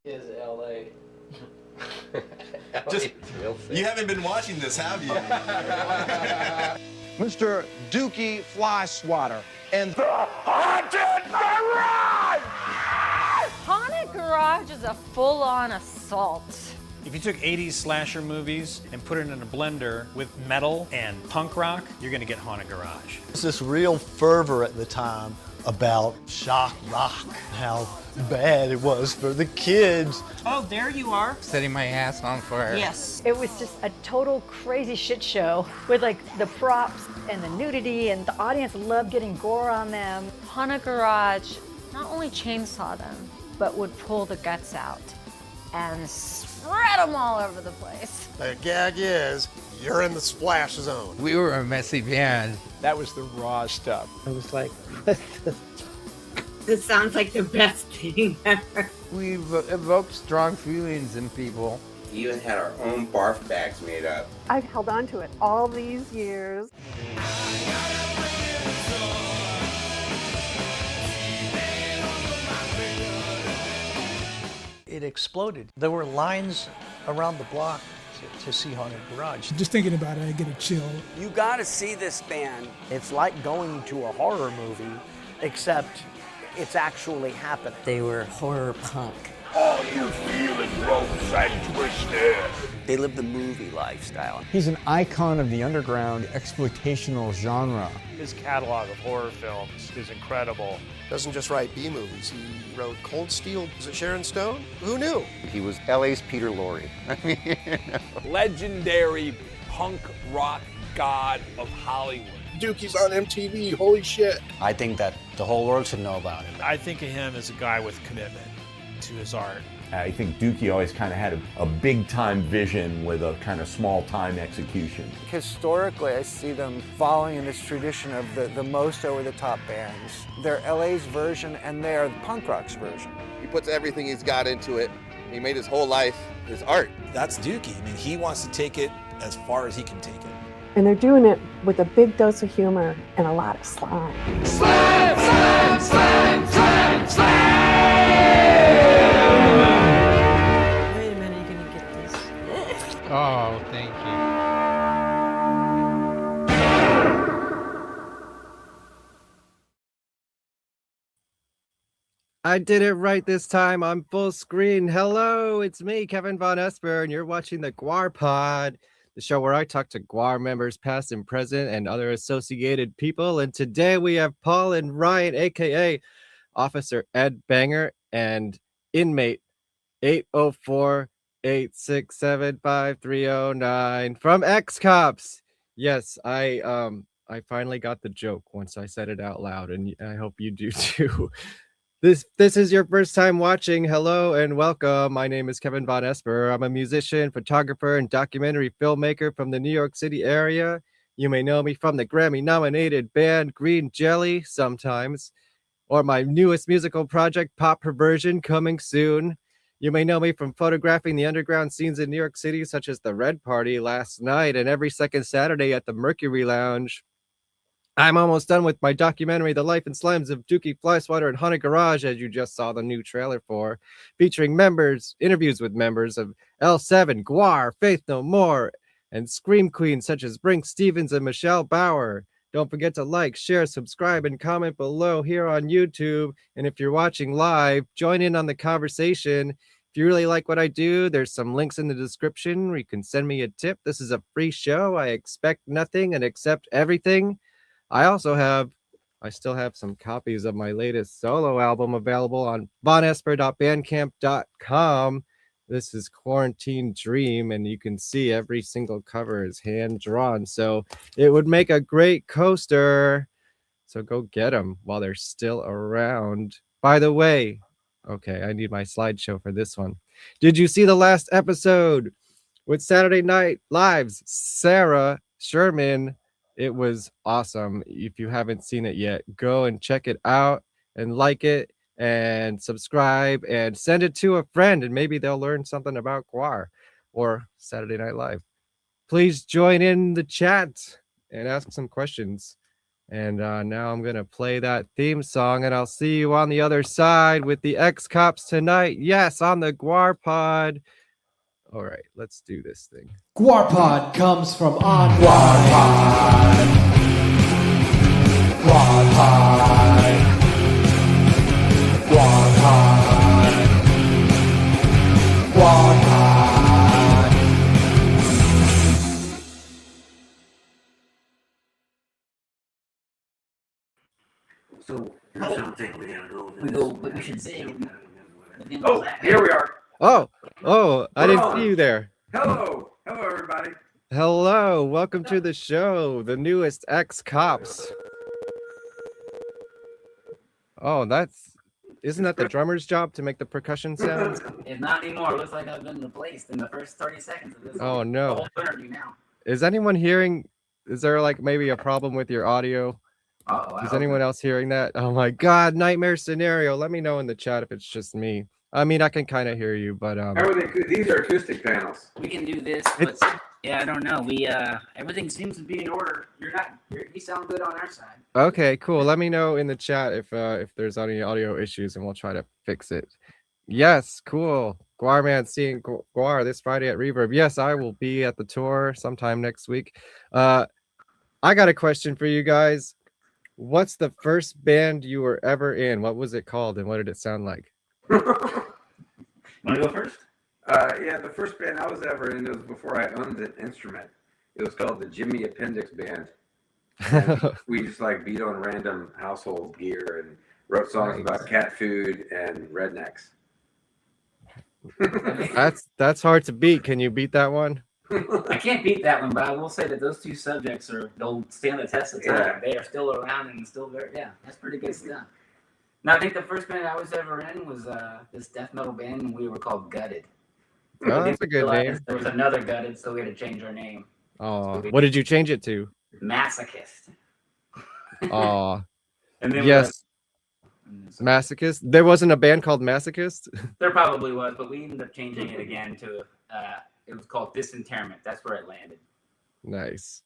is LA. Just, you haven't been watching this, have you? Mr. Dookie Fly Swatter and the Haunted Garage! Haunted Garage is a full-on assault. If you took 80s slasher movies and put it in a blender with metal and punk rock, you're gonna get Haunted Garage. There's this real fervor at the time about shock rock, how bad it was for the kids. Oh, there you are. Setting my ass on fire. Yes. It was just a total crazy shit show with like the props and the nudity, and the audience loved getting gore on them. Haunted Garage not only chainsaw them, but would pull the guts out and spread them all over the place. The gag is, you're in the splash zone. We were a messy band. That was the raw stuff. I was like, this sounds like the best thing ever. We evoked strong feelings in people. We even had our own barf bags made up. I've held on to it all these years. It exploded. There were lines around the block to see Haunted Garage. Just thinking about it, I get a chill. You gotta see this band. It's like going to a horror movie, except it's actually happening. They were horror punk. All you feel is ropes and twisted. They live the movie lifestyle. He's an icon of the underground exploitational genre. His catalog of horror films is incredible. Doesn't just write B movies. He wrote Cold Steel. Was it Sharon Stone? Who knew? He was LA's Peter Lorre. Legendary punk rock god of Hollywood. Dookie's on MTV. Holy shit. I think that the whole world should know about him. I think of him as a guy with commitment to his art. I think Dookie always kind of had a big-time vision with a kind of small-time execution. Historically, I see them following in this tradition of the most over-the-top bands. They're LA's version, and they are punk rock's version. He puts everything he's got into it. He made his whole life his art. That's Dookie. I mean, he wants to take it as far as he can take it. And they're doing it with a big dose of humor and a lot of slime. Slam, slam, slam, slam, slam! Wait a minute, you're gonna get this. Oh, thank you. I did it right this time on full screen. Hello, it's me, Kevin Vonesper, and you're watching the GWARPod, the show where I talk to GWAR members, past and present, and other associated people. And today we have Paul and Ryan, aka Officer Ed Banger, and Inmate 804-867-5309 from X-Cops. Yes, I finally got the joke once I said it out loud, and I hope you do too. This is your first time watching. Hello and welcome. My name is Kevin Vonesper. I'm a musician, photographer, and documentary filmmaker from the New York City area. You may know me from the Grammy-nominated band Green Jelly sometimes, or my newest musical project, Pop Perversion, coming soon. You may know me from photographing the underground scenes in New York City, such as the Red Party last night and every second Saturday at the Mercury Lounge. I'm almost done with my documentary, The Life and Slimes of Dookie Flyswatter and Haunted Garage, as you just saw the new trailer for, featuring interviews with members of L7, GWAR, Faith No More, and Scream Queens such as Brink Stevens and Michelle Bauer. Don't forget to like, share, subscribe, and comment below here on YouTube. And if you're watching live, join in on the conversation. If you really like what I do, there's some links in the description where you can send me a tip. This is a free show. I expect nothing and accept everything. I still have some copies of my latest solo album available on vonesper.bandcamp.com. This is Quarantine Dream, and you can see every single cover is hand drawn. So it would make a great coaster. So go get them while they're still around. By the way, okay, I need my slideshow for this one. Did you see the last episode with Saturday Night Live's Sarah Sherman? It was awesome. If you haven't seen it yet, go and check it out and like it and subscribe and send it to a friend, and maybe they'll learn something about GWAR or Saturday Night Live. Please join in the chat and ask some questions. And now I'm going to play that theme song, and I'll see you on the other side with the X-Cops tonight. Yes, on the GWARPod. All right, let's do this thing. GWARPod comes from on GWARPod. GWARPod. GWARPod. GWARPod. So I don't think we're gonna go. We go, but we should say. Oh, here we are. Oh, I didn't see you there. Hello, everybody. Hello, welcome to the show, the newest X-Cops. Oh, isn't that the drummer's job to make the percussion sounds? It's not anymore. It looks like I've been replaced in the first 30 seconds of this. Oh no. Whole interview now. Is anyone hearing? Is there like maybe a problem with your audio? Is anyone else hearing that? Oh my God, nightmare scenario. Let me know in the chat if it's just me. I mean, I can kind of hear you, but These are acoustic panels. We can do this, but yeah, I don't know. We everything seems to be in order. You sound good on our side. okay, cool. Let me know in the chat if there's any audio issues, and we'll try to fix it. Yes, cool. GWARman seeing GWAR this Friday at Reverb. Yes, I will be at the tour sometime next week. I got a question for you guys. What's the first band you were ever in? What was it called, and what did it sound like? Want to go first? Yeah, the first band I was ever in, it was before I owned an instrument. It was called the Jimmy Appendix Band. We just like beat on random household gear and wrote songs about cat food and rednecks. That's hard to beat. Can you beat that one? I can't beat that one, but I will say that those two subjects they'll stand the test of time. Yeah. They are still around and still very that's pretty good stuff. Now I think the first band I was ever in was this death metal band, and we were called Gutted. Oh, that's a good name. There was another Gutted, so we had to change our name. Oh, what did you change it to? Masochist. Oh, And then yes. Masochist. There wasn't a band called Masochist. There probably was, but we ended up changing it again to it was called Disinterment. That's where it landed. Nice.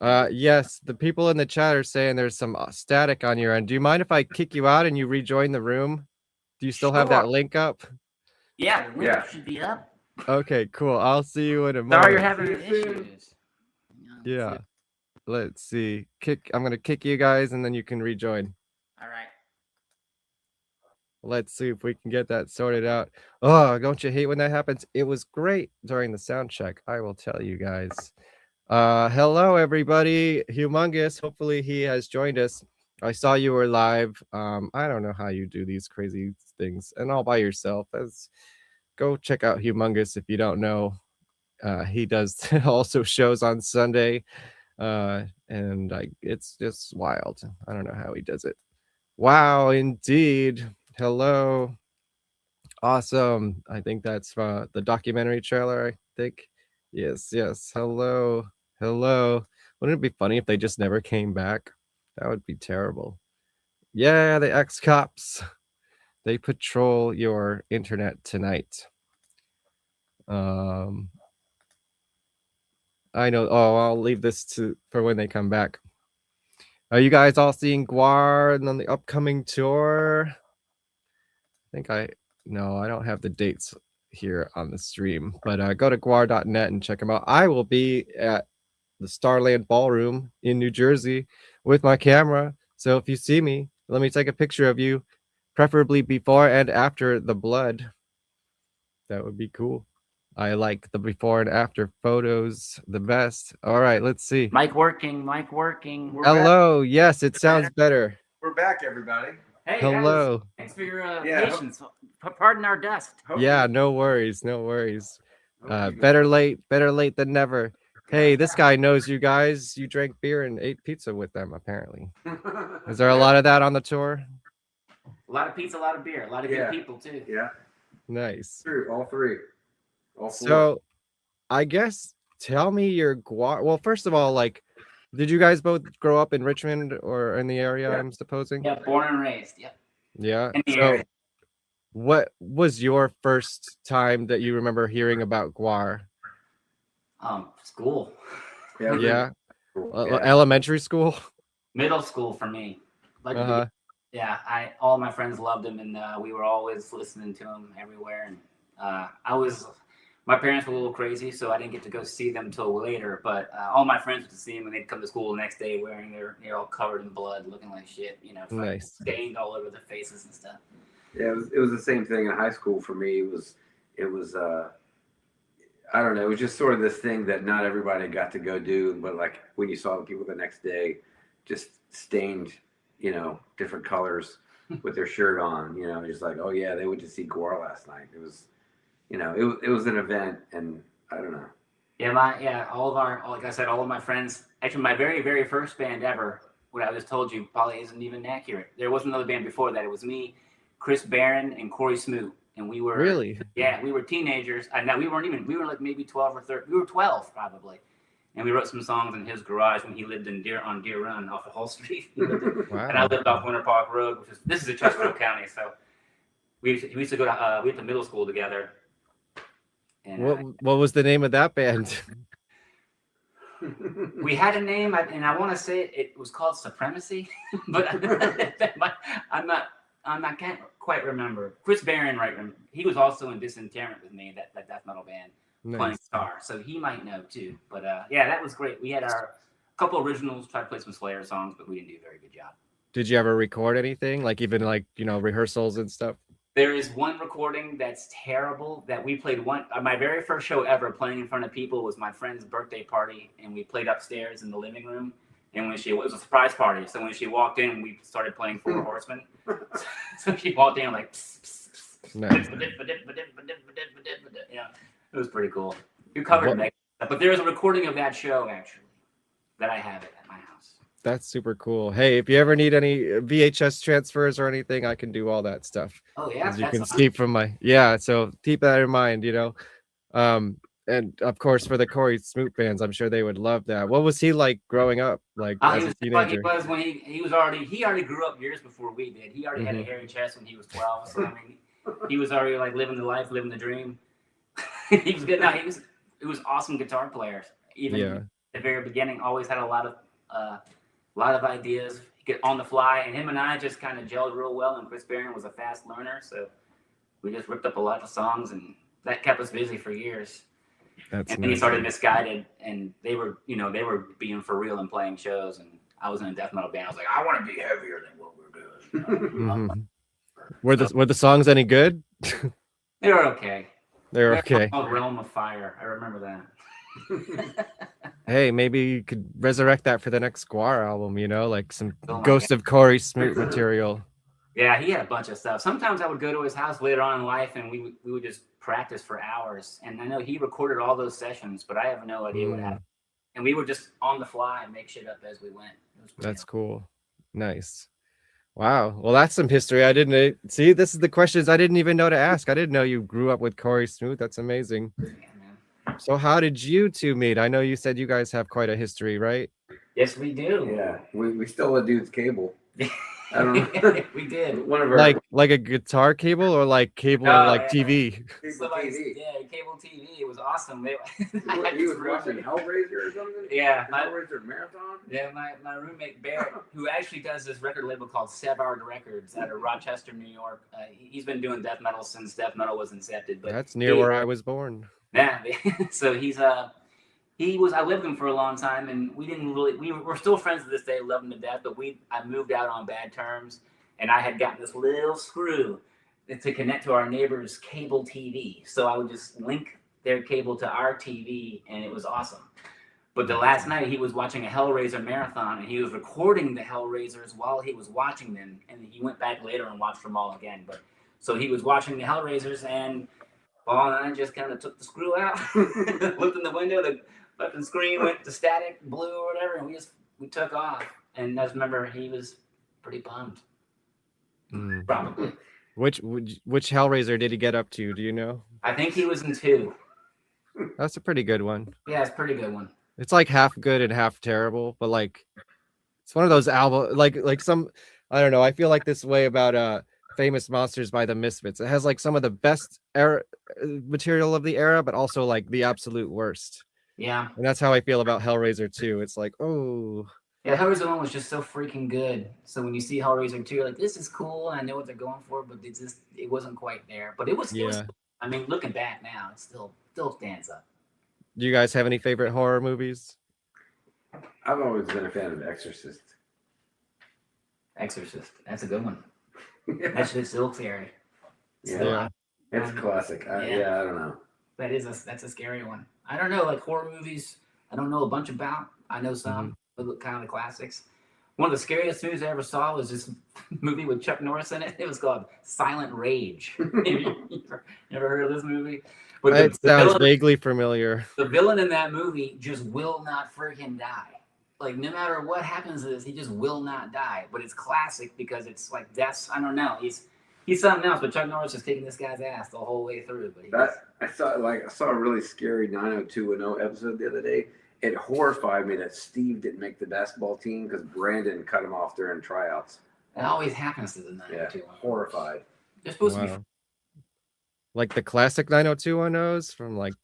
Yes, the people in the chat are saying there's some static on your end. Do you mind if I kick you out and you rejoin the room? Do you still have that link up? Yeah, the link should be up. Okay, cool. I'll see you in a moment. Sorry you're having issues. Yeah. Let's see. I'm gonna kick you guys and then you can rejoin. All right. Let's see if we can get that sorted out. Oh, don't you hate when that happens? It was great during the sound check, I will tell you guys. Hello, everybody. Humongous. Hopefully he has joined us. I saw you were live. I don't know how you do these crazy things and all by yourself. Go check out Humongous if you don't know. He does also shows on Sunday. And it's just wild. I don't know how he does it. Wow, indeed. Hello. Awesome. I think that's the documentary trailer, I think. Yes. Hello. Wouldn't it be funny if they just never came back? That would be terrible. Yeah, the X-Cops. They patrol your internet tonight. I know. Oh, I'll leave this for when they come back. Are you guys all seeing GWAR on the upcoming tour? I don't have the dates here on the stream, but go to GWAR.net and check them out. I will be at the Starland Ballroom in New Jersey with my camera. So if you see me, let me take a picture of you, preferably before and after the blood. That would be cool. I like the before and after photos the best. All right, let's see. Mic working. Hello. Yes, it sounds better. We're back, everybody. Hey, hello. Guys, thanks for your patience. Pardon our dust. Yeah, no worries. Better late than never. Hey, this guy knows you guys. You drank beer and ate pizza with them, apparently. Is there a lot of that on the tour? A lot of pizza, a lot of beer, a lot of good people too. Yeah. Nice. All three. All four. So, I guess tell me your GWAR. Well, first of all, did you guys both grow up in Richmond or in the area? I'm supposing. Yeah, born and raised. Yep. Yeah. In the So, area. what was your first time that you remember hearing about GWAR? School. Yeah. Elementary school. Middle school for me. Like, Uh-huh. yeah, all my friends loved him, and we were always listening to him everywhere. And my parents were a little crazy, so I didn't get to go see them until later. But all my friends would see him, and they'd come to school the next day wearing they're all covered in blood, looking like shit, Nice. stained all over their faces and stuff. Yeah, it was the same thing in high school for me. It was I don't know, it was just sort of this thing that not everybody got to go do, but like when you saw the people the next day just stained, different colors with their shirt on, just like, oh yeah, they went to see GWAR last night. It was, it was an event, and I don't know. Yeah, like I said, all of my friends, actually my very, very first band ever, what I just told you probably isn't even accurate. There was another band before that. It was me, Chris Barron, and Corey Smoot. And we were we were teenagers. And we were like maybe 12 or 13. We were 12 probably. And we wrote some songs in his garage when he lived on Deer Run off of Hall Street. Wow. And I lived off Winter Park Road, this is in Chesterfield County. So we used to go to we went to middle school together. And What was the name of that band? we had a name, and I want to say it was called Supremacy, but I can't quite remember. Chris Barron, right? He was also in Disinterment with me, that death metal band, playing guitar, so he might know too. But yeah, that was great. We had our couple originals, tried to play some Slayer songs, but we didn't do a very good job. Did you ever record anything, like even like rehearsals and stuff? There is one recording that's terrible that we played my very first show ever playing in front of people was my friend's birthday party, and we played upstairs in the living room. And it was a surprise party, so when she walked in, we started playing Four Horsemen. So she walked in like, nice. It was pretty cool. You covered it, but there is a recording of that show actually that I have it at my house. That's super cool. Hey, if you ever need any VHS transfers or anything, I can do all that stuff. Oh yeah, as you can see from so keep that in mind. And of course, for the Corey Smoot fans, I'm sure they would love that. What was he like growing up, like as a teenager? He was when he already grew up years before we did. He already had a hairy chest when he was 12. So I mean, he was already like living the life, living the dream. He was good. No, he was awesome guitar player. Even at the very beginning, always had a lot of ideas. He could on the fly, and him and I just kind of gelled real well. And Chris Barron was a fast learner, so we just ripped up a lot of songs, and that kept us busy for years. And then he started Misguided, and they were being for real and playing shows, and I was in a death metal band. I was like, I want to be heavier than what we're doing. Were the songs any good? They were okay. They're okay. Called Realm of Fire. I remember that. Hey, maybe you could resurrect that for the next GWAR album. Like some Ghost of Corey Smoot material. Yeah, he had a bunch of stuff. Sometimes I would go to his house later on in life, and we would just practice for hours. And I know he recorded all those sessions, but I have no idea what happened. And we were just on the fly and make shit up as we went. That's cool. Nice. Wow. Well, that's some history. I didn't see. This is the questions I didn't even know to ask. I didn't know you grew up with Corey Smoot. That's amazing. Yeah, man. So how did you two meet? I know you said you guys have quite a history, right? Yes, we do. Yeah, we stole a dude's cable. I don't know. We did. One of our like a guitar cable or like cable TV. Cable TV. It was awesome. He was watching Hellraiser or something. Yeah, Hellraiser Marathon. Yeah, my roommate Barrett, who actually does this record label called Sevard Records out of Rochester, New York. He's been doing death metal since death metal was incepted. But that's near where I was born. Yeah, so I lived with him for a long time, and we're still friends to this day, love him to death, but I moved out on bad terms, and I had gotten this little screw to connect to our neighbor's cable TV. So I would just link their cable to our TV, and it was awesome. But the last night he was watching a Hellraiser marathon, and he was recording the Hellraisers while he was watching them, and he went back later and watched them all again. But so he was watching the Hellraisers, and Paul and I just kind of took the screw out, looked in the window, the fucking screen went to static blue or whatever, and we took off. And I just remember he was pretty bummed. Probably. Which Hellraiser did he get up to? Do you know? I think he was in 2. That's a pretty good one. Yeah, it's a pretty good one. It's like half good and half terrible, but like it's one of those albums like some, I don't know, I feel like this way about Famous Monsters by the Misfits. It has like some of the best era material of the era, but also like the absolute worst. Yeah. And that's how I feel about Hellraiser too. It's like, oh, Yeah, Hellraiser 1 was just so freaking good. So when you see Hellraiser 2, you're like, this is cool, and I know what they're going for, but it wasn't quite there. But it was, Yeah. I mean, looking back now, it still stands up. Do you guys have any favorite horror movies? I've always been a fan of Exorcist. Exorcist, that's a good one. That's just still scary. Yeah, it's classic. I don't know. That's a scary one. I don't know, like horror movies, I don't know a bunch about. I know some, but kind of the classics. One of the scariest movies I ever saw was this movie with Chuck Norris in it. It was called Silent Rage. Never heard of this movie? But It sounds vaguely familiar. The villain in that movie just will not freaking die. Like, no matter what happens to this, he just will not die. But it's classic because it's like deaths. I don't know. He's something else, but Chuck Norris is kicking this guy's ass the whole way through. But I saw a really scary 90210 episode the other day. It horrified me that Steve didn't make the basketball team because Brandon cut him off during tryouts. It always happens to the 90210. Yeah, horrified. They're supposed to be. Like the classic 90210s from like.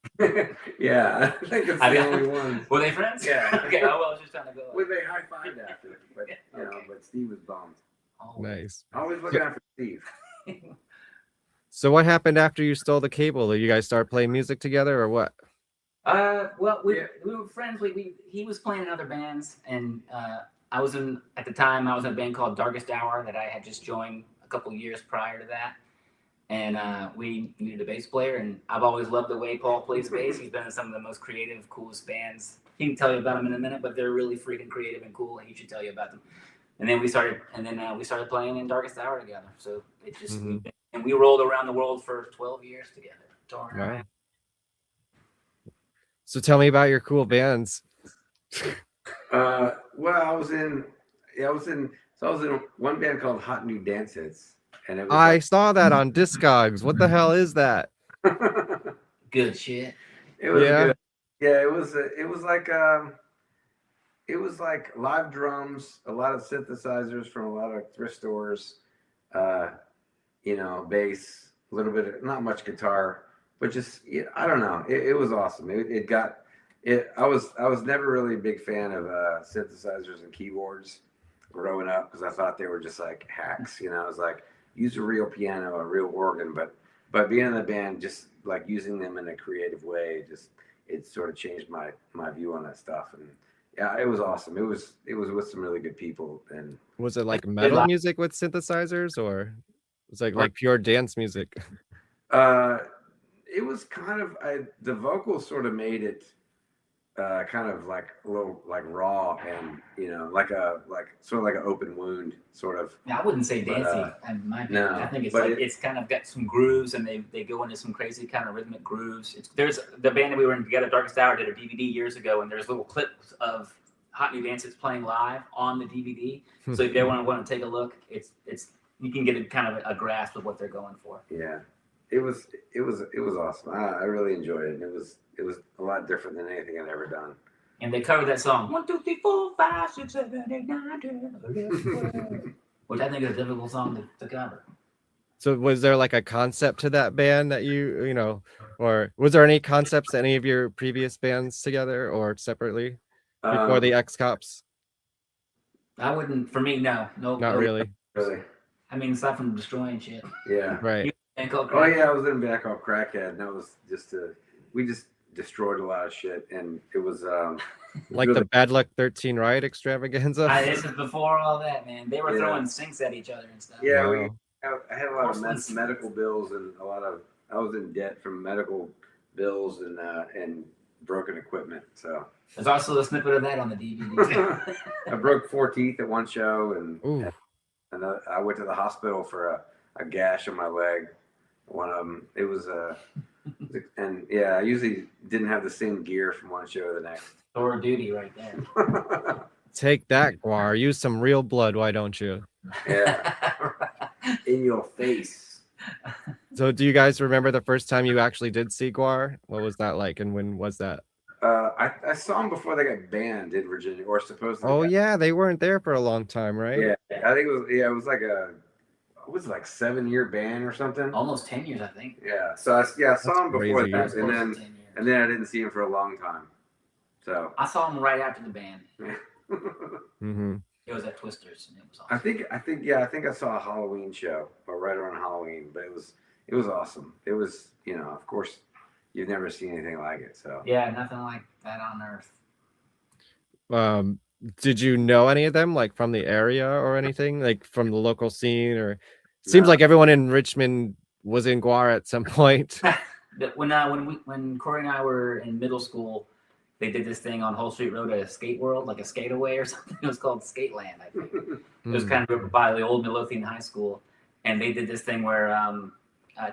Yeah, I think it's the only one. Were they friends? Yeah. Okay. Oh, well, I was just trying to go. We made high five after, but but Steve was bummed. Nice. Always looking out for Steve. So what happened after you stole the cable? Did you guys start playing music together or what? Well, we were friends. He was playing in other bands, and at the time I was in a band called Darkest Hour that I had just joined a couple years prior to that. And we needed a bass player, and I've always loved the way Paul plays bass. He's been in some of the most creative, coolest bands. He can tell you about them in a minute, but they're really freaking creative and cool, and he should tell you about them. And then we started playing in Darkest Hour together. So it just and we rolled around the world for 12 years together. Touring around. So tell me about your cool bands. Well, I was in one band called Hot New Dance Hits. And it was I saw that on Discogs. What the hell is that? Good shit. It was good. Yeah, it was like live drums, a lot of synthesizers from a lot of thrift stores, bass, a little bit of, not much guitar, but just I don't know. It was awesome. I was never really a big fan of synthesizers and keyboards growing up because I thought they were just like hacks. I was like, use a real piano, a real organ, but being in the band, just like using them in a creative way, it sort of changed my view on that stuff. And yeah, it was awesome. It was with some really good people. And was it like metal music with synthesizers, or was it like pure dance music? It was kind of the vocals sort of made it kind of like a little like raw and like sort of like an open wound sort of. Yeah, I wouldn't say dancey. In my opinion. I think it's kind of got some grooves, and they go into some crazy kind of rhythmic grooves. There's the band that we were in together, Darkest Hour, did a DVD years ago, and there's little clips of Hot New Dance Hits playing live on the DVD. So if you want to take a look, it's you can get a kind of a grasp of what they're going for. Yeah, it was awesome. I really enjoyed it. It was a lot different than anything I'd ever done. And they covered that song 1, 2, 3, 4, 5, 6, 7, 8, 9, 10, which I think is a difficult song to cover. So was there like a concept to that band that or was there any concepts to any of your previous bands together or separately before the X-Cops? I wouldn't. For me, no. Not really. Really. I mean, aside from destroying shit. Yeah. Right. I was in a band called Crackhead, and that was we just destroyed a lot of shit, and it was like the Bad Luck 13 Riot extravaganza. This is before all that, man. They were throwing sinks at each other and stuff. Yeah, I had a lot of medical bills and I was in debt from medical bills and broken equipment. So there's also a snippet of that on the DVD. I broke 4 teeth at one show, and I went to the hospital for a gash on my leg. One of them, it was and I usually didn't have the same gear from one show to the next. Thor duty right there. Take that, Guar. Use some real blood, why don't you? Yeah. In your face. So do you guys remember the first time you actually did see Guar? What was that like, and when was that? I saw them before they got banned in Virginia, or supposedly. Oh yeah, they weren't there for a long time, right? Yeah, I think it was like like 7-year ban or something. Almost 10 years, I think. Yeah. So I saw him before crazy. that, and then I didn't see him for a long time. So I saw him right after the ban. Mm-hmm. It was at Twisters, and it was awesome. I think I saw a Halloween show, or right around Halloween, but it was awesome. It was, of course, you've never seen anything like it, so. Yeah, nothing like that on earth. Did you know any of them, like from the area or anything, like from the local scene? Or seems No. like everyone in Richmond was in GWAR at some point. When Corey and I were in middle school, they did this thing on Whole Street Road at a skate world, like a skate away or something. It was called Skateland, I think. It was kind of by the old Midlothian High School, and they did this thing where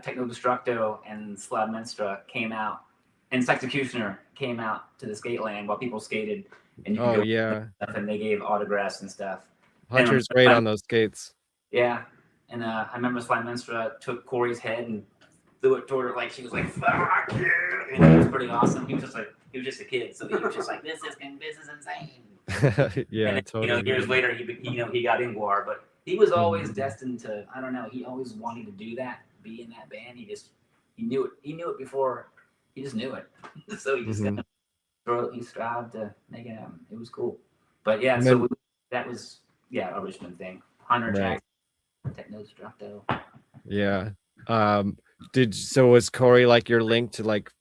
Techno Destructo and Slab Menstra came out, and Sexecutioner came out to the Skateland while people skated. And you could Oh go yeah, stuff, and they gave autographs and stuff. Hunter's great on those skates. Yeah, and I remember Slime Menstra took Corey's head and threw it toward her like she was like "fuck you," and it was pretty awesome. He was just a kid, so he was just like this is insane. Yeah, and then, totally. years later, he got in GWAR, but he was always destined to. I don't know. He always wanted to do that, be in that band. He knew it. He knew it before. He just knew it. So he just he strived to make it happen. It was cool. But yeah, And so then- that was a Richmond thing. Hunter Right. Jackson, Techno Destructo. Yeah. So was Corey like your link to like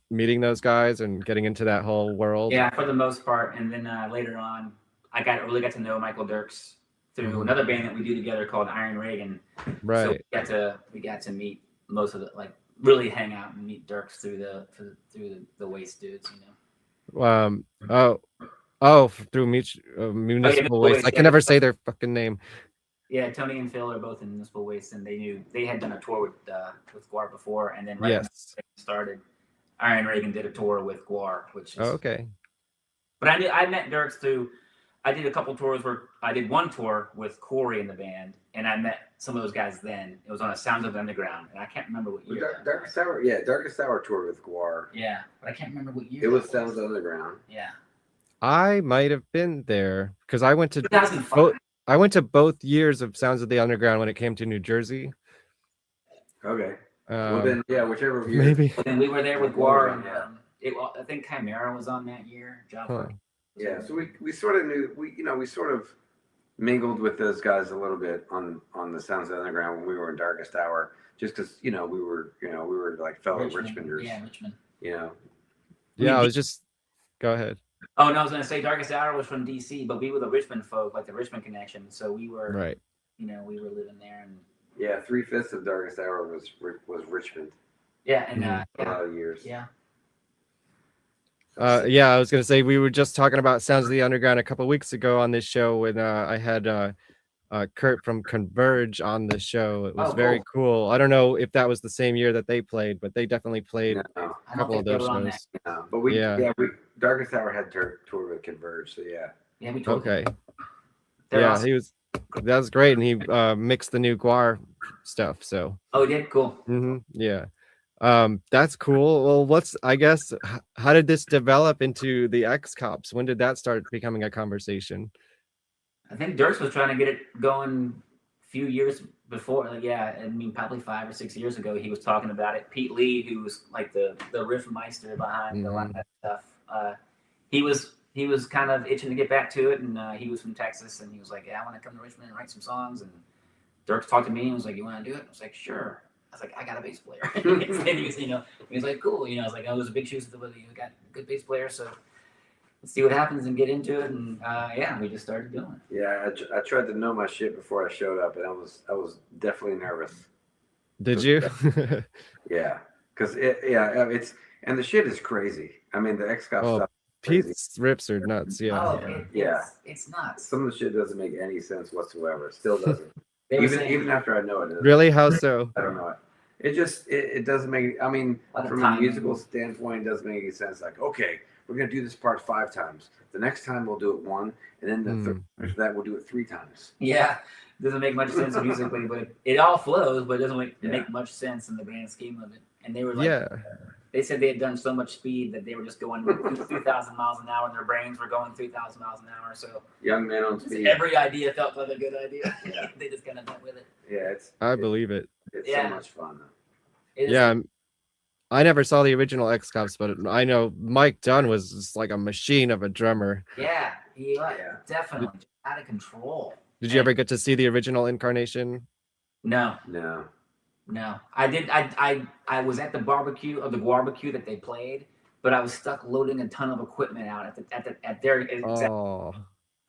meeting those guys and getting into that whole world? Yeah, for the most part. And then later on, I really got to know Michael Dirks through another band that we do together called Iron Reagan. Right. So we got to meet most of the really hang out and meet Dirks through the Waste dudes, Through Municipal Waste. I can never say their fucking name. Yeah, Tony and Phil are both in Municipal Waste, and they had done a tour with GWAR before, and then when they started, Iron Reagan did a tour with GWAR, which is okay. But I met Dirks through. I did a couple tours where I did one tour with Corey in the band, and I met some of those guys then. It was on a Sounds of the Underground, and I can't remember what year. Darkest Hour toured with GWAR. Yeah, but I can't remember what year. It was Sounds of the Underground. Yeah. I might have been there because I went to 2005. I went to both years of Sounds of the Underground when it came to New Jersey. Okay. Well then, whichever year. Maybe. And we were there with GWAR, and I think Chimera was on that year. Yeah, so we sort of knew we sort of mingled with those guys a little bit on the Sounds of the Underground when we were in Darkest Hour, just because we were like fellow Richmonders. Yeah, Richmond. Yeah, I was just. Go ahead. Oh no, I was gonna say Darkest Hour was from DC, but we were the Richmond folk, like the Richmond connection. So we were right. We were living there, and 3/5 of Darkest Hour was Richmond. Yeah, and a lot of years. Yeah. I was gonna say we were just talking about Sounds of the Underground a couple weeks ago on this show when I had Kurt from Converge on the show. It was very cool. I don't know if that was the same year that they played, but they definitely played a couple of those shows. But Darkest Hour had toured with Converge, so yeah. Yeah, we toured. Okay. They're That was great, and he mixed the new GWAR stuff. So. Oh, he did? Cool. Yeah. That's cool. Well, how did this develop into the X-Cops? When did that start becoming a conversation? I think Dirks was trying to get it going a few years before. Probably 5 or 6 years ago, he was talking about it. Pete Lee, who was like the riff meister behind a lot of that stuff, he was kind of itching to get back to it, and he was from Texas, and he was like, "Yeah, I want to come to Richmond and write some songs." And Dirks talked to me and was like, "You want to do it?" I was like, "Sure." I was like, "I got a bass player." And he was like, "Cool." I was like, "Oh, there's a big shoes to fill. You got a good bass player, so let's see what happens and get into it." And we just started doing it. Yeah, I tried to know my shit before I showed up, and I was definitely nervous. Did you? Yeah, because it's and the shit is crazy. I mean, the X-Cop stuff. Pete's rips are nuts. Yeah. It's nuts. Some of the shit doesn't make any sense whatsoever. It still doesn't. Even after I know it. Really? How so? I don't know it. It just it doesn't make. I mean, from a musical standpoint, it doesn't make any sense. Like, okay, we're gonna do this part 5 times. The next time we'll do it 1, and then the third after that we'll do it 3 times. Yeah, doesn't make much sense musically, but it all flows, but it doesn't make much sense in the grand scheme of it. And they were like, they said they had done so much speed that they were just going 3,000 miles an hour, and their brains were going 3,000 miles an hour. So young men on speed. Every idea felt like a good idea. Yeah. They just kind of went with it. Yeah, I believe it. It's so much fun. Yeah, I never saw the original X-Cops, but I know Mike Dunn was just like a machine of a drummer. Yeah, Yeah, definitely out of control. Did you ever get to see the original incarnation? No. No. No, I did. I was at the barbecue that they played, but I was stuck loading a ton of equipment out at their exact. Oh.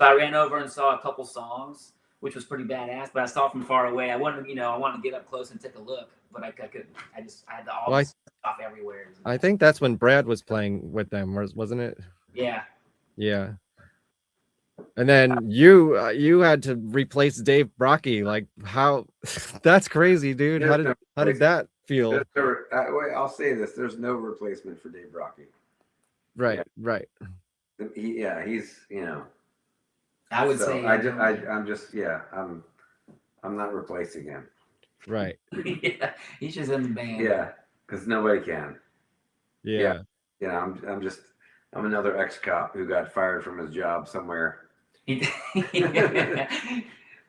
So I ran over and saw a couple songs, which was pretty badass. But I saw from far away. I wanted to get up close and take a look, but I couldn't. I had all this stuff everywhere. I think that's when Brad was playing with them, wasn't it? Yeah. Yeah. And then you had to replace Dave Brockie. Like, how? That's crazy, dude. How did that feel? Wait, I'll say this: there's no replacement for Dave Brockie. Right, right. He's I would say I'm not replacing him. Right. Yeah, he's just in the band. Yeah, because nobody can. Yeah. I'm another ex-cop who got fired from his job somewhere. I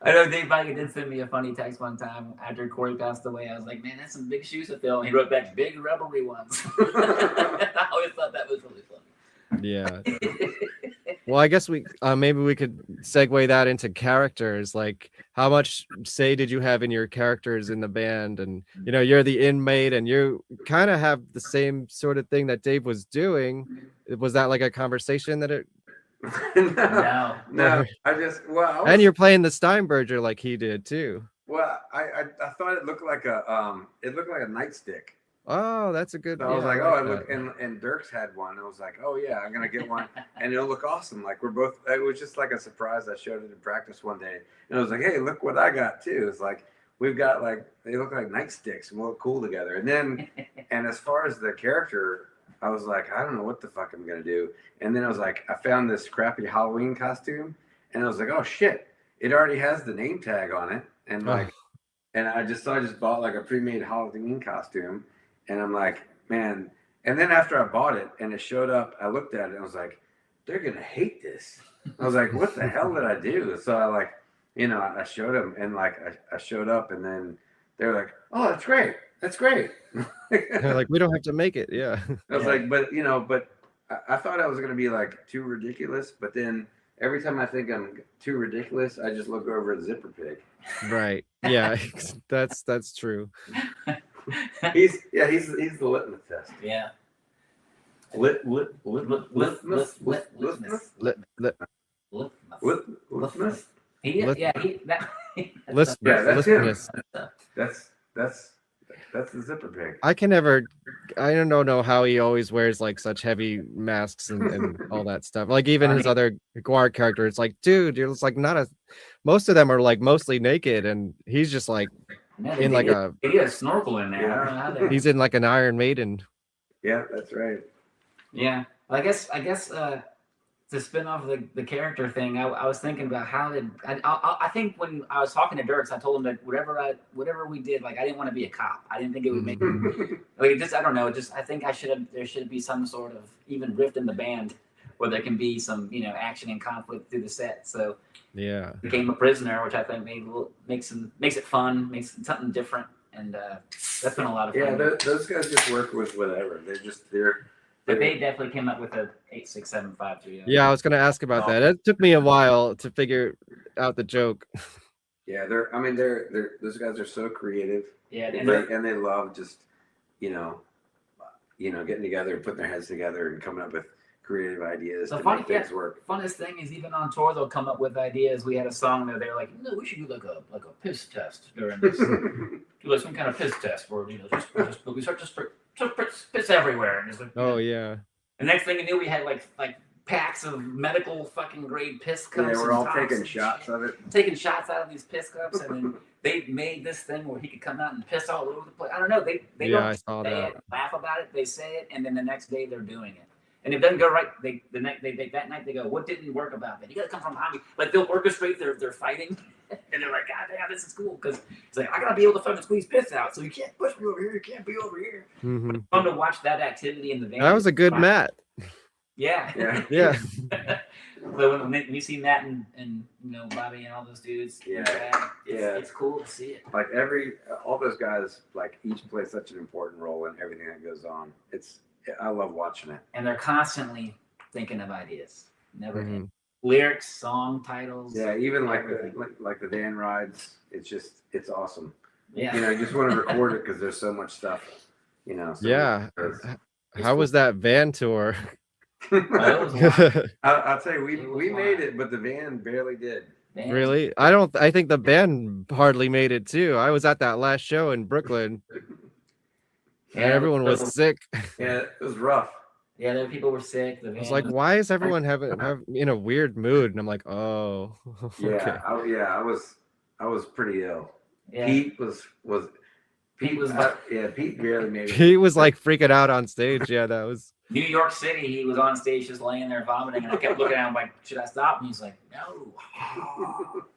know Dave Brockie did send me a funny text one time after Corey passed away. I was like, man, that's some big shoes to fill. And he wrote back, big rubbery ones. I always thought that was really funny. Yeah. Well, I guess maybe we could segue that into characters. Like, how much say did you have in your characters in the band? And you're the inmate, and you kind of have the same sort of thing that Dave was doing. Was that like a conversation that it? No. And you're playing the Steinberger like he did too. Well, I thought it looked like a nightstick. Oh, that's a good. So I was like, look, and Dirks had one. I was like, oh yeah, I'm gonna get one, and it'll look awesome. Like we're both. It was just like a surprise. I showed it in practice one day, and I was like, hey, look what I got too. It's like we've got they look like nightsticks, and we look cool together. And then, and as far as the character, I was like, I don't know what the fuck I'm gonna do. And then I was like, I found this crappy Halloween costume, and I was like, oh shit, it already has the name tag on it, and and I just bought like a pre-made Halloween costume. And I'm like, man. And then after I bought it and it showed up, I looked at it and I was like, they're going to hate this. I was like, what the hell did I do? So I showed them and I showed up and then they're like, oh, that's great. That's great. Like, we don't have to make it. Yeah. I was like, but I thought I was going to be like too ridiculous. But then every time I think I'm too ridiculous, I just look over at Zipper Pig. Right. Yeah. That's true. He's the litmus test. Yeah. Litmus. That's the Zipper Pig. I don't know how he always wears like such heavy masks and all that stuff. Like even his other GWAR character, it's like, dude, you're just like most of them are like mostly naked, and he's just like in like he had a snorkel in there. I don't know how they... He's in like an Iron Maiden. Yeah, that's right. Yeah, I guess to spin off the character thing, I was thinking about how did I think when I was talking to Dirks, I told him that whatever we did, like I didn't want to be a cop. I didn't think it would make I don't know. I think there should be some sort of even rift in the band where there can be some action and conflict through the set. So yeah, became a prisoner, which I think makes it fun, makes it something different, and that's been a lot of fun. Yeah, those guys just work with whatever. But they definitely came up with a 8-6-7-5-3. Yeah, I was gonna ask about that. It took me a while to figure out the joke. Yeah, those guys are so creative. Yeah, and they love just getting together and putting their heads together and coming up with creative ideas to make things work. Funnest thing is even on tour they'll come up with ideas. We had a song there. They're like, no, we should do like a piss test during this. Do like some kind of piss test where we start just piss everywhere. And like, oh yeah. The next thing you knew, we had like packs of medical fucking grade piss cups. Yeah, we're all taking shots of it. Taking shots out of these piss cups, and then they made this thing where he could come out and piss all over the place. I don't know. They don't say it, laugh about it. They say it, and then the next day they're doing it. And if it doesn't go right, that night they go, what didn't work about that? You got to come from behind me. Like they'll orchestrate their fighting, and they're like, God damn, this is cool because it's like I gotta be able to fucking squeeze piss out. So you can't push me over here. You can't be over here. Mm-hmm. It's fun to watch that activity in the van. That was a good Matt. Yeah. Yeah. So when you see Matt and Bobby and all those dudes, it's cool to see it. Like all those guys, like each play such an important role in everything that goes on. I love watching it. And they're constantly thinking of ideas. Never end. lyrics, song titles. Yeah, even like everything. the van rides. It's awesome. Yeah. You know, you just want to record it because there's so much stuff. You know. So Yeah. it's How was that van tour? I'll tell you, we made it, but the van barely did. Really? I think the band hardly made it too. I was at that last show in Brooklyn. And everyone was sick. Yeah, it was rough. Yeah, there people were sick. The I was van like, why is everyone in a weird mood? And I'm like, oh, Yeah, okay. I was pretty ill. Yeah. Pete was Pete was Pete barely made it. He was like freaking out on stage. Yeah, that was New York City. He was on stage just laying there vomiting, and I kept looking at him like, should I stop? And he's like, no.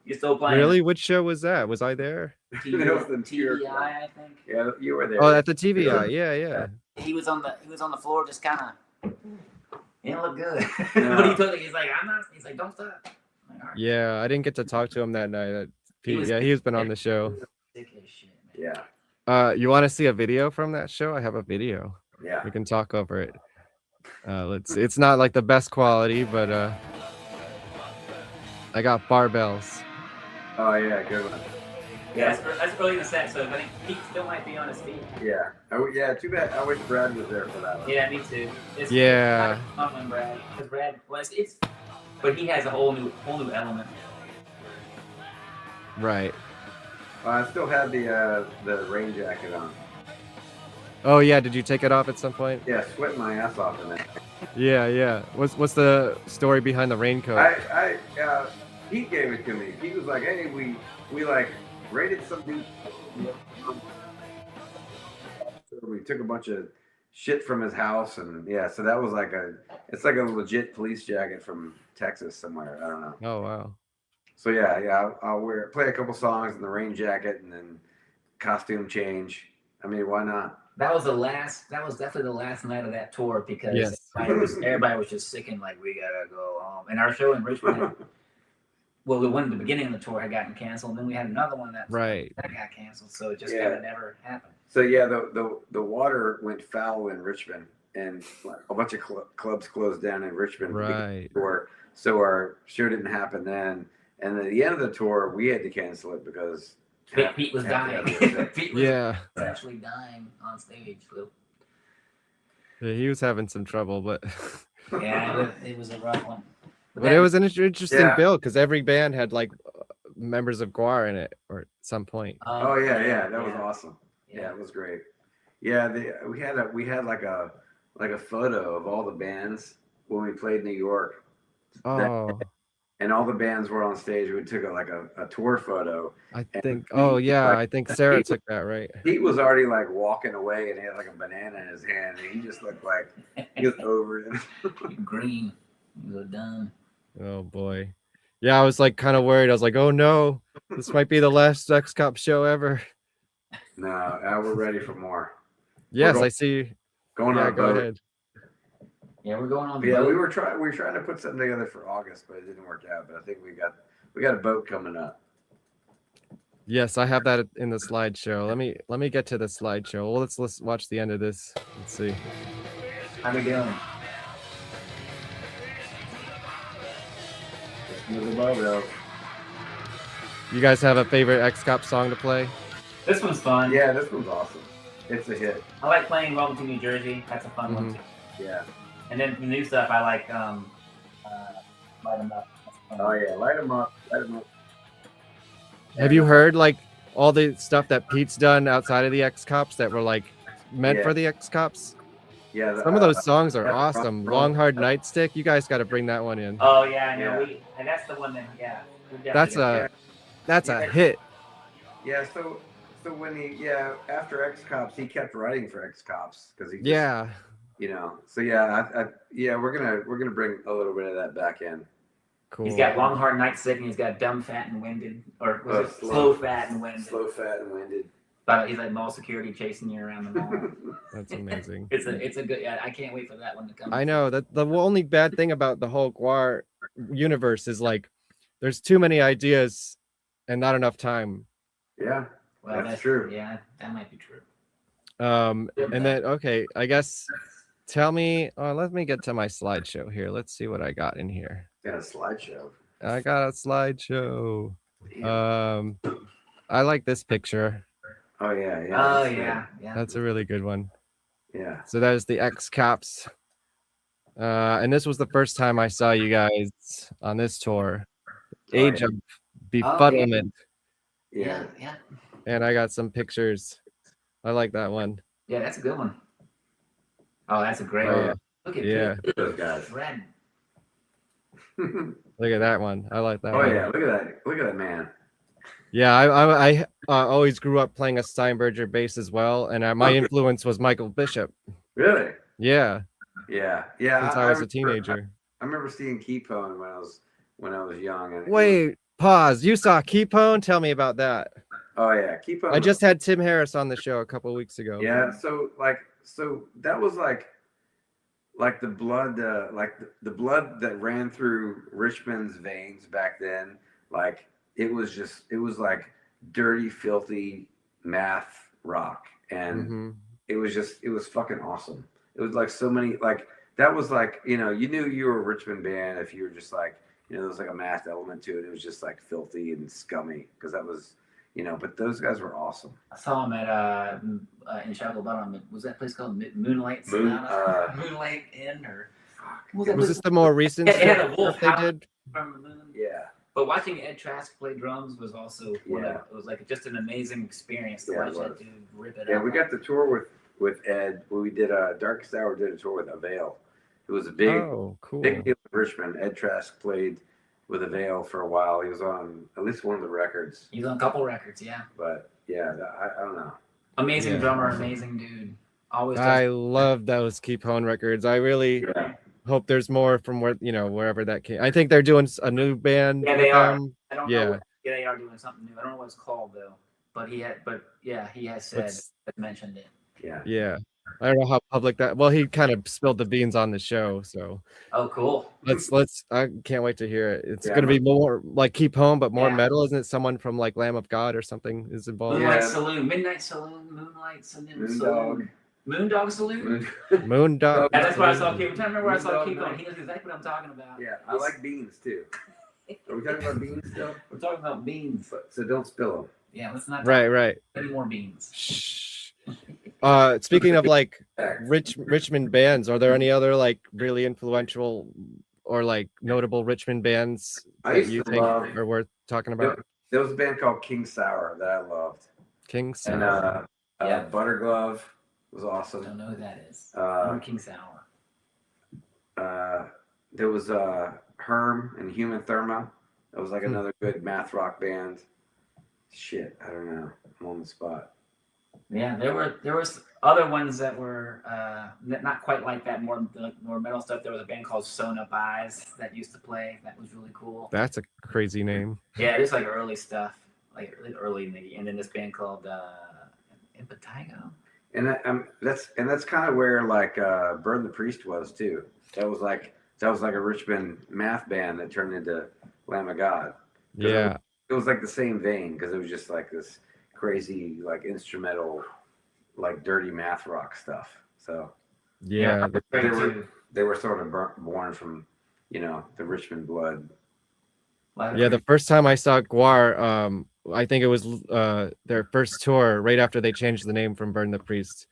You're still playing. Really? Which show was that? Was I there? TVI, I think. Yeah, you were there. Oh, at the TVI. Yeah. He was on the floor, just kind of. He didn't look good. But he told me, he's like, I'm not. He's like, don't stop. I'm like, all right. Yeah, I didn't get to talk to him that night. He's been on the show. Sick as shit, man. Yeah. You want to see a video from that show? I have a video. Yeah. We can talk over it. It's not like the best quality, but I got barbells. Oh yeah, good one. Yeah, that's early in the set, so I think Pete still might be on his feet. Yeah. Yeah. Too bad. I wish Brad was there for that one. Yeah, me too. It's Yeah. Fun when Brad, because Brad, well, it's, but he has a whole new element. Right. I still had the rain jacket on. Oh yeah, did you take it off at some point? Yeah, sweating my ass off in it. Yeah. What's the story behind the raincoat? Pete gave it to me. Pete was like, "Hey, we like raided some dude. We took a bunch of shit from his house, and yeah, so that was like it's like a legit police jacket from Texas somewhere. I don't know. Oh wow. So yeah, I'll play a couple songs in the rain jacket, and then costume change. I mean, why not? That was definitely the last night of that tour because Yes. everybody was just sick and like, we gotta go home. And our show in Richmond, well, the one at the beginning of the tour had gotten canceled, and then we had another one that got canceled. So it just kind of never happened. So yeah, the water went foul in Richmond, and a bunch of clubs closed down in Richmond. Right. So our show didn't happen then, and at the end of the tour, we had to cancel it because Pete was dying. Pete was actually dying on stage. So. Yeah, he was having some trouble, but Yeah, it was a rough one. But it was an interesting bill because every band had like members of GWAR in it or at some point. Oh yeah, that was awesome. Yeah, it was great. Yeah, we had like a photo of all the bands when we played New York. Oh. And all the bands were on stage. We took a tour photo. I think. Oh yeah, I think Sarah took that, right? Pete was already like walking away, and he had like a banana in his hand, and he just looked like he was over it. Green. He was done. Oh boy. Yeah, I was like kind of worried. I was like, oh no, this might be the last X Cop show ever. No, we're ready for more. Yes, I see. Going on a go boat. ahead. Yeah, we're going on. Yeah, we were trying to put something together for August, but it didn't work out. But I think we got a boat coming up. Yes, I have that in the slideshow. Let me get to the slideshow. Well, let's watch the end of this. Let's see. How we doing? You guys have a favorite X Cop song to play? This one's fun. Yeah, this one's awesome. It's a hit. I like playing Welcome to New Jersey. That's a fun one too. Yeah. And then the new stuff, I like Light 'Em Up. Oh yeah, Light 'Em Up. Light 'Em Up. Have you heard like all the stuff that Pete's done outside of the X Cops that were like meant for the X Cops? Yeah. Some of those songs are awesome. Long Hard Nightstick. You guys got to bring that one in. Oh yeah, I know. And that's the one that That's a hit. Yeah. So when after X Cops, he kept writing for X Cops because he just, So we're gonna bring a little bit of that back in. Cool. He's got Long Hard Nightstick, and he's got Dumb, Fat, and Winded, or was it Slow, Fat, and Winded? Slow, Fat, and Winded. But he's like mall security chasing you around the mall. That's amazing. It's a good. Yeah, I can't wait for that one to come. I know that the only bad thing about the whole GWAR universe is like there's too many ideas and not enough time. Yeah, well, that's true. Yeah, that might be true. And then I guess tell me. Let me get to my slideshow here. Let's see what I got in here. Got a slideshow. I got a slideshow. I like this picture. Oh yeah, yeah. Oh that's yeah, good. yeah. That's a really good one. Yeah. So that is the ex-cops. And this was the first time I saw you guys on this tour. Age of Befuddlement. Yeah, yeah. And I got some pictures. I like that one. Yeah, that's a good one. Oh, that's a great one. Look at yeah. Those guys. Red. Look at that one. I like that Oh one. yeah, look at that. Look at that man. Yeah, I always grew up playing a Steinberger bass as well, and my influence was Michael Bishop. Really? Yeah. Yeah, yeah. Since I was a teenager. I remember seeing Keepone when I was young. And Wait, pause. You saw Keepone? Tell me about that. Oh yeah, Keepone. I just had Tim Harris on the show a couple weeks ago. Yeah, so that was like the blood, the blood that ran through Richmond's veins back then. Like it was like dirty, filthy math rock, and it was fucking awesome. It was like so many that was like you knew you were a Richmond band if you were just like there was like a math element to it. It was just like filthy and scummy because that was. But those guys were awesome. I saw him at in Shackle Bottom. Was that place called Moonlight? Moonlight Inn or was this the more recent it had a stuff wolf they did? from the moon. Yeah. But watching Ed Trask play drums was also it was like just an amazing experience to watch that dude rip it up. Yeah, we got the tour with Ed. We did Darkest Hour did a tour with Avail. It was a big big deal in Richmond. Ed Trask played with Avail for a while. He was on at least one of the records. He's on a couple records, yeah. But yeah, I don't know. Amazing drummer, amazing dude. Always. I love those Keepone records. I really hope there's more from wherever that came. I think they're doing a new band. Yeah, they are. I don't know. They are doing something new. I don't know what it's called though. But he has said mentioned it. Yeah. Yeah. I don't know how public that. Well, he kind of spilled the beans on the show, so. Oh, cool. Let's. I can't wait to hear it. It's going to be more like Keepone, but more metal, isn't it? Someone from like Lamb of God or something is involved. Moonlight Saloon, Midnight Saloon, Moonlight Saloon, Moondog Saloon. Moondog. Yeah, that's where I saw Keepone. I'm trying to remember where I saw Keepone. He knows exactly what I'm talking about. Yeah, I like beans too. Are we talking about beans still? We're talking about beans. So don't spill them. Yeah, let's not. Right. Any more beans. Speaking of like Richmond bands, are there any other like really influential or like notable Richmond bands that you think are worth talking about? There was a band called King Sour that I loved. King Sour. And Butterglove was awesome. I don't know who that is. King Sour. There was Herm and Human Therma. That was like another good math rock band. Shit, I don't know. I'm on the spot. Yeah, there was other ones that were not quite like that, more metal stuff. There was a band called Sewn Up Eyes that used to play. That was really cool. That's a crazy name. Yeah, it was like early stuff, like early, and then this band called Impetigo. And that's kind of where like Burn the Priest was too. That was like a Richmond math band that turned into Lamb of God. Yeah, it was like the same vein because it was just like this crazy like instrumental like dirty math rock stuff. So yeah, they were sort of born from the Richmond blood. Yeah, the first time I saw GWAR, I think it was their first tour right after they changed the name from Burn the Priest.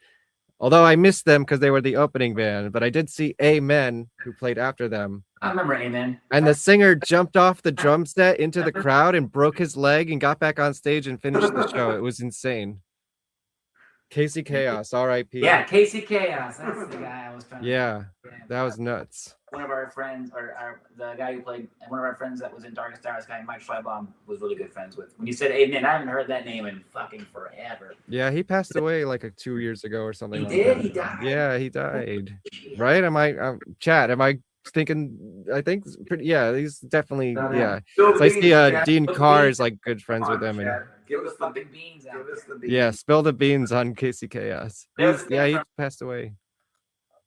Although I missed them because they were the opening band, but I did see Amen, who played after them. I remember Amen. And the singer jumped off the drum set into the crowd and broke his leg and got back on stage and finished the show. It was insane. Casey Chaos, R.I.P. Yeah, Casey Chaos. That's the guy I was trying to. Yeah, that was nuts. One of our friends, the guy who played, one of our friends that was in Darkest Hour, this guy Mike Schleibaum, was really good friends with. When you said Amen, I haven't heard that name in fucking forever. Yeah, he passed away like 2 years ago or something. He like did? That. He died? Yeah, he died. Right? Chad, am I thinking? I think pretty. Yeah, he's definitely. Yeah. So I see Dean Carr is like good friends with him. And, give us fucking beans out. Give us the beans. Yeah, spill the beans on Casey Chaos. He passed away.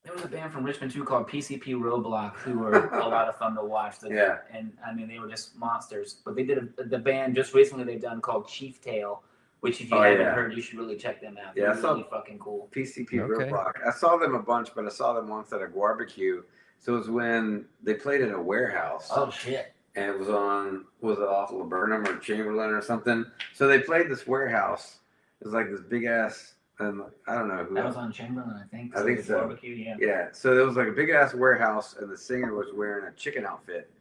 There was a band from Richmond too called PCP Roadblock who were a lot of fun to watch. And I mean, they were just monsters. But they did the band just recently they've done called Chief Tail, which if you haven't heard, you should really check them out. They're really fucking cool. PCP Roadblock. I saw them a bunch, but I saw them once at a barbecue So it was when they played in a warehouse. Oh shit. And it was it off of Burnham or Chamberlain or something? So they played this warehouse. It was like this big ass, and I don't know who. That was on Chamberlain, I think. I think so. Barbecue, yeah. Yeah. So there was like a big ass warehouse, and the singer was wearing a chicken outfit,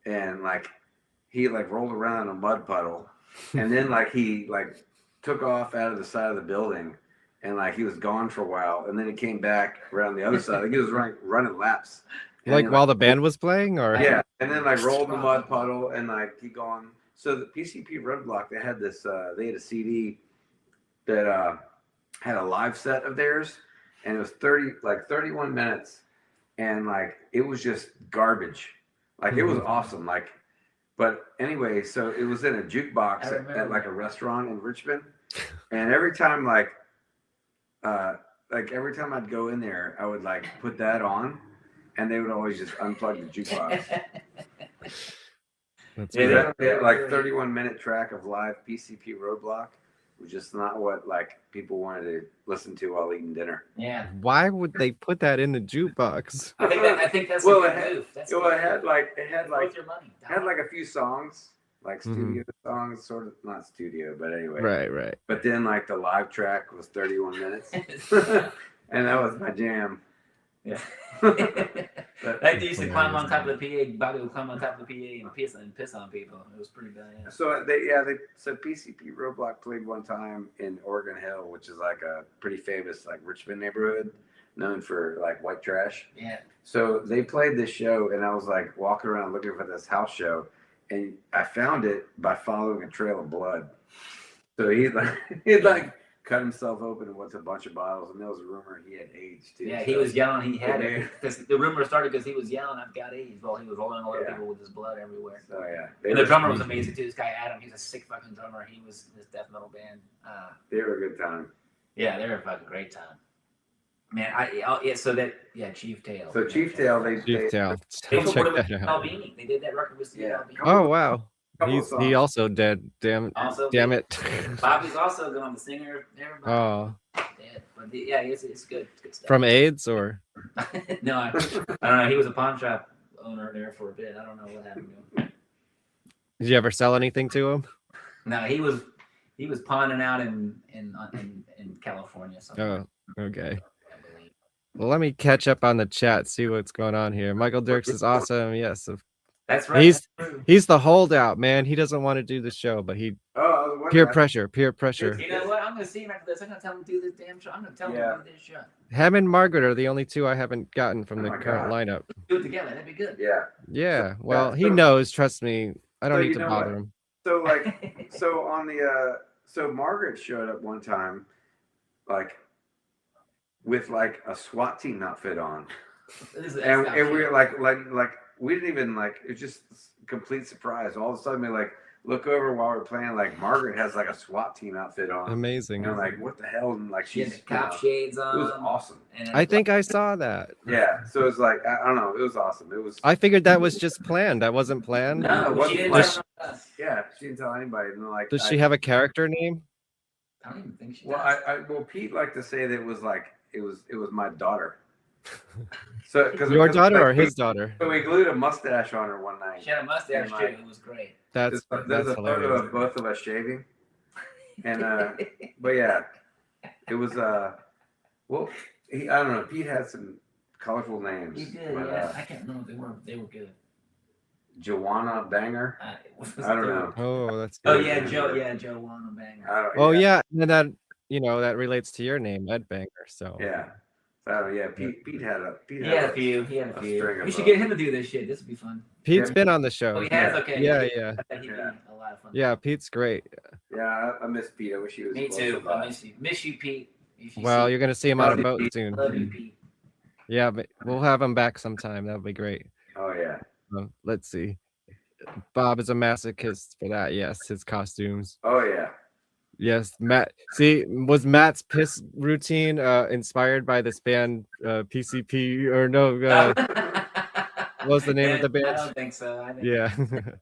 and like he like rolled around in a mud puddle, and then like he like took off out of the side of the building, and like he was gone for a while, and then he came back around the other side. Like he was running laps. Like while the band was playing, or yeah, and then like rolled in the mud puddle and like keep going. So the PCP Roadblock, they had this. They had a CD that had a live set of theirs, and it was 31 minutes, and like it was just garbage. Like it was awesome. Like, but anyway, so it was in a jukebox at like a restaurant in Richmond, and every time every time I'd go in there, I would like put that on. And they would always just unplug the jukebox. That like 31-minute track of live PCP Roadblock was just not what like people wanted to listen to while eating dinner. Yeah. Why would they put that in the jukebox? I think that's a good move. It had like worth your money. had like a few songs, like studio songs, sort of not studio, but anyway. Right. But then like the live track was 31 minutes, and that was my jam. Yeah. Like they used to climb on top of the PA. Bobby would climb on top of the PA and piss on people. It was pretty bad. Yeah. So so PCP Roadblock played one time in Oregon Hill, which is like a pretty famous like Richmond neighborhood, known for like white trash. Yeah. So they played this show, and I was like walking around looking for this house show, and I found it by following a trail of blood. So he'd cut himself open with a bunch of bottles, and there was a rumor he had AIDS too. Yeah, he was yelling. He had it because the rumor started because he was yelling, "I've got AIDS." While he was rolling all over people with his blood everywhere. So yeah, and the drummer was amazing too. This guy Adam, he's a sick fucking drummer. He was in this death metal band. They were a good time. Yeah, they were a fucking great time. Man, Chief Tail. So Chief Tail, Chief Tail. They Check supported that out. Albini. They did that record with Steve Albini. Oh wow. He also dead. Damn it. Bobby's also gone. The singer. Everybody. Oh. Dead. But it's good. It's good stuff. From AIDS or? No, I don't know. He was a pawn shop owner there for a bit. I don't know what happened to him. Did you ever sell anything to him? No, he was pawning out in California. Oh, okay. Well, let me catch up on the chat, see what's going on here. Michael Dirks is awesome. Yes. That's right. He's the holdout, man. He doesn't want to do the show, but peer pressure. You know what? I'm going to see him after this. I'm going to tell him to do this damn show. I'm going to tell him to do this show. Him and Margaret are the only two I haven't gotten from the current lineup. Do it together. That'd be good. Yeah. Yeah. Well, he knows. Trust me. I don't need to bother him. So like, so Margaret showed up one time, like, with like a SWAT team outfit on, and we were like we didn't even like, it was just a complete surprise. All of a sudden we like look over while we're playing, like Margaret has like a SWAT team outfit on. Amazing. And I'm like, what the hell? And like she had the cop shades on. It was awesome. I think I saw that. Yeah. So it's like, I don't know. It was awesome. It was. I figured that was just planned. That wasn't planned. No, she didn't tell us. Yeah, she didn't tell anybody. And like, does she have a character name? I don't even think she does. Well, Pete liked to say that it was like, it was my daughter. So, your daughter or his daughter? So we glued a mustache on her one night. She had a mustache too. It was great. There's a photo of both of us shaving, and but yeah, it was well, I don't know. Pete had some colorful names. He did. But, yeah, I can't remember. They were good. Joanna Banger. I don't know. Oh, that's good. Oh yeah, Joanna Banger. Oh yeah, and that that relates to your name, Ed Banger. So yeah. Oh yeah, Pete had a few. We should get him to do this shit. This would be fun. Pete's been on the show. Oh, he has. Okay. Yeah. He'd be a lot of fun. Yeah, Pete's great. Yeah, I miss Pete. I wish he was. Me too. I miss you, Pete. Well, you're gonna see him on a boat soon. Love you, Pete. Yeah, but we'll have him back sometime. That'll be great. Oh yeah. Let's see. Bob is a masochist for that. Yes, his costumes. Oh yeah. Yes, Matt. See, was Matt's piss routine inspired by this band PCP or no? What was the name of the band? I don't think so. Yeah.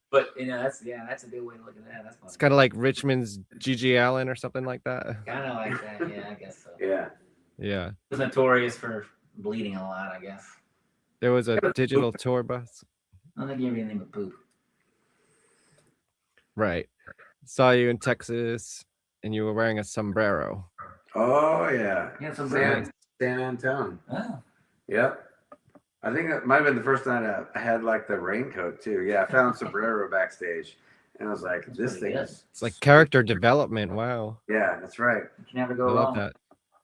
But that's a good way to look at that. That's fun. It's kind of like Richmond's G.G. Allen or something like that. Kind of like that. Yeah, I guess so. Yeah. Yeah. He was notorious for bleeding a lot, I guess. There was a digital tour bus. I don't think you ever anything but poop. Right. Saw you in Texas, and you were wearing a sombrero. Oh yeah. Yeah, sombrero. San Antone. Oh. Yep. I think that might have been the first night I had like the raincoat too. Yeah, I found sombrero backstage, and I was like, "This thing is." It's like character development. Wow. Yeah, that's right. You can never I go love wrong. that.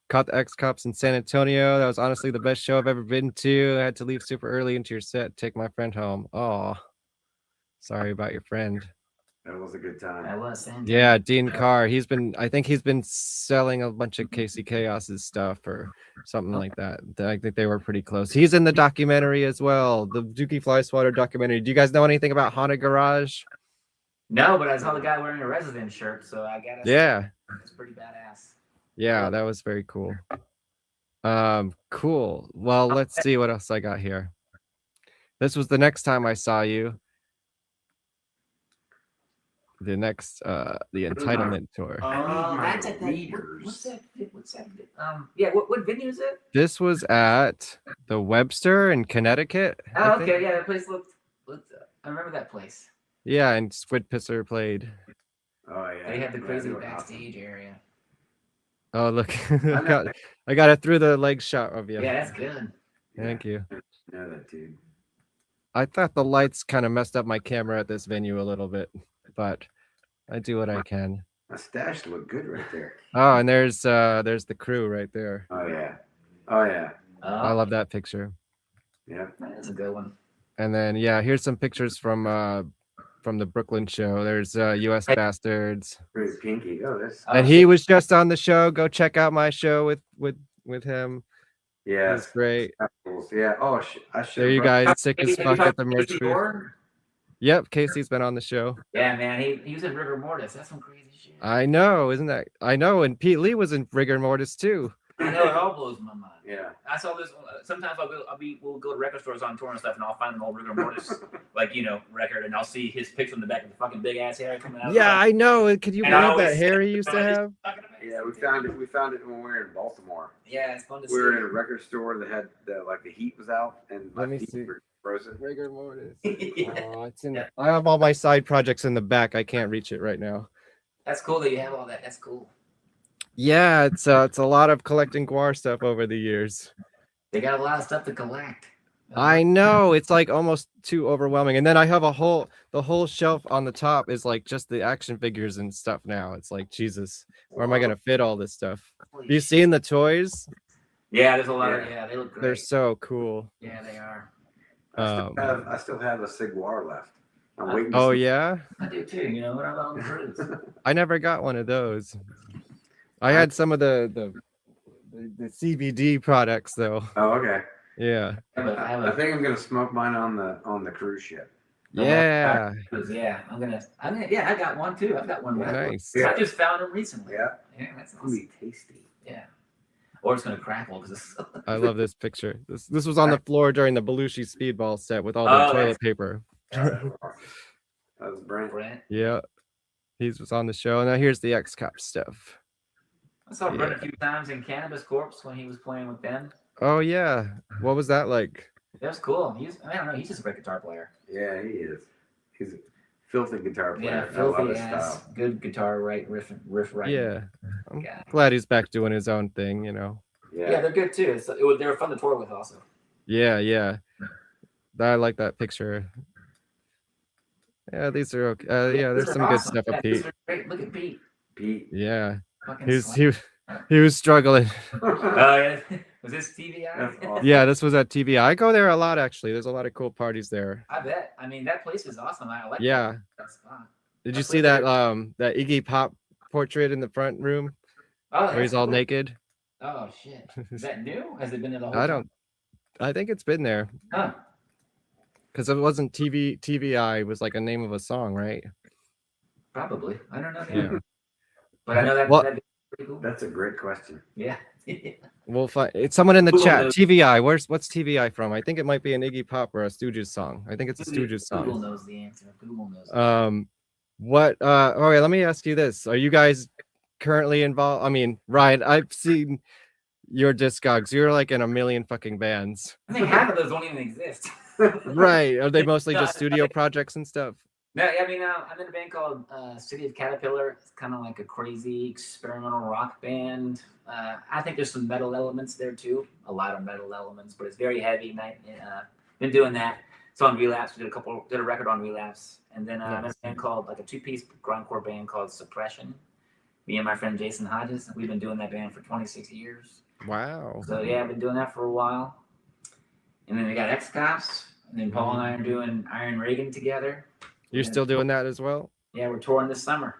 Caught the X Cops in San Antonio. That was honestly the best show I've ever been to. I had to leave super early into your set, take my friend home. Oh, sorry about your friend. That was a good time. I was saying. Yeah, Dean Carr. I think he's been selling a bunch of Casey Chaos's stuff or something like that. I think they were pretty close. He's in the documentary as well, the Dookie Fly Swatter documentary. Do you guys know anything about Haunted Garage? No, but I saw the guy wearing a resident shirt, so I gotta. Yeah. It's pretty badass. Yeah, that was very cool. Cool. Well, let's see what else I got here. This was the next time I saw you. The next, the Entitlement tour. That's at that. What's that? Yeah. What venue is it? This was at the Webster in Connecticut. I Oh, think. okay. Yeah, that place looked. I remember that place. Yeah, and Squid Pisser played. Oh yeah. They had the crazy backstage area. Oh look, I got it through the leg shot of you. Yeah, that's good. Thank you. Yeah, that dude. I thought the lights kind of messed up my camera at this venue a little bit, but I do what I can. My stash looked good right there. Oh, and there's the crew right there. Oh yeah. Oh yeah. I love that picture. Yeah. That's a good one. And then yeah, here's some pictures from the Brooklyn show. There's US Bastards. Pretty pinky. Oh, that's. And he was just on the show. Go check out my show with him. Yeah. It's great. Yeah. Oh, I should. There you guys, sick as fuck at the merch Casey booth. Orr? Yep, Casey's been on the show. Yeah, man. He was in Rigor Mortis. That's some crazy shit. I know, isn't that? I know, and Pete Lee was in Rigor Mortis too. I know, it all blows my mind. Yeah. I saw this. Sometimes we'll go to record stores on tour and stuff, and I'll find an old Rigor Mortis, record, and I'll see his picture in the back of the fucking big ass hair coming out. Yeah, I know. Could you And I believe that always- hair he used to have? Yeah, we found it. We found it when we were in Baltimore. Yeah, it's fun to see. We were in a record store that had the heat was out and my Let me feet see. were frozen. Rigor Mortis. Yeah. Oh, it's in. I have all my side projects in the back. I can't reach it right now. That's cool that you have all that. That's cool. Yeah, it's a lot of collecting Guar stuff over the years. They got a lot of stuff to collect. I know, it's like almost too overwhelming. And then I have the whole shelf on the top is like just the action figures and stuff now. It's like, Jesus, where am I gonna fit all this stuff? Have you seen the toys? Yeah, there's a lot of they look great. They're so cool. Yeah, they are. I still have a Ciguar left. I'm waiting. Oh yeah? I do too. You know what about the fruits? I never got one of those. I had some of the CBD products though. Oh, okay. Yeah. I think I'm gonna smoke mine on the cruise ship. Yeah. Yeah, I'm gonna. Yeah, I got one too. I've got one. Nice. I just found them recently. Yeah. Yeah, that's It's gonna be tasty. Yeah. Or it's gonna crackle because I love this picture. This was on the floor during the Belushi Speedball set with all the Oh, toilet that's- paper. That was Brent. Yeah. He was on the show. Now here's the X-Cop stuff. I saw Brent a few times in Cannabis Corpse when he was playing with them. Oh yeah. What was that like? That was cool. I don't know. He's just a great guitar player. Yeah, he is. He's a filthy guitar Yeah, player. I love filthy his ass, style. good guitar riff writing. Yeah. I'm glad he's back doing his own thing, you know. Yeah, they're good too. They were fun to tour with also. Yeah. I like that picture. Yeah, these are okay. Yeah, there's These are some good awesome. stuff Yeah, with these Pete. are great. Look at Pete. Pete. Yeah. Fucking He was struggling. Oh yeah. Was this TVI? That's awesome. Yeah, this was at TV. I go there a lot actually. There's a lot of cool parties there. I bet. I mean, that place is awesome. I like Yeah. that spot. Did you see that that Iggy Pop portrait in the front room? Oh, where he's that's all cool. naked? Oh shit. Is that new? Has it been there the whole I time? think it's been there. Huh. Because it wasn't TVI, it was like a name of a song, right? Probably. I don't know. Yeah. But I know that. Well- that'd be pretty cool. That's a great question. Yeah. We'll find it's someone in the Google chat. knows. TVI. What's TVI from? I think it might be an Iggy Pop or a Stooges song. I think it's a Stooges Google song. knows the answer. Google knows. What okay, let me ask you this. Are you guys currently involved? I mean, Ryan, I've seen your Discogs. You're like in a million fucking bands. I think half of those don't even exist. Right. Are they mostly No, just studio projects and stuff? No, I mean, I'm in a band called City of Caterpillar. It's kind of like a crazy experimental rock band. I think there's some metal elements there too. A lot of metal elements, but it's very heavy. Been doing that. It's on Relapse. We did a record on Relapse, and then I'm in a band called like a 2-piece grindcore band called Suppression. Me and my friend Jason Hodges. We've been doing that band for 26 years. Wow. So yeah, I've been doing that for a while. And then we got X-Cops, and then Paul and I are doing Iron Reagan together. You're still doing that as well? Yeah, we're touring this summer.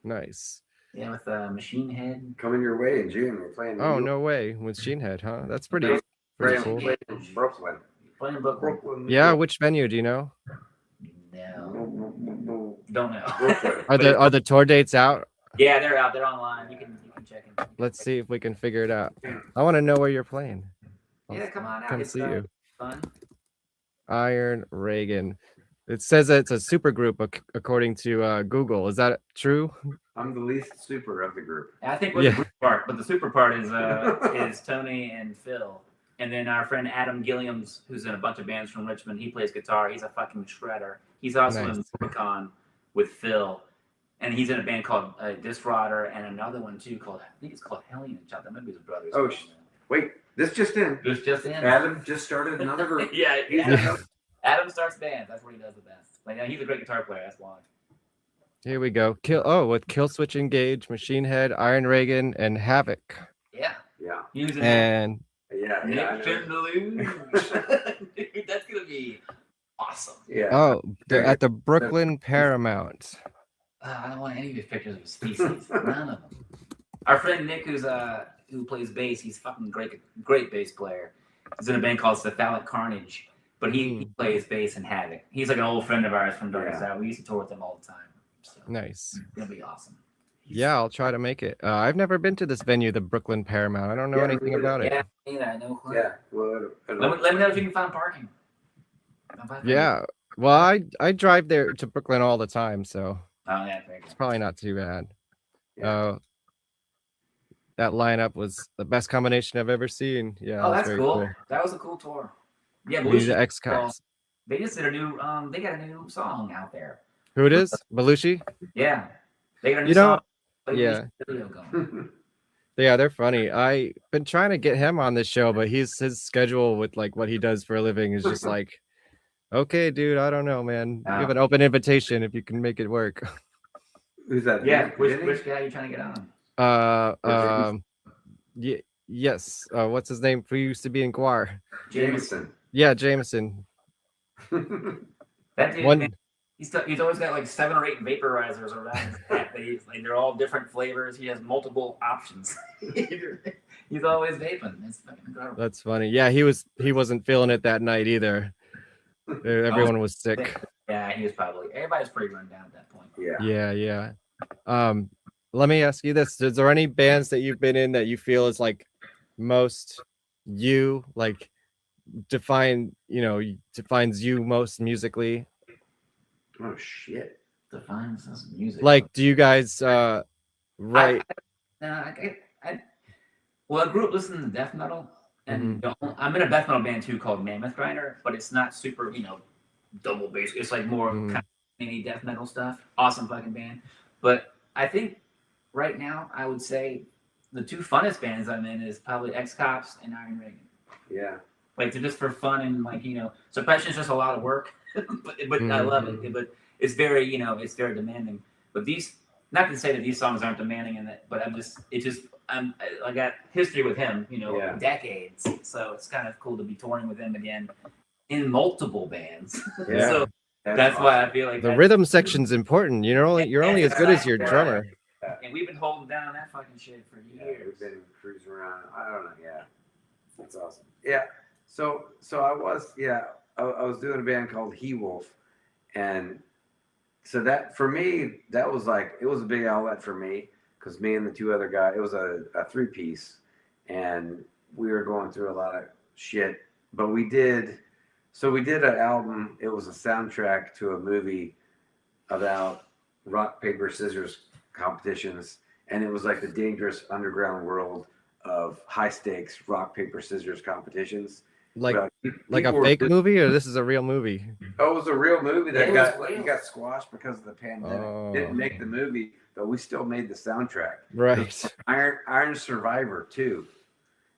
Nice. Yeah, with Machine Head. Coming your way in June. We're playing. Oh, no way. With Sheenhead, huh? That's pretty cool. Playing Brooklyn. Playing Brooklyn. Yeah, which venue do you know? No. Don't know. Are the tour dates out? Yeah, they're out. They're online. You can check them. Let's see if we can figure it out. I want to know where you're playing. Yeah, come on out. Come It's see you. fun. Iron Reagan. It says that it's a super group according to Google. Is that true? I'm the least super of the group. I think we're the group part, but the super part is Tony and Phil. And then our friend Adam Gilliams, who's in a bunch of bands from Richmond, he plays guitar. He's a fucking shredder. He's also in Rubicon with Phil. And he's in a band called Disrodder and another one too called, I think it's called Hellion Child. That might be his brothers. Oh, wait. This just in. This just in. Adam just started another group. Yeah. Adam starts bands. That's what he does the best. Like, he's a great guitar player. That's why. Here we go. With Killswitch Engage, Machine Head, Iron Reagan, and Havoc. Yeah. Yeah. And Nick Dude, that's gonna be awesome. Yeah. Oh, they're at the Brooklyn Paramount. I don't want any of his pictures of his species. None of them. Our friend Nick, who plays bass, he's fucking great bass player. He's in a band called Cephalic Carnage, but he plays bass in Havoc. He's like an old friend of ours from Darkest Hour. We used to tour with him all the time. So nice. It's gonna be awesome. Yeah, I'll try to make it. I've never been to this venue, the Brooklyn Paramount. I don't know anything about it. Yeah, neither. No clue. Yeah. Well, let me know if you can find parking. Yeah. Well, I drive there to Brooklyn all the time, so it's probably not too bad. That lineup was the best combination I've ever seen. Yeah. Oh, that's very cool. That was a cool tour. Yeah, These are X-Cops. They just did a new. They got a new song out there. Who it is? Belushi? Yeah, they got a new song. Yeah. Video going. Yeah, they're funny. I've been trying to get him on this show, but his schedule with like what he does for a living is just like, okay, dude, I don't know, man. You have an open invitation if you can make it work. Who's that? Yeah, which guy are you trying to get on? Yes. What's his name? Who used to be in GWAR? Jameson. Yeah, Jameson. That dude, man, he's always got like 7 or 8 vaporizers around his neck. They're all different flavors. He has multiple options. He's always vaping. It's fucking incredible. That's funny. Yeah, he wasn't feeling it that night either. Everyone was sick. Yeah, he was everybody's pretty run down at that point. Yeah. Let me ask you this. Is there any bands that you've been in that you feel is like most you, like defines you most musically? Oh shit. Defines us music. Like, do you guys write? Well, I grew up listening to death metal, and I'm in a death metal band too called Mammoth Grinder, but it's not super, double bass. It's like more kind of mini death metal stuff. Awesome fucking band. But I think right now I would say the 2 funnest bands I'm in is probably X-Cops and Iron Reagan. Yeah. Like, they're just for fun, and like, Suppression's just a lot of work, but I love it. But it's very, it's very demanding. But not to say that these songs aren't demanding in it, but I got history with him, decades. So it's kind of cool to be touring with him again in multiple bands. Yeah. So that's why I feel like the rhythm section's important. You're only as good as your drummer. And we've been holding down that fucking shit for years. We've been cruising around. I don't know. Yeah. That's awesome. Yeah. So I was doing a band called He Wolf, and so that for me that was like, it was a big outlet for me, because me and the 2 other guys, it was a 3-piece, and we were going through a lot of shit, but we did an album. It was a soundtrack to a movie about rock paper scissors competitions, and it was like the dangerous underground world of high stakes rock paper scissors competitions. Like Well, like people a were fake just- movie, or this is a real movie? Oh, it was a real movie that It got squashed because of the pandemic. Oh. Didn't make the movie, but we still made the soundtrack. Right. It was Iron Survivor too,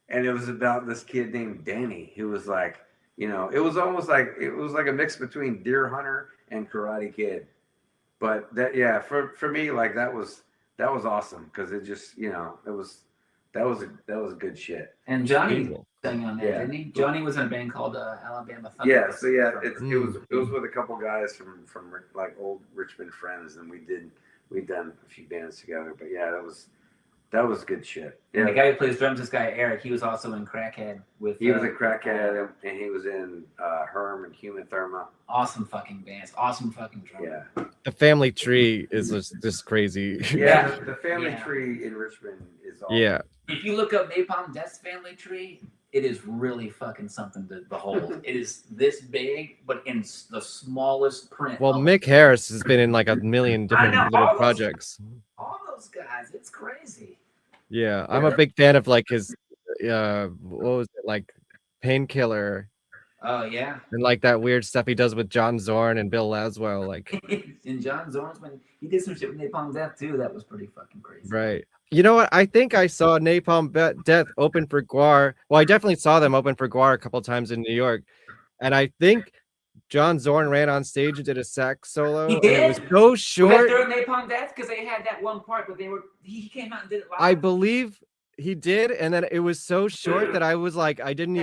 and it was about this kid named Danny who was like, you know, it was like a mix between Deer Hunter and Karate Kid. But that, yeah, for me, like that was awesome because it just, you know, that was good shit. And Johnny Cool. sang on that, Yeah. didn't he? Johnny was in a band called Alabama Thunder. Yeah, so yeah, it was with a couple guys from like old Richmond friends, and we'd done a few bands together. But yeah, that was good shit. And Yeah, the guy who plays drums, this guy Eric, he was also in Crackhead with. he was a Crackhead, and he was in Herm and Human Therma. Awesome fucking bands, awesome fucking drummer. Yeah, The family tree is just crazy. yeah. The family tree in Richmond is awesome. Yeah. If you look up Napalm Death's family tree, it is really fucking something to behold. It is this big, but in the smallest print. Well, Mick Harris has been in like a million different know, little all those- projects. All those guys, it's crazy. Yeah, I'm a big fan of like his what was it, like Painkiller, Oh yeah. and like that weird stuff he does with John Zorn and Bill Laswell, like And John Zorn's when he did some shit with Napalm Death too. That was pretty fucking crazy. right. You know what? I think I saw Napalm Death open for GWAR. Well, I definitely saw them open for GWAR a couple times in New York, and I think John Zorn ran on stage and did a sax solo. He And it was did? so Was that short. during Napalm Death? Because they had that one part, but he came out and did it live. I believe he did, and then it was so short that I was like, I didn't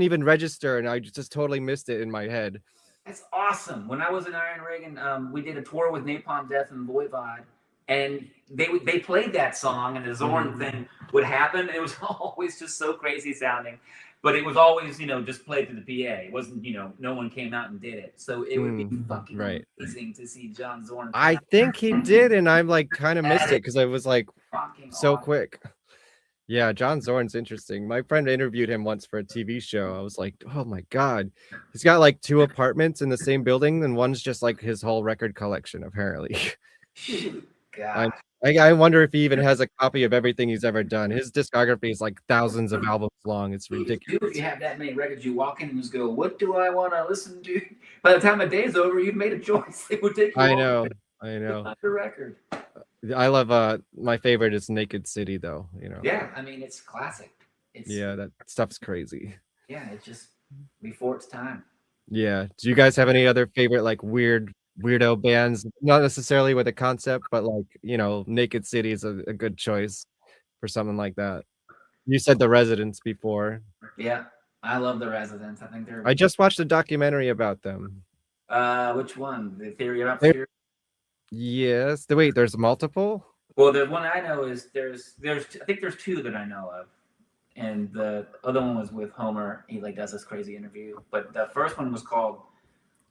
even register, and I just totally missed it in my head. That's awesome. When I was in Iron Reagan, we did a tour with Napalm Death and Voivod, and they played that song, and the Zorn thing would happen. It was always just so crazy sounding, but it was always, you know, just played through the PA. It wasn't, you know, no one came out and did it. So it would be fucking right. amazing to see John Zorn. I think he did, and I'm like kind of missed it because I was like so quick. Yeah, John Zorn's interesting. My friend interviewed him once for a TV show. I was like, oh my God. He's got like 2 apartments in the same building, and one's just like his whole record collection, apparently. God. I wonder if he even has a copy of everything he's ever done. His discography is like thousands of albums long. It's ridiculous. If you have that many records, you walk in and just go, what do I want to listen to? By the time the day's over, you've made a choice. It would take you I all know. day. I know. Not the record. I love my favorite is Naked City though, you know. Yeah, I mean, it's classic. It's, Yeah, that stuff's crazy. Yeah, it's just before its time. Yeah. Do you guys have any other favorite like weirdo bands? Not necessarily with a concept, but like, you know, Naked City is a good choice for something like that. You said The Residents before. Yeah, I love The Residents. I think they're. I just watched a documentary about them. Which one? The Theory of There- Obscurity? Yes. Wait, there's multiple? Well, the one I know is there's I think there's 2 that I know of, and the other one was with Homer. He like does this crazy interview, but the first one was called,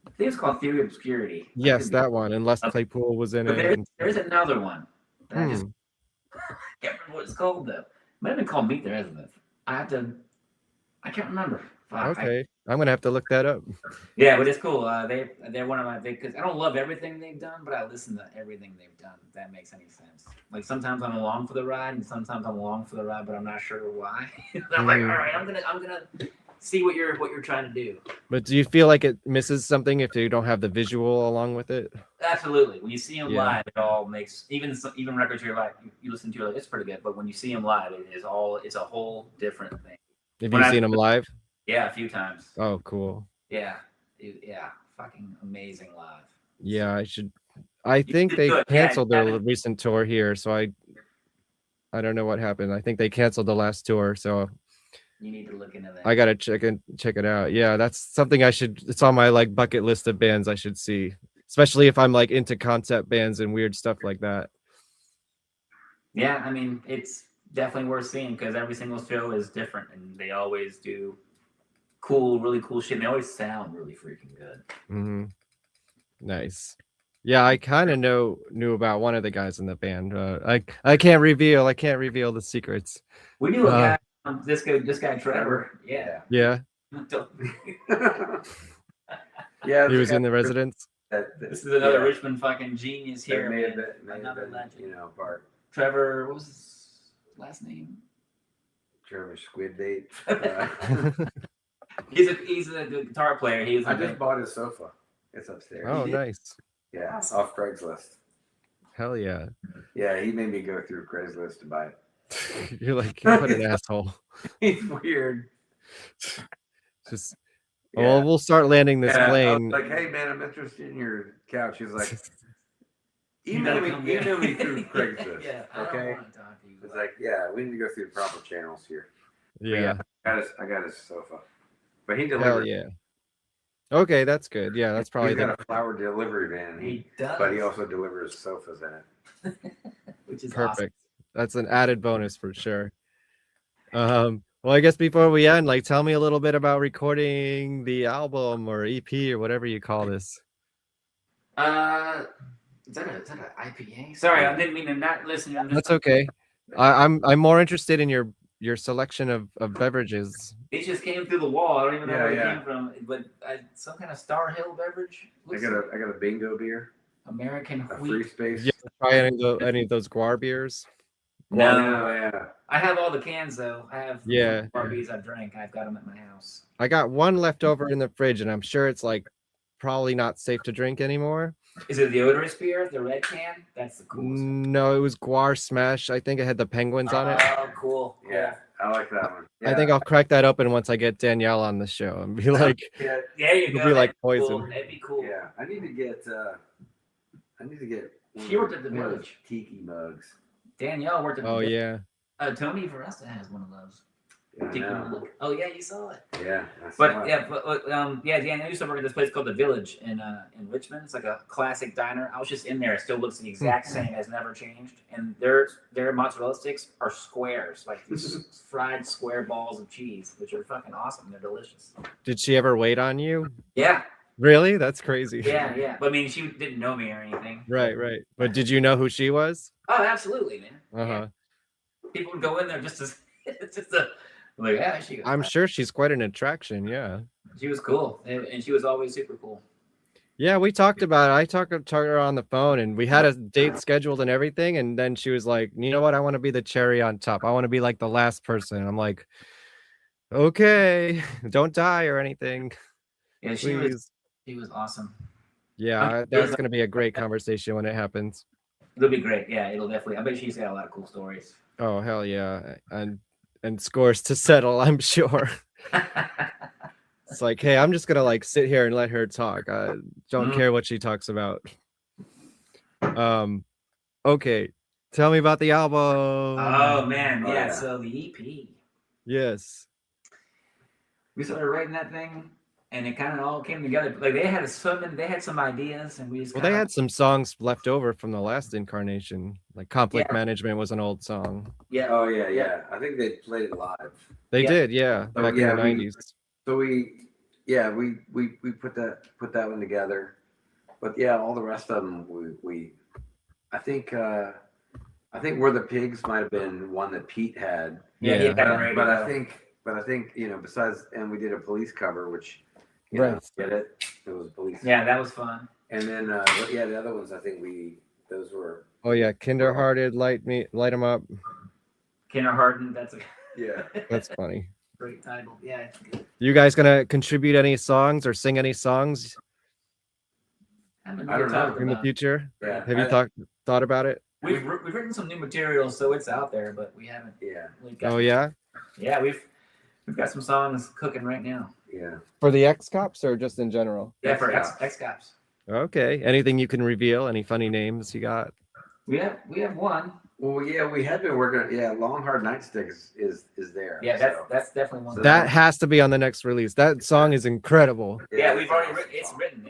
I think it's called Theory of Obscurity. Yes, that one. And Les Claypool was in But it. there's another one. That I just Hmm. can't remember what it's called though. Might have been called Meet the Residents. I can't remember. Fuck, Okay. I'm gonna have to look that up. Yeah, but it's cool. They're one of my big, because I don't love everything they've done, but I listen to everything they've done. If that makes any sense. Like sometimes I'm along for the ride, and sometimes I'm along for the ride, but I'm not sure why. I'm like, all right, I'm gonna see what you're trying to do. But do you feel like it misses something if you don't have the visual along with it? Absolutely. When you see them Yeah. live, it all makes even records you're like you listen to, you're like it's pretty good, but when you see them live, it's a whole different thing. Have When you I- seen them live? Yeah, a few times. Oh, cool. Yeah, fucking amazing live. Yeah, I think should they do it. Yeah, canceled their recent tour here, so I don't know what happened. I think they canceled the last tour, so You need to look into that. I gotta check it out. Yeah, that's something it's on my like bucket list of bands I should see, especially if I'm like into concept bands and weird stuff like that. Yeah, I mean, it's definitely worth seeing because every single show is different and they always do really cool shit. And they always sound really freaking good. Mm-hmm. Nice. Yeah, I kind of knew about one of the guys in the band. I can't reveal the secrets. We knew a guy, this guy Trevor. Yeah. Yeah. Yeah, He was in The Residents. This is another Richmond fucking genius That here, may man. have been- may have Another been, legend. you know, part. Trevor, what was his last name? Trevor Squid Date. He's a good guitar player. I just bought his sofa. It's upstairs. Oh, nice. Yeah, off Craigslist. Hell yeah. Yeah, he made me go through Craigslist to buy it. You're like, what an asshole. He's weird. Just, well, we'll start landing this I plane. was like, hey man, I'm interested in your couch. He's like, email me through Craigslist. Okay. It's like, yeah, we need to go through the proper channels here. Yeah. I got his sofa, but he Hell delivered. yeah. Okay, that's good. Yeah, that's probably He's got a flower delivery van. He does. But he also delivers sofas in it. Which is perfect. That's an added bonus for sure. Well, I guess before we end, like, tell me a little bit about recording the album or EP or whatever you call this. Is that an IPA? Sorry, I didn't mean to not listen. I'm just, That's okay. I'm more interested in your selection of beverages. It just came through the wall. I don't even know where it Yeah. came from, but some kind of Star Hill beverage. I got a bingo beer. American A wheat. free space. Yeah, try any of those Guar beers. No, yeah. I have all the cans though. I have Barbies I drank. I've got them at my house. I got one left over in the fridge, and I'm sure it's like probably not safe to drink anymore. Is it the odorous beer, the red can? That's the coolest. No, it was Guar Smash. I think it had the penguins on it. Oh, cool. Yeah, I like that one. I think I'll crack that open once I get Danielle on the show and be like, Yeah, there you it'll go. be like That'd be poison. cool. That'd be cool. Yeah, I need to get. She worked at the one of those Village. tiki mugs. Danielle worked at the Oh Village. yeah. Tony Veresta has one of those. Yeah, I Tiki know. mug. Oh yeah, you saw it. Yeah, I saw it. Danielle used to work at this place called the Village in Richmond. It's like a classic diner. I was just in there. It still looks the exact same. Has never changed. And their mozzarella sticks are squares, like these fried square balls of cheese, which are fucking awesome. They're delicious. Did she ever wait on you? Yeah. Really? That's crazy. Yeah. But I mean, she didn't know me or anything. Right. But did you know who she was? Oh, absolutely, man. Uh-huh. People would go in there just to like, yeah, I'm sure she's quite an attraction, yeah. She was cool, and she was always super cool. Yeah, we talked about it. I talked to her on the phone, and we had a date scheduled and everything, and then she was like, you know what? I want to be the cherry on top. I want to be like the last person. I'm like, okay, don't die or anything. Yeah, she was awesome. Yeah, that's going to be a great conversation when it happens. It'll be great. Yeah, it'll definitely. I bet she's got a lot of cool stories. Oh, hell yeah. And scores to settle, I'm sure. It's like, hey, I'm just gonna like sit here and let her talk. I don't care what she talks about. Okay, tell me about the album. Oh man, yeah. So the EP. Yes. We started writing that thing, and it kind of all came together. Like they had some ideas, and we just. Well, they had some songs left over from the last incarnation. Like Conflict Management was an old song. Yeah. Oh yeah. I think they played it live. They did, yeah, So, back in the 90s. So we put that one together, but yeah, all the rest of them we I think Where the Pigs might have been one that Pete had. Yeah. But I think besides, and we did a police cover, which get it. It was police. Yeah, that was fun. And then the other ones I think those were. Oh yeah, Kinderhearted, Light 'Em Up. Kinderhearted, that's a That's funny. great title. Yeah, it's good. You guys gonna contribute any songs or sing any songs I don't know. in the future? Yeah. Have you thought about it? We've written some new material, so it's out there, but we haven't. Yeah. Oh yeah. Yeah, we've got some songs cooking right now. Yeah. For the X-Cops or just in general? Yeah, for X-Cops. Okay. Anything you can reveal? Any funny names you got? We have one. Well, yeah, we had been working. Yeah, Long Hard Nightstick is there. Yeah, so. that's definitely one. That has to be on the next release. That song is incredible. Yeah, we've already written. It's written.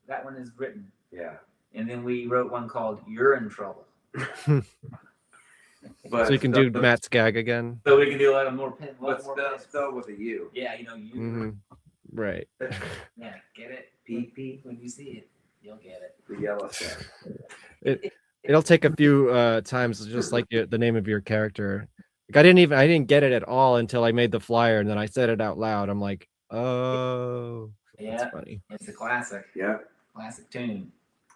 That one is written. Yeah. And then we wrote one called "You're in Trouble." But so you can do Matt's gag again. So we can do a lot more. But spelled with a U. Yeah, you. Mm-hmm. Right. Yeah, get it? P when you see it, you'll get it. The yellow stuff. It'll take a few times, just like the name of your character. Like I didn't get it at all until I made the flyer, and then I said it out loud. I'm like, oh, yeah, that's funny. It's a classic. Yeah, classic tune.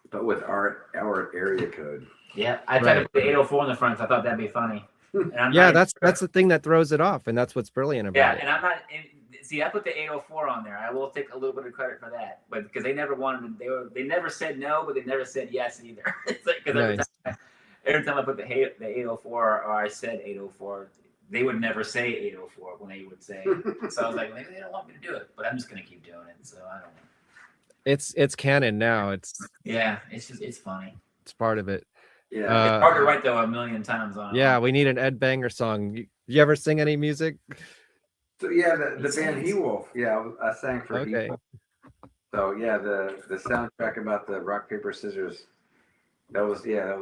But with our area code. Yeah, I tried to put 804 in the front. I thought that'd be funny. And I'm Yeah, not that's the thing that throws it off, and that's what's brilliant Yeah, about it. and I'm not. And see, I put the 804 on there. I will take a little bit of credit for that, but because they never wanted, they never said no, but they never said yes either. It's like because every time I put the 804 or I said 804, they would never say 804 when they would say. So I was like, maybe they don't want me to do it, but I'm just gonna keep doing it. So I don't know. It's canon now. It's funny. It's part of it. Yeah, it's hard to write though 1,000,000 times on. Yeah, we need an Ed Banger song. You ever sing any music? So yeah, the band He Wolf. Yeah, I sang for He Okay. Wolf. So yeah, the soundtrack about the rock paper scissors. That was me. That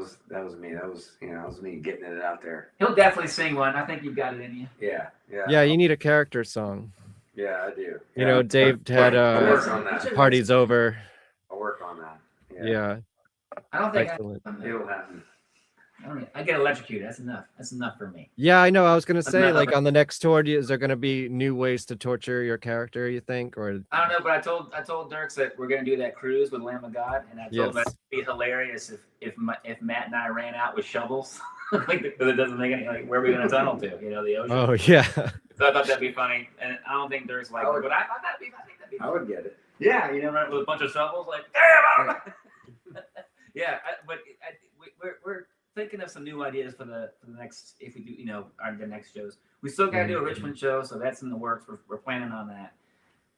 was me getting it out there. He'll definitely sing one. I think you've got it in you. Yeah. Yeah, you need a character song. Yeah, I do. You know, Dave had I'll work on that. Party's Over. I'll work on that. Yeah. I don't think Excellent. It'll happen. I get electrocuted. That's enough. That's enough for me. Yeah, I know. I was gonna say, Another- like, on the next tour, is there gonna be new ways to torture your character? You think, or I don't know, but I told Dirks that we're gonna do that cruise with Lamb of God, and I told him Yes. it'd be hilarious if Matt and I ran out with shovels, like because it doesn't make any like where are we gonna tunnel to? You know, the ocean. Oh yeah. So I thought that'd be funny, and I don't think Dirks liked it, but I thought that'd be funny. I would get it. Yeah, you know, right, with a bunch of shovels, like damn. Yeah, we're thinking of some new ideas for the next, if we do, you know, the next shows. We still got to do a Richmond show, so that's in the works. We're planning on that,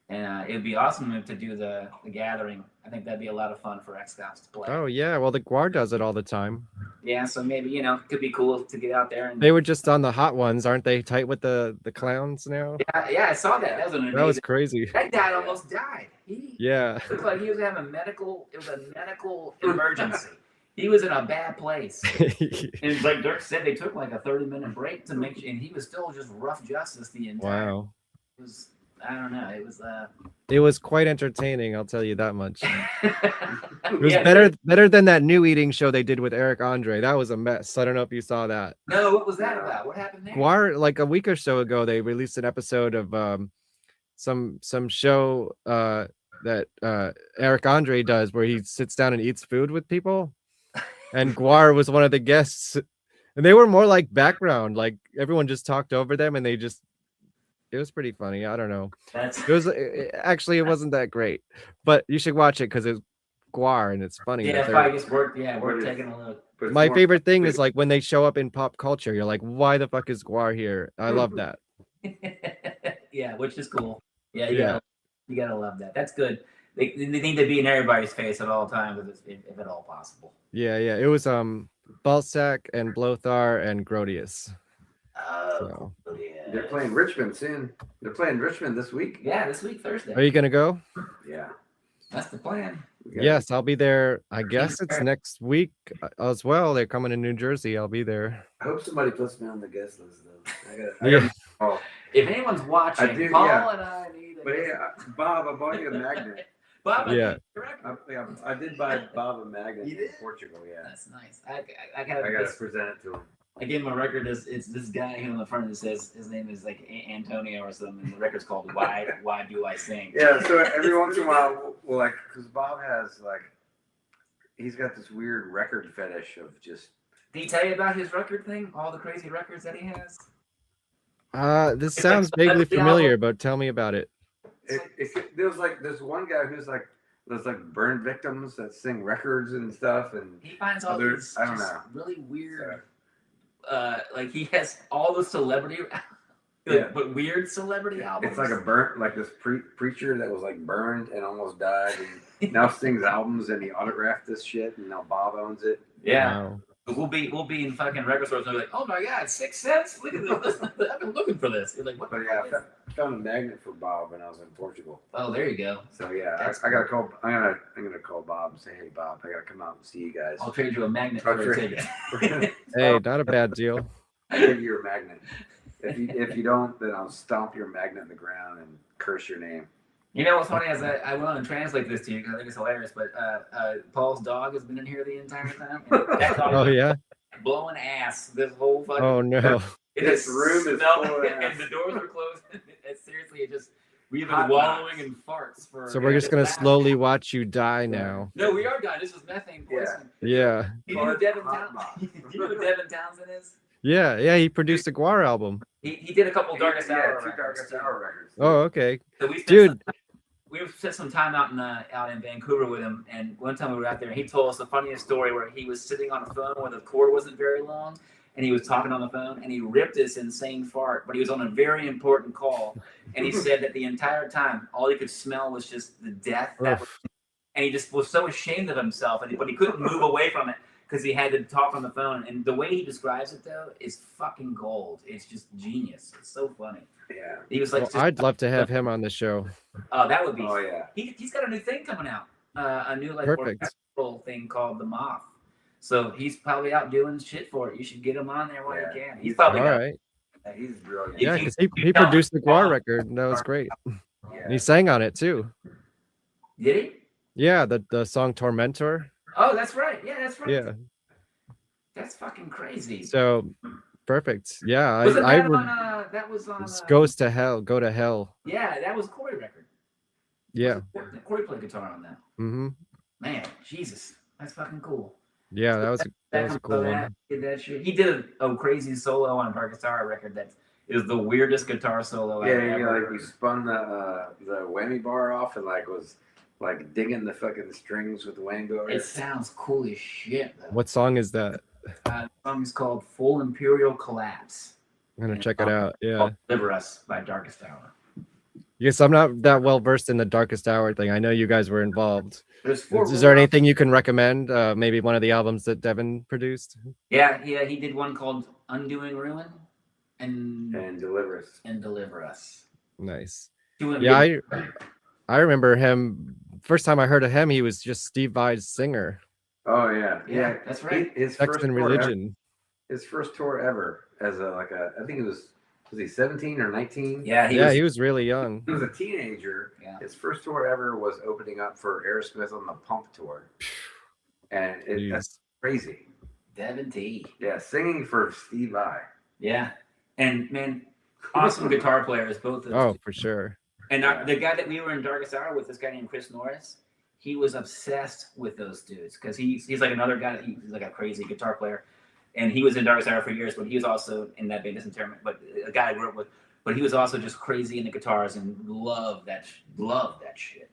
and it'd be awesome to do the gathering. I think that'd be a lot of fun for X-Cops to play. Oh yeah. Well, the GWAR does it all the time. Yeah, so maybe it could be cool to get out there and. They were just on the Hot Ones, aren't they? Tight with the clowns now. Yeah, I saw that. That was an amazing. That was crazy. That guy almost died. Yeah. Looked like he was having it was a medical emergency. He was in a bad place. And like Dirk said, they took like a 30-minute break to make and he was still just rough justice the entire. Wow. It was, I don't know. It was quite entertaining, I'll tell you that much. It was Yeah, better than that new eating show they did with Eric Andre. That was a mess. I don't know if you saw that. No, what was that about? What happened there? GWAR, like a week or so ago, they released an episode of some show that Eric Andre does where he sits down and eats food with people. And GWAR was one of the guests, and they were more like background, like everyone just talked over them, and it was pretty funny. I don't know. Actually, it wasn't that great, but you should watch it because it's GWAR and it's funny. Yeah, I guess we're taking a look. My favorite thing is like when they show up in pop culture, you're like, why the fuck is GWAR here? I love that. Yeah, which is cool. Yeah, you gotta love that. That's good. They need to be in everybody's face at all times, if at all possible. Yeah. It was Balsac and Blothar and Grodius. Oh, yeah. They're playing Richmond soon. They're playing Richmond this week. Yeah, this week Thursday. Are you gonna go? Yeah. That's the plan. Yes, I'll be there. I guess it's next week as well. They're coming to New Jersey. I'll be there. I hope somebody puts me on the guest list though. I Yeah. gotta call. If anyone's watching, I do, Paul yeah. and I need. But hey, Bob, I bought you a magnet. Bob, Yeah. I did buy Bob a magnet in Portugal. Yeah. That's nice. I I gotta gotta present it to him. I gave him a record. It's this guy here on the front that says his name is like Antonio or something. And the record's called Why Do I Sing? Yeah. So every once in a while, we'll like, because Bob has like, he's got this weird record fetish of just. Did he tell you about his record thing? All the crazy records that he has. This sounds vaguely familiar, but tell me about it. There's one guy who's like, there's like burn victims that sing records and stuff, and he finds all these I don't know, really weird. Like he has all the celebrity, but weird celebrity albums. It's like this preacher that was like burned and almost died, and now sings albums, and he autographed this shit, and now Bob owns it. Yeah. Wow. We'll be in fucking record stores and they're like, oh my god, 6 cents! Look at this! I've been looking for this. You're like, what? But yeah, I found a magnet for Bob when I was in Portugal. Oh, there you go. So yeah, I gotta call. I'm gonna call Bob and say, hey Bob, I gotta come out and see you guys. I'll trade you a magnet for a ticket. Hey, not a bad deal. I'll give you a magnet. If you don't, then I'll stomp your magnet in the ground and curse your name. You know what's funny is I want to translate this to you because I think it's hilarious. But Paul's dog has been in here the entire time. And that dog Oh yeah. blowing ass this whole fucking. Oh no. This room is full of ass. And the doors are closed. Seriously, we've been wallowing in farts for. So we're just gonna slowly watch you die now. No, we are dying. This is methane poisoning. Yeah. You know who Devin Townsend is? Yeah, he produced a GWAR album. He did a couple Darkest Hour two records. Darkest Hour records. Oh, okay. So we Dude, spent some time out in Vancouver with him, and one time we were out there, and he told us the funniest story where he was sitting on a phone where the cord wasn't very long, and he was talking on the phone, and he ripped this insane fart, but he was on a very important call, and he said that the entire time, all he could smell was just the death, and he just was so ashamed of himself, but he couldn't move away from it because he had to talk on the phone. And the way he describes it, though, is fucking gold. It's just genius. It's so funny. Yeah. He was like, well, I'd love to have him on the show. Oh, that would be. Oh, yeah. He's got a new thing coming out. A new Perfect. orchestral thing called The Moth. So he's probably out doing shit for it. You should get him on there while you can. He's probably all right. He's brilliant. Yeah, because he produced the GWAR record, and that was great. And he sang on it too. Did he? Yeah, the song Tormentor. Oh, that's right. Yeah, that's right. Yeah. That's fucking crazy. So perfect. Yeah, Was it I that would. on, that was on. Goes to Hell. Go to Hell. Yeah, that was Corey record. Yeah. Corey played guitar on that. Mm-hmm. Man, Jesus, that's fucking cool. Yeah, that was a cool one. Did that shit. He did a crazy solo on Darkest Hour record that is the weirdest guitar solo I've ever like he spun the whammy bar off and like was like digging the fucking strings with the Wango. It sounds cool as shit, though. What song is that? The song is called Full Imperial Collapse. I'm gonna check it out. Yeah. Deliver Us by Darkest Hour. Yes, I'm not that well versed in the Darkest Hour thing. I know you guys were involved. Is there anything you can recommend? Maybe one of the albums that Devin produced? Yeah, he did one called Undoing Ruin and Deliver Us. And Deliver Us. Nice. Yeah, I remember him. First time I heard of him, he was just Steve Vai's singer. Oh yeah, that's right. His Sex first and tour Religion. His first tour ever as I think it was he 17 or 19? Yeah, he was really young. He was a teenager. Yeah. His first tour ever was opening up for Aerosmith on the Pump tour. And that's crazy. Devin T. Yeah, singing for Steve Vai. Yeah. And man, awesome guitar players, both of them. Oh, for sure. And the guy that we were in Darkest Hour with, this guy named Chris Norris, he was obsessed with those dudes because he's like another guy. He's like a crazy guitar player. And he was in Darkest Hour for years, but he was also in that band Disinterment, but a guy I grew up with. But he was also just crazy into guitars and loved that shit.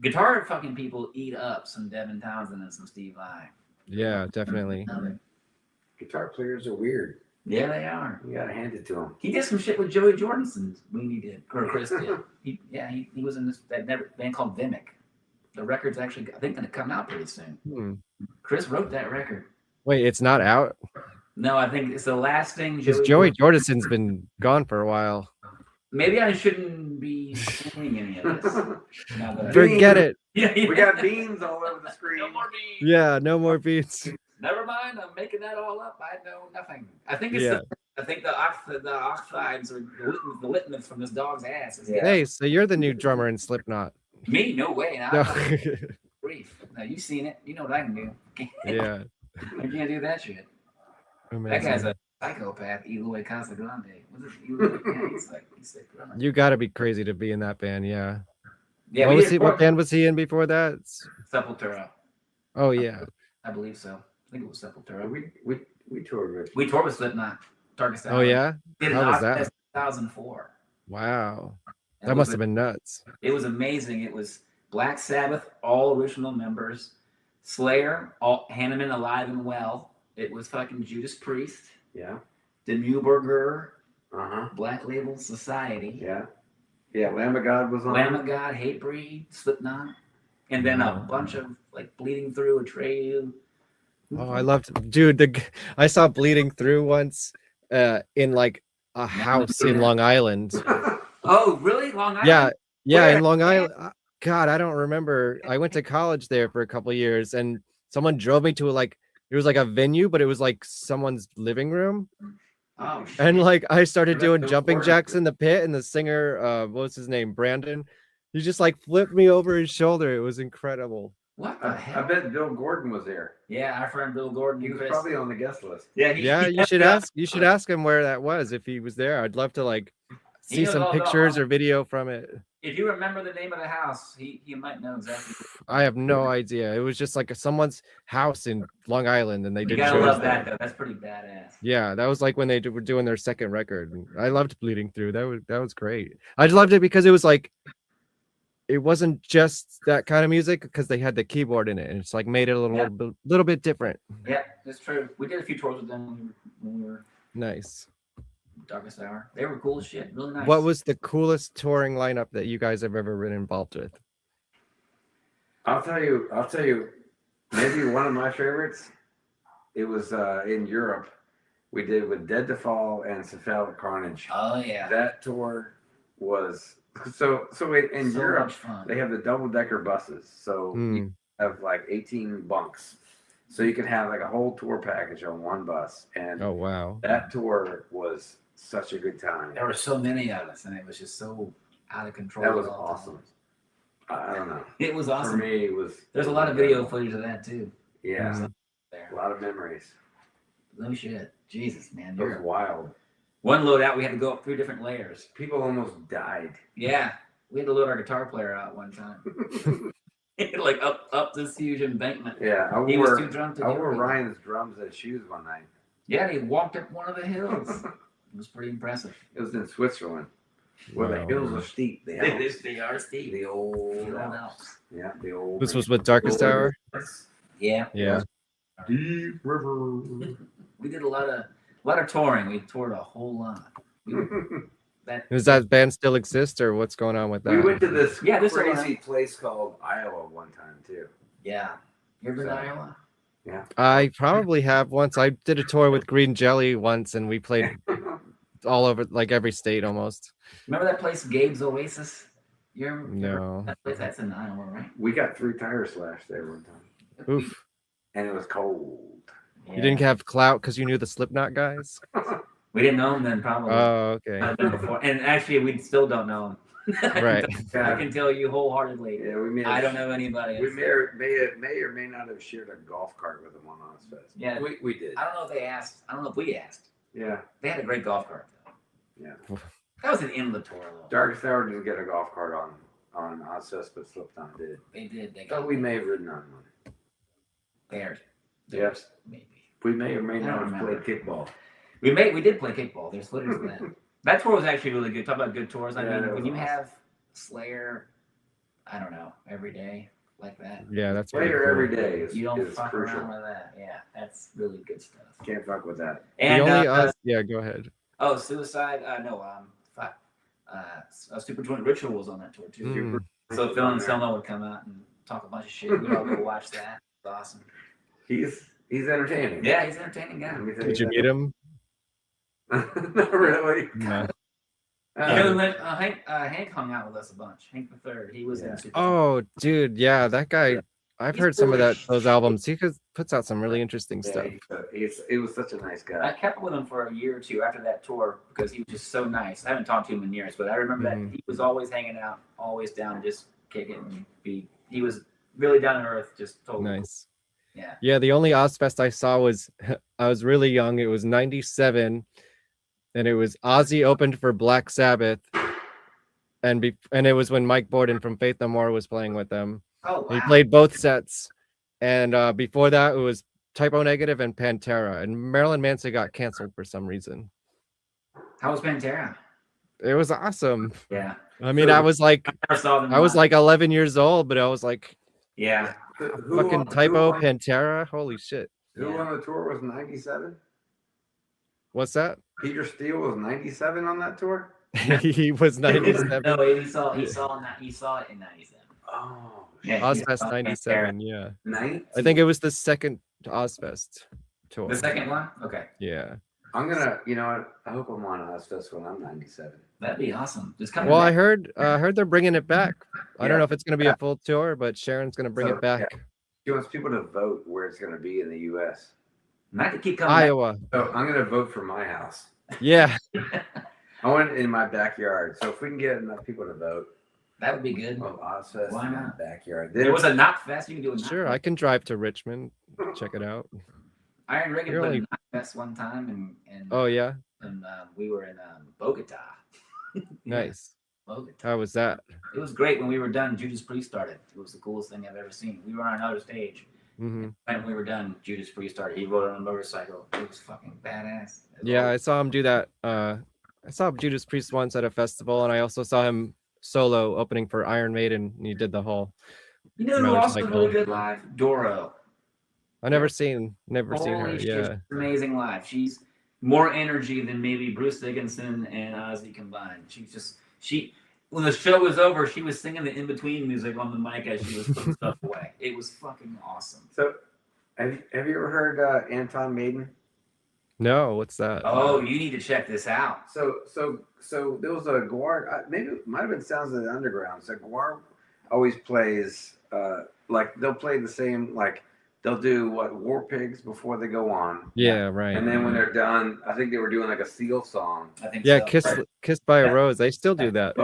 Guitar fucking people eat up some Devin Townsend and some Steve Vai. Yeah, definitely. Guitar players are weird. Yeah, they are. You gotta hand it to him. He did some shit with Joey Jordison when he did, or Chris did. He was in that band called Vimic. The record's actually, I think, gonna come out pretty soon. Chris wrote that record. Wait, it's not out? No, I think it's the last thing. Joey Jordison's been gone for a while. Maybe I shouldn't be saying any of this. Forget it. Yeah. We got beans all over the screen. No more beans. Yeah, no more beats. Never mind. I'm making that all up. I know nothing. I think Yeah. the oxides or the litmus from this dog's ass. Hey, so you're the new drummer in Slipknot. Me? No way. No. Brief. Now you've seen it. You know what I can do. Yeah. I can't do that shit. Amazing. That guy's a psychopath. Eloy Casagrande. What's this? Eloy? Yeah, he's sick. You got to be crazy to be in that band, yeah. Yeah. What band was he in before that? Sepultura. Oh yeah. I believe so. I think it was Sepultura. We toured with. We toured with Slipknot. Darkest Hour. Oh yeah. How was that? 2004. Wow. That must have been nuts. It was amazing. It was Black Sabbath, all original members. Slayer, all Hanneman alive and well. It was fucking Judas Priest. Yeah. Demewburger. Black Label Society. Yeah. Yeah. Lamb of God was on. Lamb of God, Hatebreed, Slipknot, and then a bunch of like Bleeding Through, Atreyu. Oh, I loved, dude. I saw Bleeding Through once in like a house in Long Island. Oh, really? Long Island? Yeah, Where? in Long Island. God, I don't remember. I went to college there for a couple of years, and someone drove me to it was like a venue, but it was like someone's living room. Oh, shit. And like I started doing jumping jacks in the pit, and the singer, what was his name, Brandon, he just like flipped me over his shoulder. It was incredible. What the hell? I bet Bill Gordon was there. Yeah, our friend Bill Gordon. He was probably on the guest list. Yeah, You should ask him where that was if he was there. I'd love to like see some pictures or video from it. If you remember the name of the house, he might know exactly. I have no idea. It was just like someone's house in Long Island, and they You did gotta shows love there. that though. That's pretty badass. Yeah, that was like when they were doing their second record. I loved Bleeding Through. That was great. I loved it because it was like it wasn't just that kind of music because they had the keyboard in it, and it's like made it a little bit different. Yeah, that's true. We did a few tours with them when we were Nice. Darkest Hour. They were cool as shit. Really nice. What was the coolest touring lineup that you guys have ever been involved with? I'll tell you, maybe one of my favorites. It was in Europe. We did with Dead to Fall and Cephalic Carnage. Oh yeah. That tour was so in So Europe. much fun. They have the double-decker buses, so you have like 18 bunks. So you can have like a whole tour package on one bus. And oh wow, that tour was such a good time. There were so many of us, and it was just so out of control. That was at all awesome. times. I don't know. It was awesome. For me, it was. There's a lot of video footage of that too. Yeah, a lot of memories. No shit. Jesus, man. It was wild. One loadout, we had to go up 3 different layers. People almost died. Yeah, we had to load our guitar player out one time. Like up this huge embankment. Yeah, he was too drunk to I do wore it. Ryan's drums as shoes one night. Yeah, he walked up one of the hills. It was pretty impressive. It was in Switzerland, where the hills are steep. The Alps. They are steep. The old Alps. Alps. Yeah, the old. This was with Darkest Hour. Yeah. Yeah. Deep river. We did a lot of touring. We toured a whole lot. Does that band still exist, or what's going on with that? We went to this this crazy place called Iowa one time too. Yeah. You ever been to Iowa? Yeah. I probably have once. I did a tour with Green Jelly once, and we played all over, like every state almost. Remember that place, Gabe's Oasis? You remember No. that place? That's in Iowa, right? We got 3 tires slashed there one time. Oof. And it was cold. You didn't have clout because you knew the Slipknot guys? We didn't know him then, probably. Oh, okay. Before. And actually, we still don't know him. Right. I can tell you wholeheartedly. Yeah, we may I have- don't know anybody. We else. may or may not have shared a golf cart with them on Ozfest. Yeah, we did. I don't know if they asked. I don't know if we asked. Yeah. They had a great golf cart though. Yeah. That was the end of the tour though. Darkest Hour didn't get a golf cart on Ozfest, but Slipknot did. They did. They Thought we may have ridden on one. Theirs. Yes. Maybe. We may or may I don't not have remember. played kickball. We did play kickball. There's footage of that. That tour was actually really good. Talk about good tours. I Yeah, mean, that when was you awesome. have Slayer, I don't know, every day like that. Yeah, that's pretty Slayer cool. every day is, You don't is fuck crucial. around with that. Yeah, that's really good stuff. Can't fuck with that. And the only yeah, go ahead. oh, Suicide. Fuck. Super Joint Ritual was on that tour too. So Phil and Selma would come out and talk a bunch of shit. We'd all go watch that. It's awesome. He's entertaining. Yeah, he's an entertaining guy. Did you meet him? Not really. No. Hank hung out with us a bunch. Hank the Third. He was in Super Oh, dude, yeah, that guy. I've heard some of really those albums. He puts out some really interesting Yeah, stuff. he was such a nice I guy. kept with him for a year or two after that tour because he was just so nice. I haven't talked to him in years, but I remember that he was always hanging out, always down, just kicking and be. He was really down to earth, just totally Nice. Yeah. Yeah, the only Ozfest I saw was I was really young. It was '97, and it was Ozzy opened for Black Sabbath, and it was when Mike Borden from Faith No More was playing with them. Oh, He wow. played both sets, and before that it was Typo Negative and Pantera, and Marilyn Manson got canceled for some reason. How was Pantera? It was awesome. Yeah. I mean, I was like, never saw them I was live. like 11 years old, but I was like, Yeah. fucking Typo, Pantera, holy shit. Who on the tour was 97? What's that? Peter Steele was 97 on that tour? He was 97. No, he saw it in 97. Oh, Yeah, he Ozfest saw 97, Pantera. yeah. 19? I think it was the second Ozfest tour. The second one? Okay. Yeah. I'm gonna, you know what? I hope I'm on Ozfest when I'm 97. That'd be awesome. Just come Well, back. I heard they're bringing it back. I don't Yeah. know if it's going to be a full tour, but Sharon's going to bring So, it back. yeah. He wants people to vote where it's gonna be in the U.S. Not to keep coming back. Iowa. So I'm gonna vote for my house. Yeah. I want it in my backyard. So if we can get enough people to vote, That would be good. well, Ozfest Why in my not? backyard. There was a knock fest. You can do a knock Sure, I can drive to Richmond. Check it out. Iron Reagan You're put only- a knock fest one time, and Oh, yeah. and we were in Bogota. Nice. Logan. How was that? It was great when we were done. Judas Priest started. It was the coolest thing I've ever seen. We were on another stage. Mm-hmm. And when we were done, Judas Priest started. He rode on a motorcycle. It was fucking badass. Yeah, I saw him do that. I saw Judas Priest once at a festival, and I also saw him solo opening for Iron Maiden. And he did the whole. You know who also really good live? Doro. I never seen her. Holy shit, Yeah. she's amazing live. She's more energy than maybe Bruce Dickinson and Ozzy combined. When the show was over, she was singing the in-between music on the mic as she was putting stuff away. It was fucking awesome. So, have you ever heard Anton Maiden? No, what's that? Oh, you need to check this out. So there was a GWAR. Maybe it might have been Sounds of the Underground. So GWAR always plays like they'll play the same like. They'll do War Pigs before they go on. Yeah, right. And then when they're done, I think they were doing like a Seal song. I think Yeah, so. Kissed by a Rose. They still do that.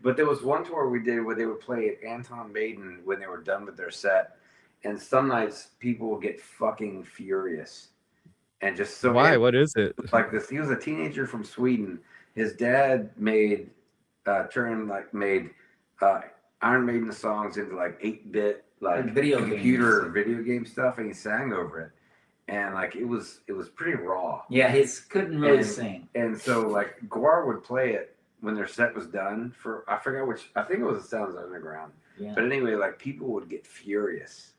But there was one tour we did where they would play at Anton Maiden when they were done with their set. And some nights people would get fucking furious. And just so why? What is it? Like this, he was a teenager from Sweden. His dad made Iron Maiden songs into like 8-bit like video game stuff, and he sang over it, and like it was pretty raw. Yeah, he couldn't really sing. And so like GWAR would play it when their set was done for I forgot which, I think it was the Sounds Underground. Yeah. But anyway, like people would get furious.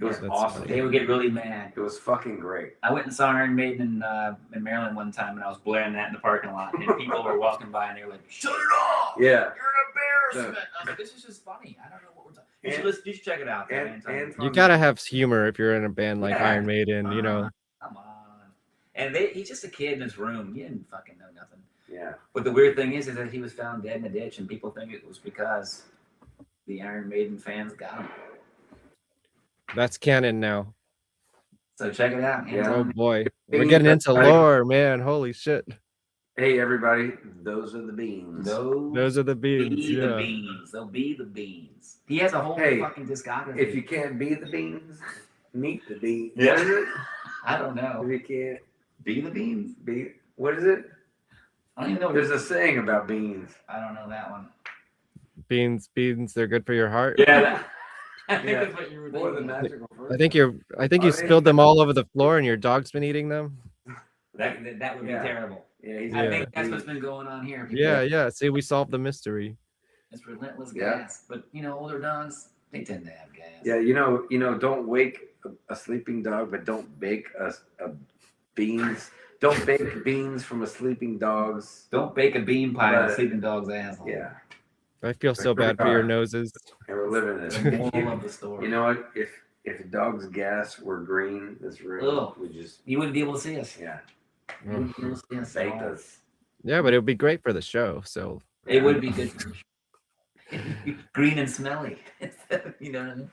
It was awesome. They would get really mad. It was fucking great. I went and saw Iron Maiden in Maryland one time, and I was blaring that in the parking lot, and people were walking by, and they were like, "Shut it off! Yeah. You're an embarrassment." I was like, "This is just funny. I don't know what we're talking." You should check it out. You gotta have humor if you're in a band like Iron Maiden, you know. Come on. And he's just a kid in his room. He didn't fucking know nothing. Yeah. But the weird thing is that he was found dead in a ditch, and people think it was because the Iron Maiden fans got him. That's canon now. So check it out. Yeah. Oh boy, we're getting into lore, man. Holy shit. Hey everybody, those are the beans. Those are the beans. Be Yeah. the beans. They'll be the beans. He has a whole fucking discography. If you can't be the beans, meet the beans. Yeah. What is it? I don't know. If you can't be the beans, what is it? I don't even know. There's a saying about beans. I don't know that one. Beans, they're good for your heart. Yeah. I think that's what you were Or the thinking. magical fruit. I think you spilled them all over the floor and your dog's been eating them. That would be terrible. Yeah, I think that's what's been going on here. People, Yeah. See, we solved the mystery. It's relentless Yeah. gas. But older dogs, they tend to have gas. Yeah, you know, don't wake a sleeping dog, but don't bake a beans. Don't bake beans from a sleeping dog's. Don't bake a bean pie on a sleeping dog's asshole. Yeah. I feel so bad for your noses. And we're living it. The moral of the story. You know what? If a dog's gas were green, this room Ugh. would just. You wouldn't be able to see us. Yeah. You wouldn't be able to see us at Baked all. us. Yeah, but it would be great for the show. So It would be good for you. Green and smelly. You know what I mean?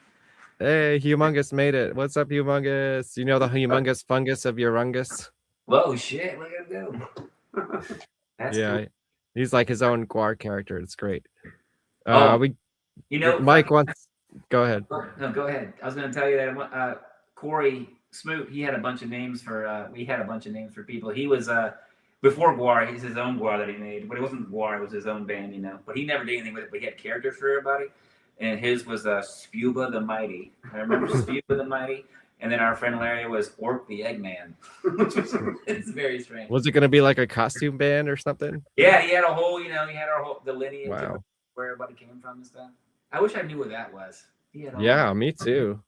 hey, Humongous made it. What's up, Humongous? You know the humongous fungus of Urungus? Whoa, shit. Look at him go. That's Yeah, cool. he's like his own GWAR character. It's great. Oh, We, you know, Mike wants. Go ahead. No, go ahead. I was going to tell you that Corey Smoot, he had a bunch of names for. We had a bunch of names for people. He was before GWAR. He's his own GWAR that he made, but it wasn't GWAR. It was his own band, you know. But he never did anything with it. But he had characters for everybody, and his was Spuba the Mighty. I remember Spuba the Mighty, and then our friend Larry was Orc the Eggman, which was it's very strange. Was it going to be like a costume band or something? Yeah, he had a whole, he had our whole the lineage Wow. of where everybody came from and stuff. I wish I knew where that was. He had all Yeah, that. me too.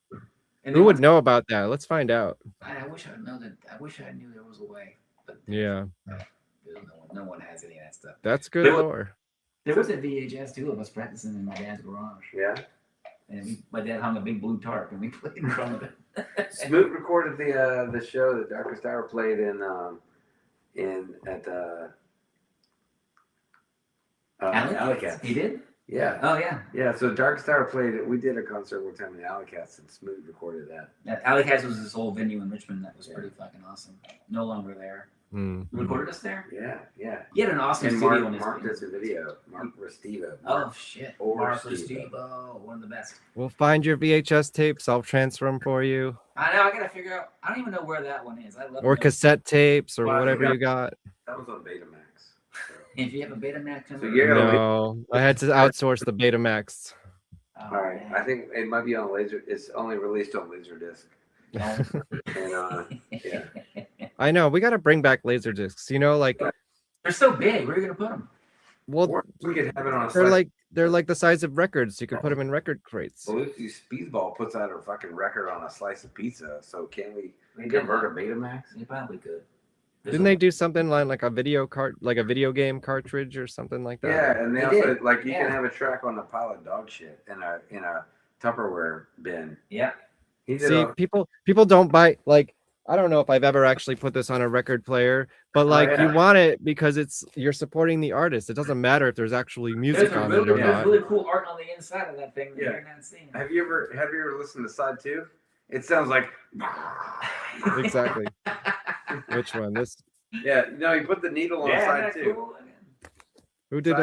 And Who there would was- know about that? Let's find out. I wish I know that. I wish I knew there was a way, but Yeah, no one has any of that stuff. that's good There was- lore. There was a VHS too of us practicing in my dad's garage. Yeah. And my dad hung a big blue tarp and we played in front of it. Smoot recorded the show that Darkest Hour played at Alley Cats. He did? Yeah. Oh yeah. Yeah. So Darkest Hour played it. We did a concert one time in Alley Cats, and Smoot recorded that. That Alley Cats was this old venue in Richmond that was pretty fucking awesome. No longer there. Hmm. You recorded us there? Yeah. Yeah. He had an awesome And studio Mark, in his Mark did the video. Mark Restivo. Oh shit. Mark Restivo. Restivo, one of the best. We'll find your VHS tapes. I'll transfer them for you, I know. I gotta figure out. I don't even know where that one is. I love or it. cassette tapes, or Well, I whatever forgot- you got. That was on Betamax. If you have a Betamax, So you gotta No, I had to outsource the Betamax. All right, I think it might be on laser. It's only released on Laserdisc. And yeah, I know we got to bring back laser discs. You know, like they're so big. Where are you gonna put them? well, or we could have it on a they're like the size of records. You could put them in record crates. Well, Lucy Speedball puts out a fucking record on a slice of pizza. So can we They convert a Betamax? You probably could. Didn't they do something like a video like a video game cartridge or something like that? Yeah, and they also like you can have a track on a pile of dog shit in a Tupperware bin. Yeah. See, people don't buy like I don't know if I've ever actually put this on a record player, but like you want it because you're supporting the artist. It doesn't matter if there's actually music on it or There's not. really cool art on the inside of that thing that you're not seeing. Have you ever listened to side 2? It sounds like Exactly. Which one? This? Yeah, no, you put the needle on side 2. Cool? Who did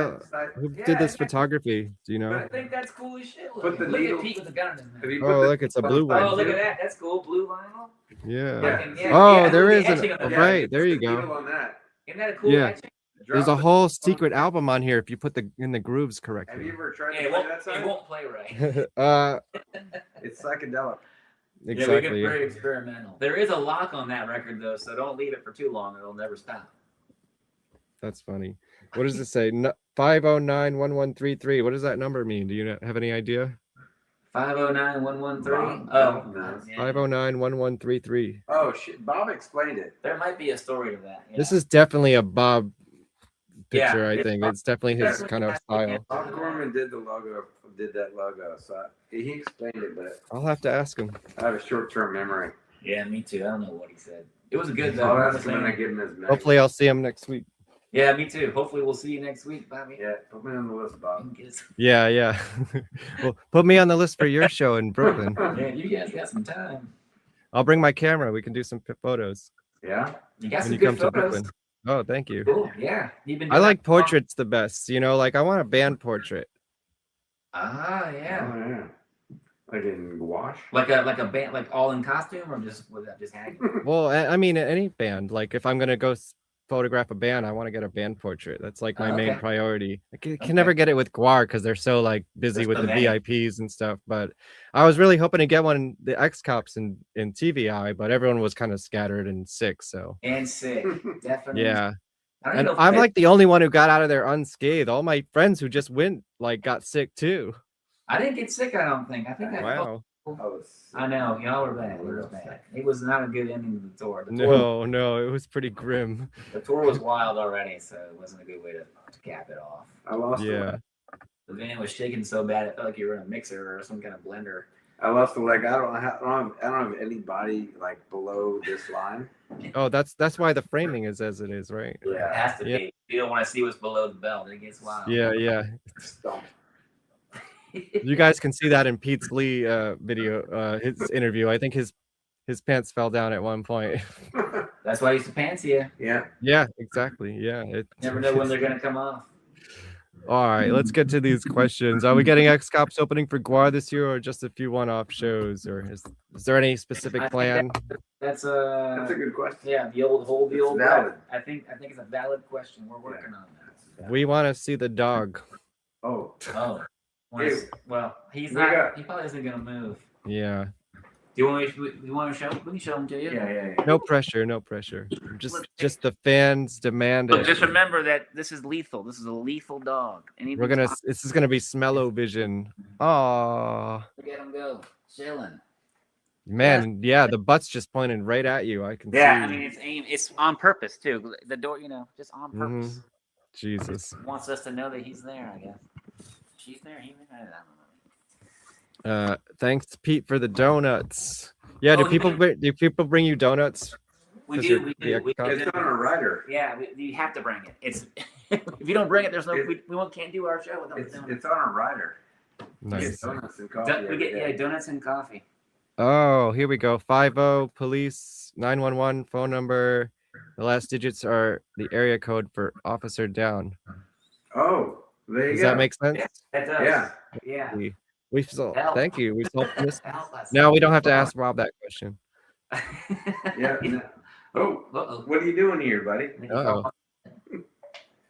this photography? Do you But know? I think that's cool as shit. Put the Look needle. at Pete with the gun in his mouth. Oh, look, it's a blue one. Oh, look at that. That's cool. Blue vinyl. Yeah. Yeah, Oh, yeah, there the is etching on the right. There you Needle go. on that. Isn't that a cool Yeah. etching? There's a whole secret album on here if you put in the grooves Have correctly. you ever tried Yeah, to play that it side? won't play right. It's psychedelic. Exactly. Yeah, we get very experimental. There is a lock on that record though, so don't leave it for too long. It'll never stop. That's funny. What does it say? 509-1133. What does that number mean? Do you have any idea? 509-113. Oh, Oh, no. 509-1133. Oh shit! Bob explained it. There might be a story to that. Yeah. This is definitely a Bob picture, Yeah, I it's think. Bob- It's definitely his kind of style. Bob Gorman did that logo, so he explained it, but I'll have to ask him. I have a short-term memory. Yeah, me too. I don't know what he said. It was a good though. I'll ask him when I give him his name. Hopefully I'll see him next week. Yeah, me too. Hopefully we'll see you next week, Bobby. Yeah, put me on the list, Bob. Yeah. Well, put me on the list for your show in Brooklyn. Yeah, you guys got some time. I'll bring my camera. We can do some photos. Yeah. You got when some you good come to photos. Brooklyn. Oh, thank you. Cool. Yeah. You've been I doing like that for long. portraits the best. You know, like I want a band portrait. Ah, yeah. Oh yeah. Like in gouache. Like a band, like all in costume, or just with that just hanging. Well, I mean, any band. Like if I'm gonna go photograph a band, I want to get a band portrait. That's like my main Okay. priority. I can never get it with GWAR because they're so like busy There's with so the many. VIPs and stuff. But I was really hoping to get one, the X Cops in TVI, but everyone was kind of scattered and sick. So And sick, definitely. yeah. I don't And know if I'm they- like the only one who got out of there unscathed. All my friends who just went like got sick too. I didn't get sick. I don't think. I think I. Wow. I know y'all were bad. We were bad. It was not a good ending to the tour. The tour, No, it was pretty grim. the tour was wild already, so it wasn't a good way to cap it off. I lost. Yeah. The van was shaking so bad it felt like you were in a mixer or some kind of blender. I lost a leg. I don't have anybody like below this line. Oh, that's why the framing is as it is, right? Yeah, it has to Yeah. be. You don't want to see what's below the belt. It gets wild. Yeah. Stomp. You guys can see that in Pete's Lee video, his interview. I think his pants fell down at one point. That's why I used to pants you. Yeah. Yeah, exactly. Yeah. Never know when they're gonna come off. All right, let's get to these questions. Are we getting X Cops opening for GWAR this year, or just a few one-off shows, or is there any specific I think plan? That's a good question. Yeah, the old It's valid. I think it's a valid question. We're working on that. We want to see the dog. Oh. Oh. Well, he's We not. got- He probably isn't gonna move. Yeah. Do you want me? You want to show? We can show him to you. Yeah. No pressure. Just the fans demand But it. just remember that this is lethal. This is a lethal dog. This is gonna be smell-o-vision. Aw. Look at him go, chilling. Man, yeah, the butt's just pointing right at you. I can Yeah, I see. mean it's aimed. It's on purpose too. The door, just on Mhm. purpose. Jesus. Wants us to know that he's there. I guess. She's there. He's there. I don't know. Thanks, Pete, for the donuts. Yeah, do Oh, people bring you donuts? We 'Cause do. you're We the do. X We Cops? It's on a rider. Yeah, you have to bring it. It's if you don't bring it, there's no. Can't do our show without the donuts. It's on a rider. Nice. Donuts and coffee. We get every day. donuts and coffee. Oh, here we go. 50 police 911 phone number. The last digits are the area code for officer down. Oh, there you Does go. that make sense? That does. Yeah. Yeah. We solved. Help. Thank you. We solved this. Help us. Now we don't have to ask Rob that question. Yeah. Oh, Uh-oh. what are you doing here, buddy? Uh-oh.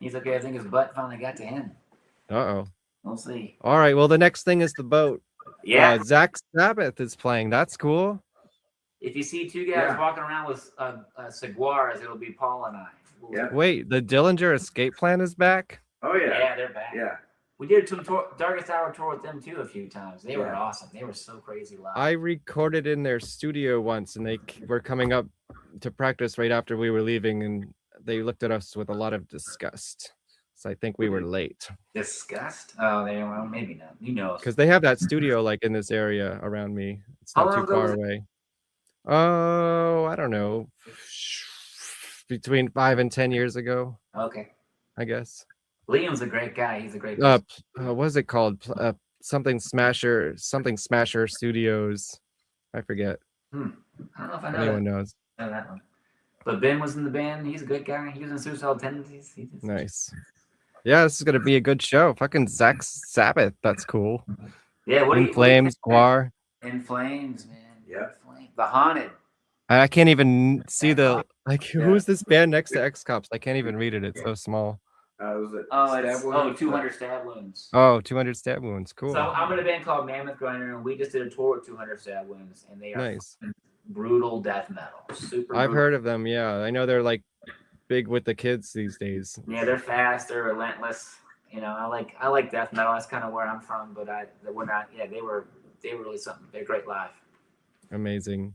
He's okay. I think his butt finally got to him. Uh-oh. We'll see. All right, well, the next thing is the boat. Yeah. Zach Sabbath is playing. That's cool. If you see two guys walking around with cigars, it'll be Paul and I. Wait, the Dillinger Escape Plan is back? Oh, yeah. Yeah, they're back. Yeah. We did some Darkest Hour tour with them too a few times. They were awesome. They were so crazy live. I recorded in their studio once, and they were coming up to practice right after we were leaving, and they looked at us with a lot of disgust. So I think we were late. Disgust? Oh, well, maybe not. You know. Because they have that studio like in this area around me. It's not too far away. Oh, I don't know. Between 5 and 10 years ago. Okay. I guess. Liam's a great guy. He's a great what is it called? Something Smasher Studios. I forget. I don't know if I know Anyone knows. I know that one. But Ben was in the band. He's a good guy. He was in Suicidal Tendencies. Nice. Yeah, this is gonna be a good show. Fucking Zach Sabbath. That's cool. Yeah, In Flames, Guar. In Flames, man. Yeah. The Haunted. I can't even see the who's this band next to X Cops? I can't even read it. It's so small. Was it 200 Stab Wounds. Oh, 200 Stab Wounds. Cool. So I'm in a band called Mammoth Grinder, and we just did a tour with 200 Stab Wounds, and they are nice. Brutal death metal. Super. I've brutal. heard of them. Yeah, I know they're like big with the kids these days. Yeah, they're fast. They're relentless. You know, I like death metal. That's kind of where I'm from. But we're not. Yeah, they were really something. They're great live. Amazing.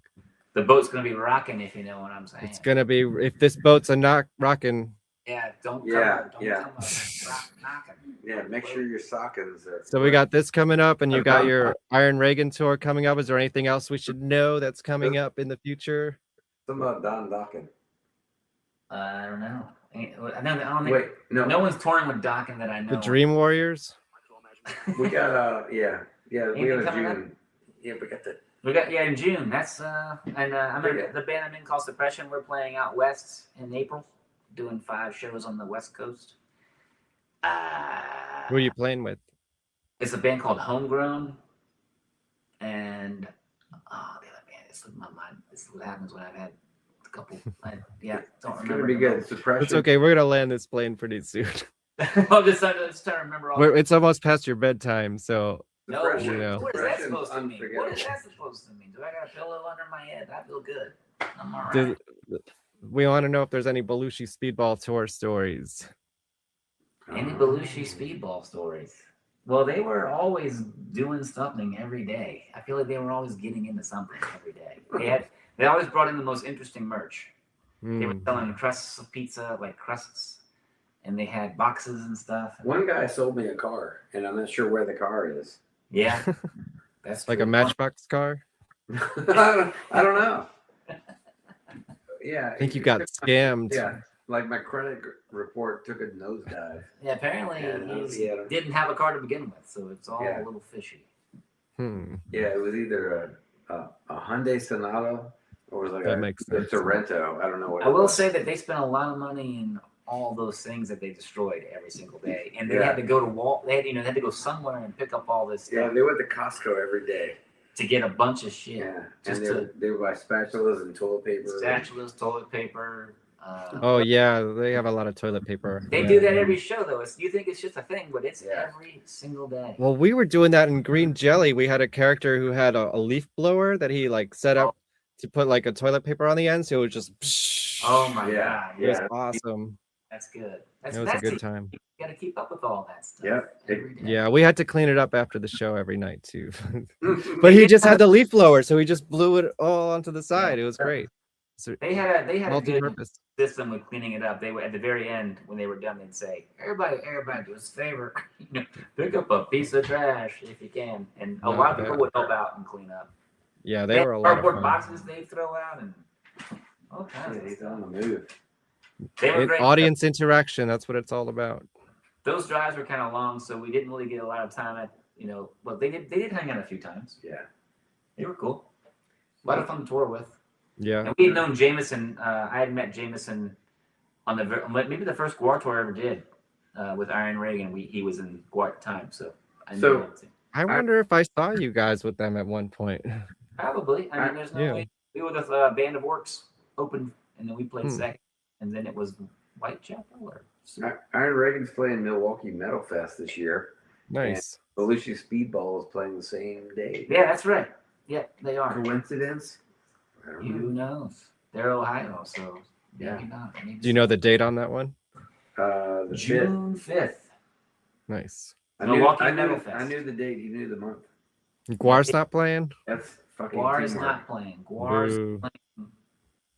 The boat's gonna be rocking, if you know what I'm saying. It's gonna be if this boat's a not rocking. Yeah, don't Yeah, come yeah. up knocking. Yeah, make sure your sockets are. So we got this coming up, and you got your Iron Reagan tour coming up. Is there anything else we should know that's coming up in the future? Something about Don Dokken. I don't know. I don't think. Wait, no one's touring with Dokken that I know. The Dream Warriors. We got we have Anything a coming up? June. Yeah, We got in June. That's I'm in the band I'm in called Suppression. We're playing out west in April, doing 5 shows on the West Coast. Who are you playing with? It's a band called Homegrown, and the other band. It's slipping my mind. This is what happens when I've had a couple. Don't It's remember. gonna be good. Suppression. It's okay. We're gonna land this plane pretty soon. I'm just trying to remember all. It's almost past your bedtime, so No, you know. what is that supposed to mean? What is that supposed to mean? Do I got a pillow under my head? I feel good. I'm all right. We want to know if there's any Belushi Speedball Tour stories. Any Belushi Speedball stories? Well, they were always doing something every day. I feel like they were always getting into something every day. They always brought in the most interesting merch. They were selling crusts of pizza, like crusts, and they had boxes and stuff. One guy sold me a car, and I'm not sure where the car is. Yeah, that's like true. a Matchbox car. I don't know. Yeah, I think you got scammed. Yeah, like my credit report took a nosedive. Yeah, apparently he didn't have a car to begin with, so it's all a little fishy. Yeah, it was either a Hyundai Sonata or it was like That makes a sense. Sorrento. I don't know what. I it will was. say that they spent a lot of money in all those things that they destroyed every single day, and they had to go to they had to go somewhere and pick up all this stuff. Yeah, they went to Costco every day to get a bunch of shit. Yeah, just and they would buy spatulas and toilet paper. Spatulas, toilet paper. Oh yeah, they have a lot of toilet paper. They do that every show, though. You think it's just a thing, but it's every single day. Well, we were doing that in Green Jelly. We had a character who had a leaf blower that he like set up to put like a toilet paper on the end, so it was just. Oh my god! It was awesome. That's good. It was a good time. You got to keep up with all that stuff. Yeah, we had to clean it up after the show every night too. But he just had the leaf blower, so he just blew it all onto the side. It was great. So They had a good multi-purpose. system with cleaning it up. They would at the very end when they were done, they'd say, "Everybody, do us a favor, pick up a piece of trash if you can." And a lot of people would help out and clean up. Yeah, they were a lot of cardboard fun. boxes they throw out and all kinds of He's stuff. on the move. They were great. Audience interaction, that's what it's all about. Those drives were kind of long, so we didn't really get a lot of time at but they did hang out a few times. Yeah, they were cool. A lot of fun to tour with. Yeah. And we had known Jameson. I had met Jameson on maybe the first GWAR tour I ever did with Iron Reagan. He was in GWAR at the time, so I knew him too. I wonder if I saw you guys with them at one point. Probably. There's no way. We were the Band of Orcs opened, and then we played second, and then it was Whitechapel or Iron Reagan's playing Milwaukee Metal Fest this year. Nice. And Belushi Speedball is playing the same day. Yeah, that's right. Yeah, they are. Coincidence? I don't know. Who knows? They're Ohio, so Yeah. maybe not. Maybe Do you know the date on that one? The June 5th. Nice. Milwaukee Metal Fest. I knew the date. You knew the month. GWAR's not playing? That's fucking GWAR is teamwork. not playing. GWAR is Boo. playing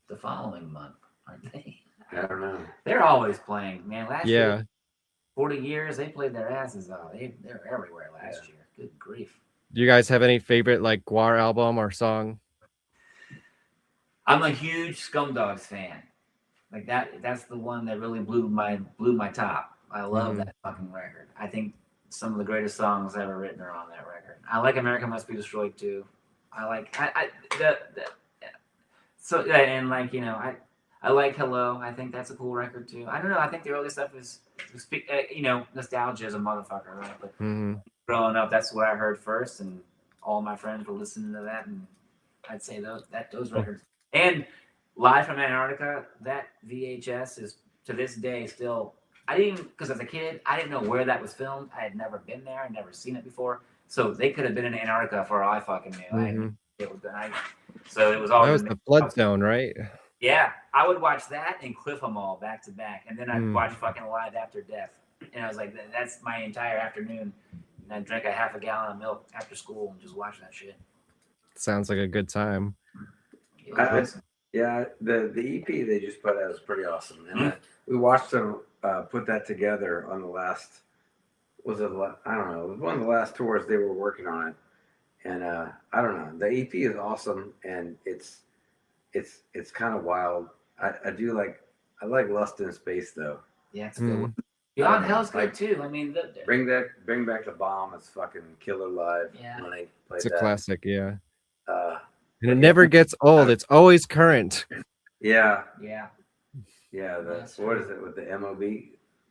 the following month, aren't they? I don't know. They're always playing, man. Last Yeah. year, 40 years, they played their asses off. They're everywhere last year. Good grief. Do you guys have any favorite like GWAR album or song? I'm a huge Scumdogs fan. Like that's the one that really blew my top. I love that fucking record. I think some of the greatest songs ever written are on that record. I like America Must Be Destroyed too. I like and like, you know, I like Hello. I think that's a cool record too. I don't know. I think the early stuff is, you know, nostalgia is a motherfucker, right? But growing up, that's what I heard first, and all my friends were listening to that, and I'd say those records. And Live from Antarctica, that VHS is to this day still. I didn't, because as a kid, I didn't know where that was filmed. I had never been there. I'd never seen it before. So they could have been in Antarctica for all I fucking knew. It was so it was all. That was the Flood Zone, right? Yeah, I would watch that and Cliff 'em all back to back, and then I'd watch fucking Live After Death, and I was like, that's my entire afternoon. And I'd drink a half a gallon of milk after school and just watch that shit. Sounds like a good time. Yeah, the EP they just put out is pretty awesome, and we watched them put that together on the last. I don't know. It was one of the last tours they were working on it, and I don't know. The EP is awesome, and it's kind of wild. I like Lust in Space though. Yeah, it's a good one. Beyond Hell's good too. I mean, bring back the bomb. It's fucking killer live. Yeah, when they played It's a that. classic, yeah. And it never gets old. It's always current. Yeah. Yeah. Yeah. What is it with the MOB?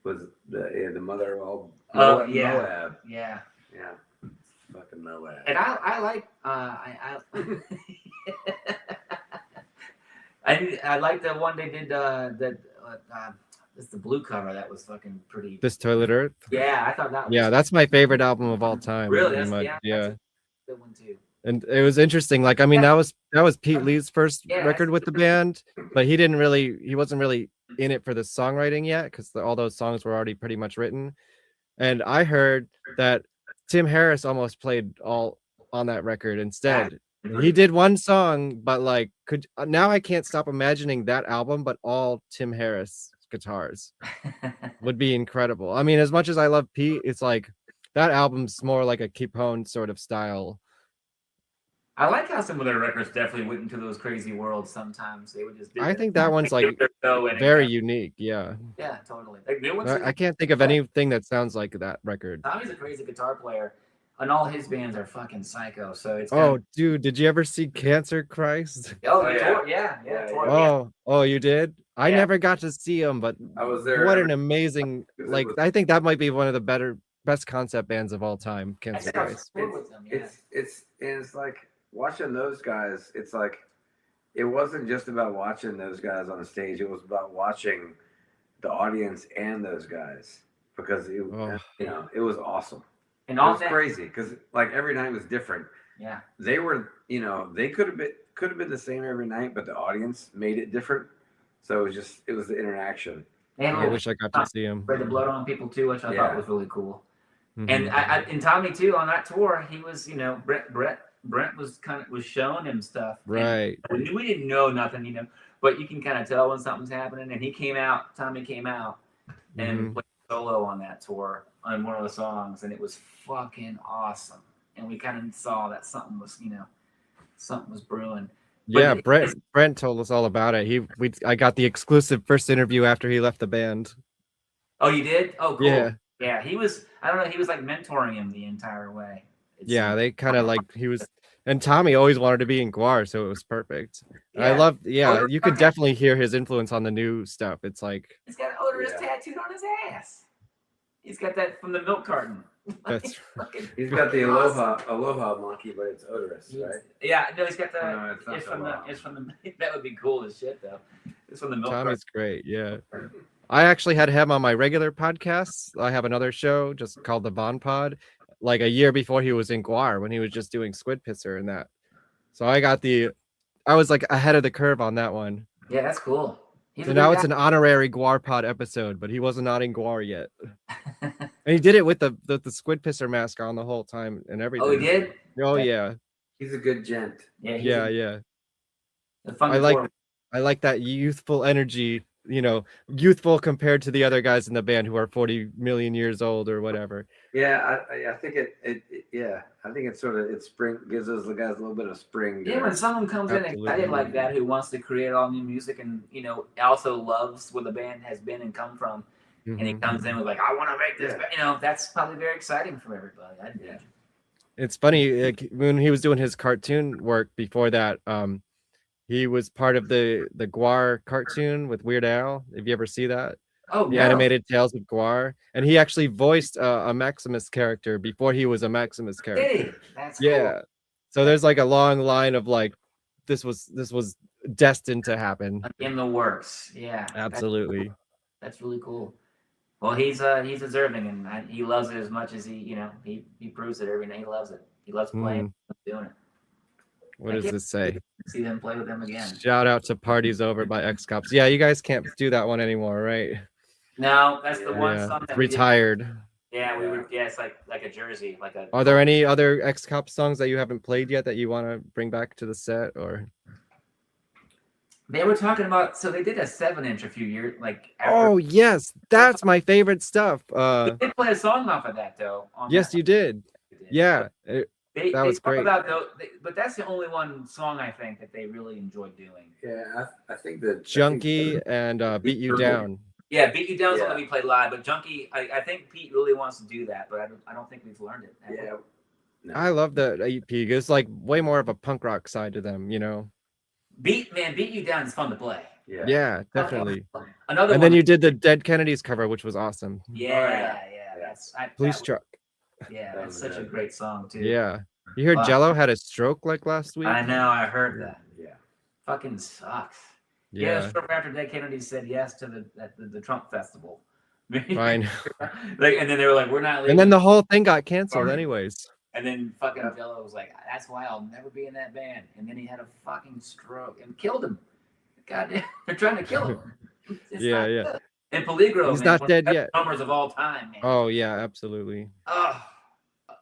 Was the mother of all? Oh yeah. Moab. Yeah. Yeah. Fucking Moab. And I like I like the one they did it's the blue cover that was fucking pretty. This Toilet Earth? Yeah, I thought that was. Yeah, that's my favorite album of all time. Really? pretty much. Yeah. That's a good one too. And it was interesting. Like, I mean, that was Pete Lee's first record with the band, but he wasn't really in it for the songwriting yet, because all those songs were already pretty much written. And I heard that Tim Harris almost played all on that record instead. He did one song, but like, now I can't stop imagining that album, but all Tim Harris guitars would be incredible. I mean, as much as I love Pete, it's like that album's more like a Capone sort of style. I like how some of their records definitely went into those crazy worlds. Sometimes they would just. I think that one's like very unique. Yeah. Yeah, totally. Like new ones. I can't think of anything that sounds like that record. Tommy's a crazy guitar player, and all his bands are fucking psycho. So it's. Dude, did you ever see Cancer Christ? Yeah. Oh, you did? I never got to see him, but I was there. What an amazing! Like, I think that might be one of the best concept bands of all time. Cancer Christ. It's like watching those guys. It's like it wasn't just about watching those guys on stage. It was about watching the audience and those guys, because it was awesome. And it was crazy because like every night was different. Yeah, they were. They could have been the same every night, but the audience made it different. So it was the interaction. And I wish I got to see him. Spread the blood on people too, which I thought was really cool. And and Tommy too on that tour, he was Brent was showing him stuff. Right. We didn't know nothing, but you can kind of tell when something's happening. And Tommy came out and played solo on that tour on one of the songs, and it was fucking awesome. And we kind of saw that something was brewing. Yeah, Brent told us all about it. I got the exclusive first interview after he left the band. Oh, you did? Oh, cool. Yeah. He was. I don't know. He was like mentoring him the entire way. Yeah, they kind of like he was, and Tommy always wanted to be in GWAR, so it was perfect. Yeah. I love. Yeah, you could definitely hear his influence on the new stuff. It's like he's got odorous tattooed on his ass. He's got that from the milk carton. That's he's got the aloha monkey, but it's odorous, right? Yeah, no, he's got the. No, it's from the. That would be cool as shit, though. It's from the milk. Tommy's great, yeah. I actually had him on my regular podcasts. I have another show just called the GWARPod, like a year before he was in GWAR when he was just doing Squid Pisser and that. So I was like ahead of the curve on that one. Yeah, that's cool. He's So a good now it's guy. an honorary GWARPod episode, but he wasn't not in GWAR yet. And he did it with the Squid Pisser mask on the whole time and everything. Oh, he did? Oh yeah. He's a good gent. Yeah, Yeah. a fun I like performer. I like that youthful energy, youthful compared to the other guys in the band who are 40 million years old or whatever. Yeah, I think I think it spring gives those guys a little bit of spring. Yeah, when someone comes in excited like that, who wants to create all new music and also loves where the band has been and come from, and he comes in with like, I want to make this, that's probably very exciting for everybody. I think. It's funny, like, when he was doing his cartoon work before that, he was part of the GWAR cartoon with Weird Al. Have you ever see that? Oh, the no. animated Tales of GWAR, and he actually voiced a Maximus character before he was a Maximus character. Hey, that's cool. So there's like a long line of like, this was destined to happen. In the works, yeah. Absolutely. That's really cool. Well, he's deserving, and he loves it as much as he proves it every night. He loves it. He loves playing, doing it. What does this say? See them play with them again. Shout out to Parties Over by X-Cops. Yeah, you guys can't do that one anymore, right? No, that's the one song that retired. Yeah, we were. Yeah, it's like a jersey, like a. Are there any other X-Cops songs that you haven't played yet that you want to bring back to the set, or? They were talking about. So they did a 7-inch a few years, like. Oh yes, that's my favorite stuff. We did play a song off of that though. Yes, you did. Yeah, that was great. But that's the only one song I think that they really enjoyed doing. Yeah, I think that Junkie and Beat You Down. Yeah, Beat You Down is something we played live, but Junkie, I think Pete really wants to do that, but I don't think we've learned it. Yeah. No. I love the EP. It's like way more of a punk rock side to them, Beat You Down is fun to play. Yeah, definitely. Another and one. Then you did the Dead Kennedys cover, which was awesome. Yeah. That's Police Truck. Yeah, that's such a great song too. Yeah. You heard Jello had a stroke like last week? I know, I heard that. Yeah. Fucking sucks. Yeah. Shortly after Dead Kennedy said yes to the Trump festival. Fine. And then they were like, we're not leaving. And then the whole thing got canceled anyways. And then fucking Jello was like, that's why I'll never be in that band. And then he had a fucking stroke and killed him. Goddamn, they're trying to kill him. It's yeah. Good. And Peligro, he's man, not dead yet. Drummers of all time, man. Oh yeah, absolutely. Oh,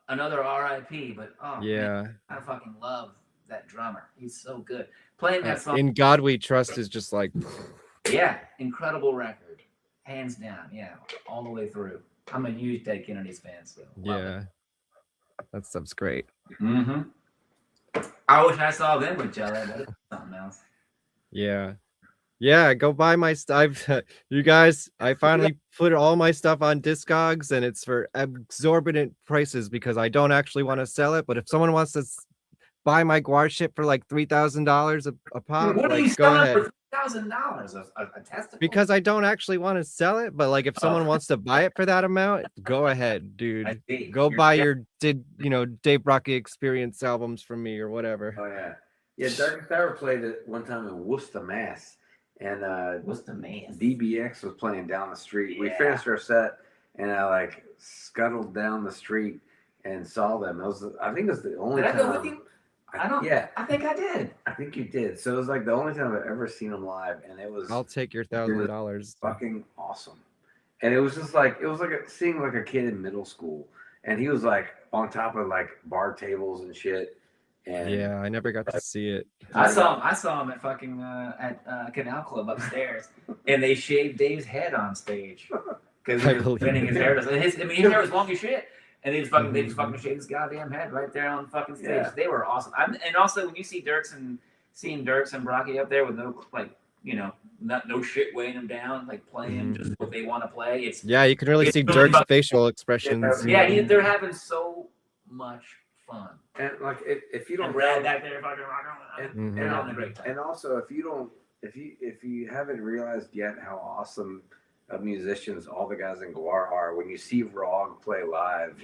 another R.I.P. But yeah, man, I fucking love that drummer. He's so good. Playing that song. In God We Trust is just like. Yeah, incredible record, hands down. Yeah, all the way through. I'm a huge Dead Kennedys fan, so. Yeah, that stuff's great. Mm-hmm. I wish I saw them with Jello. That's something else. Yeah, go buy my stuff. You guys, I finally put all my stuff on Discogs, and it's for exorbitant prices because I don't actually want to sell it. But if someone wants to buy my GWAR shit for like $3,000 a pop, what are you selling for $3,000 a testicle? Because I don't actually want to sell it, but like if someone wants to buy it for that amount, go ahead, dude. Go buy your Dave Brocky Experience albums from me or whatever. Oh yeah. Yeah, Darkest Hour played it one time in Worcester, Mass. And Worcester, Mass. DBX was playing down the street. Yeah. We finished our set, and I like scuttled down the street and saw them. I think it was the only time. Did I go with you? Yeah. I think I did. I think you did. So it was like the only time I've ever seen them live, and it was. I'll take your $1,000. Fucking awesome. And it was just like seeing like a kid in middle school, and he was like on top of like bar tables and shit. And yeah, I never got to see it. I saw him at fucking at Canal Club upstairs, and they shaved Dave's head on stage because he was pinning his hair. His hair was long as shit, and they just fucking shaved his goddamn head right there on fucking stage. Yeah. They were awesome. And also when you see seeing Dirks and Brocky up there with no no shit weighing them down, like playing just what they want to play. You can really see Dirk's facial expressions. Yeah, they're having so much fun. And like if you don't Brad back there fucking rocking and having a great time. And also if you haven't realized yet how awesome of musicians all the guys in GWAR are, when you see Rog play live,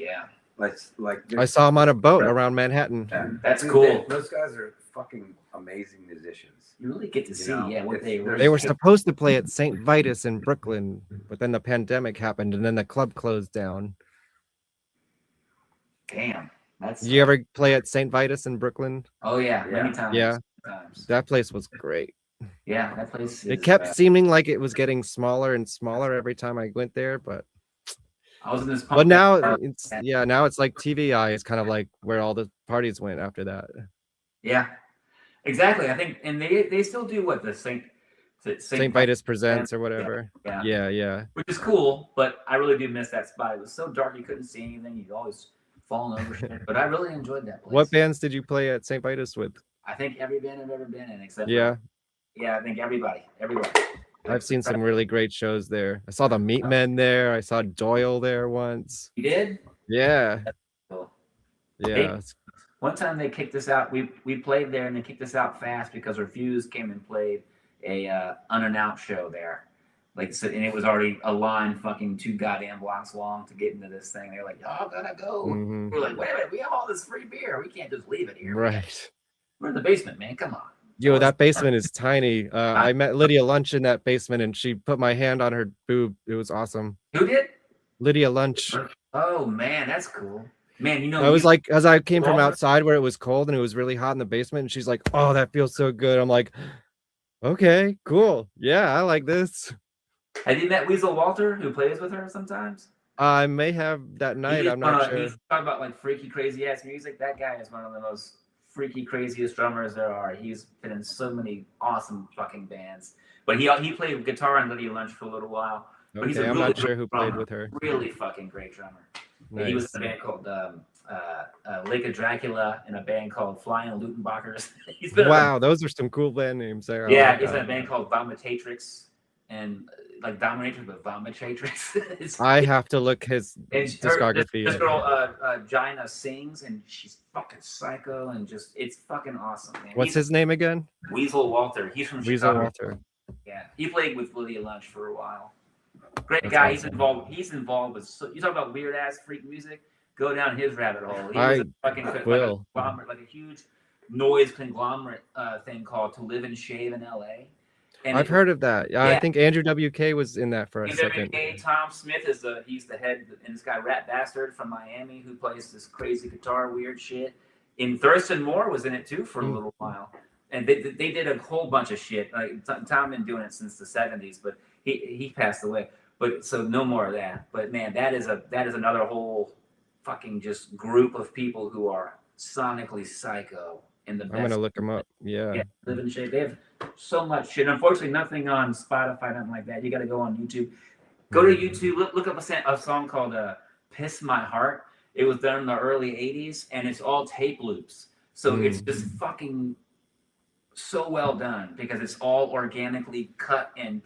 I saw him on a boat around Manhattan. That's cool. Those guys are fucking amazing musicians. You really get to see, what They were supposed to play at St. Vitus in Brooklyn, but then the pandemic happened, and then the club closed down. Damn, that's. Did you ever play at St. Vitus in Brooklyn? Oh yeah, many times. Yeah, times. that place was great. Yeah, that place. It kept seeming like it was getting smaller and smaller every time I went there, but. I was in this. But now it's now it's like TVI is kind of like where all the parties went after that. Yeah, exactly. I think, and they still do what the St. Vitus Presents or whatever. Yeah. Which is cool, but I really do miss that spot. It was so dark you couldn't see anything. You'd always fallen over shit. But I really enjoyed that place. What bands did you play at St. Vitus with? I think every band I've ever been in, except yeah, I think everybody. I've seen some really great shows there. I saw the Meatmen there. I saw Doyle there once. You did? Yeah. Cool. Yeah. One time they kicked us out. We played there and they kicked us out fast because Refused came and played a unannounced show there. Like, so, and it was already a line fucking 2 goddamn blocks long to get into this thing. They're like, y'all gotta go. Mm-hmm. We're like, wait a minute, we have all this free beer. We can't just leave it here. Right. We're in the basement, man. Come on. Yo, that basement is tiny. I met Lydia Lunch in that basement, and she put my hand on her boob. It was awesome. Who did? Lydia Lunch. Oh man, that's cool. Man, you know, I was like, as I came from outside where it was cold and it was really hot in the basement, and she's like, "Oh, that feels so good." I'm like, "Okay, cool. Yeah, I like this." Have you met Weasel Walter, who plays with her sometimes? I may have that night. I'm not sure. He's talking about like freaky, crazy ass music. That guy is one of the most freaky, craziest drummers there are. He's been in so many awesome fucking bands. But he played guitar on Lydia Lunch for a little while. But he's I'm not sure who played with her. Really fucking great drummer. Nice. He was in a band called Lake of Dracula and a band called Flying Lutenbachers. He's been wow, those are some cool band names there. Yeah, he's in a band called Vomitatrix and like Dominatrix, but Vomitatrix. I have to look his discography. This girl, Gina, sings and she's fucking psycho and just it's fucking awesome, man. What's his name again? Weasel Walter. He's from Weasel Chicago. Walter. Yeah, he played with Lydia Lunch for a while. Great guy. Awesome. He's involved with. You talk about weird ass freak music. Go down his rabbit hole. He was a fucking like a huge noise conglomerate thing called To Live and Shave in L.A. And I've heard of that. Yeah, I think Andrew WK was in that for a second. WK, Tom Smith is he's the head, and this guy Rat Bastard from Miami who plays this crazy guitar weird shit. And Thurston Moore was in it too for a little while. And they did a whole bunch of shit. Like Tom been doing it since the 70s, but he passed away. But so no more of that. But man, that is another whole fucking just group of people who are sonically psycho in the best. I'm gonna look them up. Yeah. Live in Shape. They have so much shit. Unfortunately, nothing on Spotify, nothing like that. You got to go on YouTube. Go to YouTube. Look up a song called "Piss My Heart." It was done in the early '80s, and it's all tape loops. So it's just fucking so well done because it's all organically cut and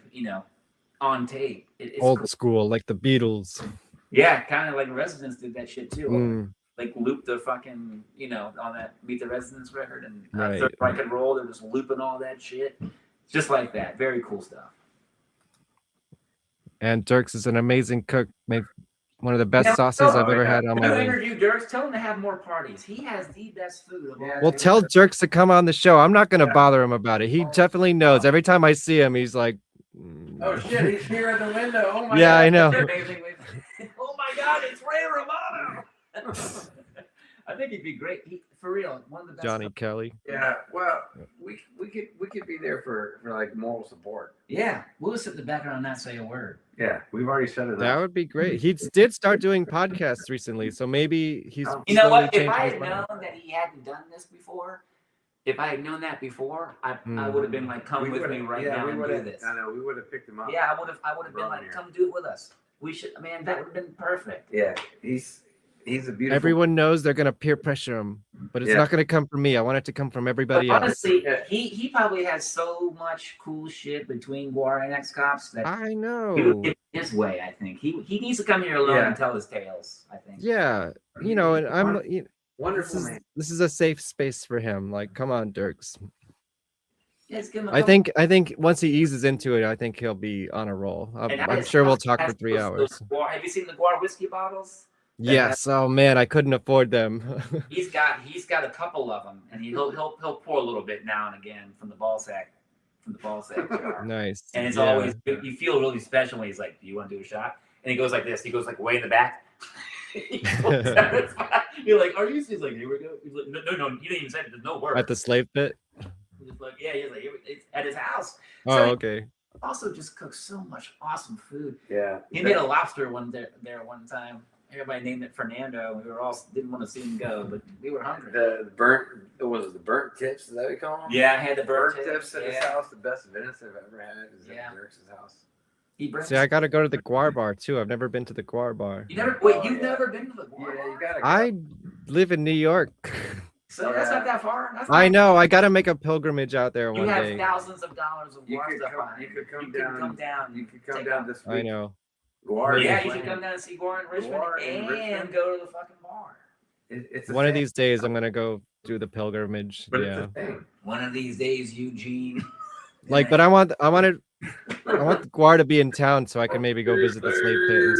on tape. It's old cool. School, like the Beatles. Yeah, kind of like Residents did that shit too. Like loop the fucking, on that Meet the Residents record and Third Rock and Roll. They're just looping all that shit. Just like that. Very cool stuff. And Dirks is an amazing cook. Made one of the best sauces I've ever had on my life. Interview Dirks. Tell him to have more parties. He has the best food of all. Well, tell Dirks to come on the show. I'm not going to bother him about it. He definitely knows. Every time I see him, he's like, oh shit, he's here at the window. Oh my god. Yeah, I know. Oh my god, it's Ray Romano. I think he'd be great. For real, one of the best. Johnny Kelly. Yeah, well, we could be there for like moral support. Yeah, we'll just sit in the background and not say a word. Yeah, we've already said it. That would be great. He did start doing podcasts recently, so maybe he's. You know what? If I had known that he hadn't done this before, I would have been like, come with me right now and do this. I know, we would have picked him up. Yeah, I would have been like, come do it with us. We should, man. That would have been perfect. Yeah, he's a beautiful. Everyone knows they're gonna peer pressure him, but it's not gonna come from me. I want it to come from everybody else. Honestly, he probably has so much cool shit between GWAR and X Cops that I know. He would get his way. I think he needs to come here alone and tell his tales. I think. Yeah, and I'm. Wonderful man. This is a safe space for him. Like, come on, Dirks. Yeah, give him I think once he eases into it, I think he'll be on a roll. I'm sure we'll talk for 3 hours. Have you seen the GWAR whiskey bottles? Yes. Oh man, I couldn't afford them. He's got a couple of them, and he'll pour a little bit now and again from the ball sack from the ball sack jar. Nice. And it's Yeah. always, you feel really special when he's like, do you want to do a shot? And he goes like this. He goes like way in the back. You're like, are you? He's like, here we go. He's like, no, you didn't even say it. There's no word. At the slave pit. He's like, yeah, he's like, it's at his house. Oh, So okay. he also just cooks so much awesome food. Yeah. He made a lobster there one time. Everybody named it Fernando. We were all didn't want to see him go, but we were hungry. The burnt tips? Is that what you call them? Yeah, I had the burnt tips at his yeah. house. The best Venice I've ever had is at Dirk's house. See, I gotta go to the Guar bar too. I've never been to the Guar bar. You never wait. You've never been to the Guar? Yeah, you gotta. I live in New York. So that's not that far. That's I not- know. I gotta make a pilgrimage out there You one have day. thousands of dollars of You Guar could stuff come- on you it. could come You down- come down. You could come take down off. this week. I know. Guar Yeah, is you should playing. come down and see Guar in Richmond Guar in and Richmond? go to the fucking bar. It's a One of thing. these days, I'm gonna go do the pilgrimage. But Yeah. it's a thing. One of these days, Eugene. Like, but I want the Guar to be in town so I can maybe go visit the slave pit and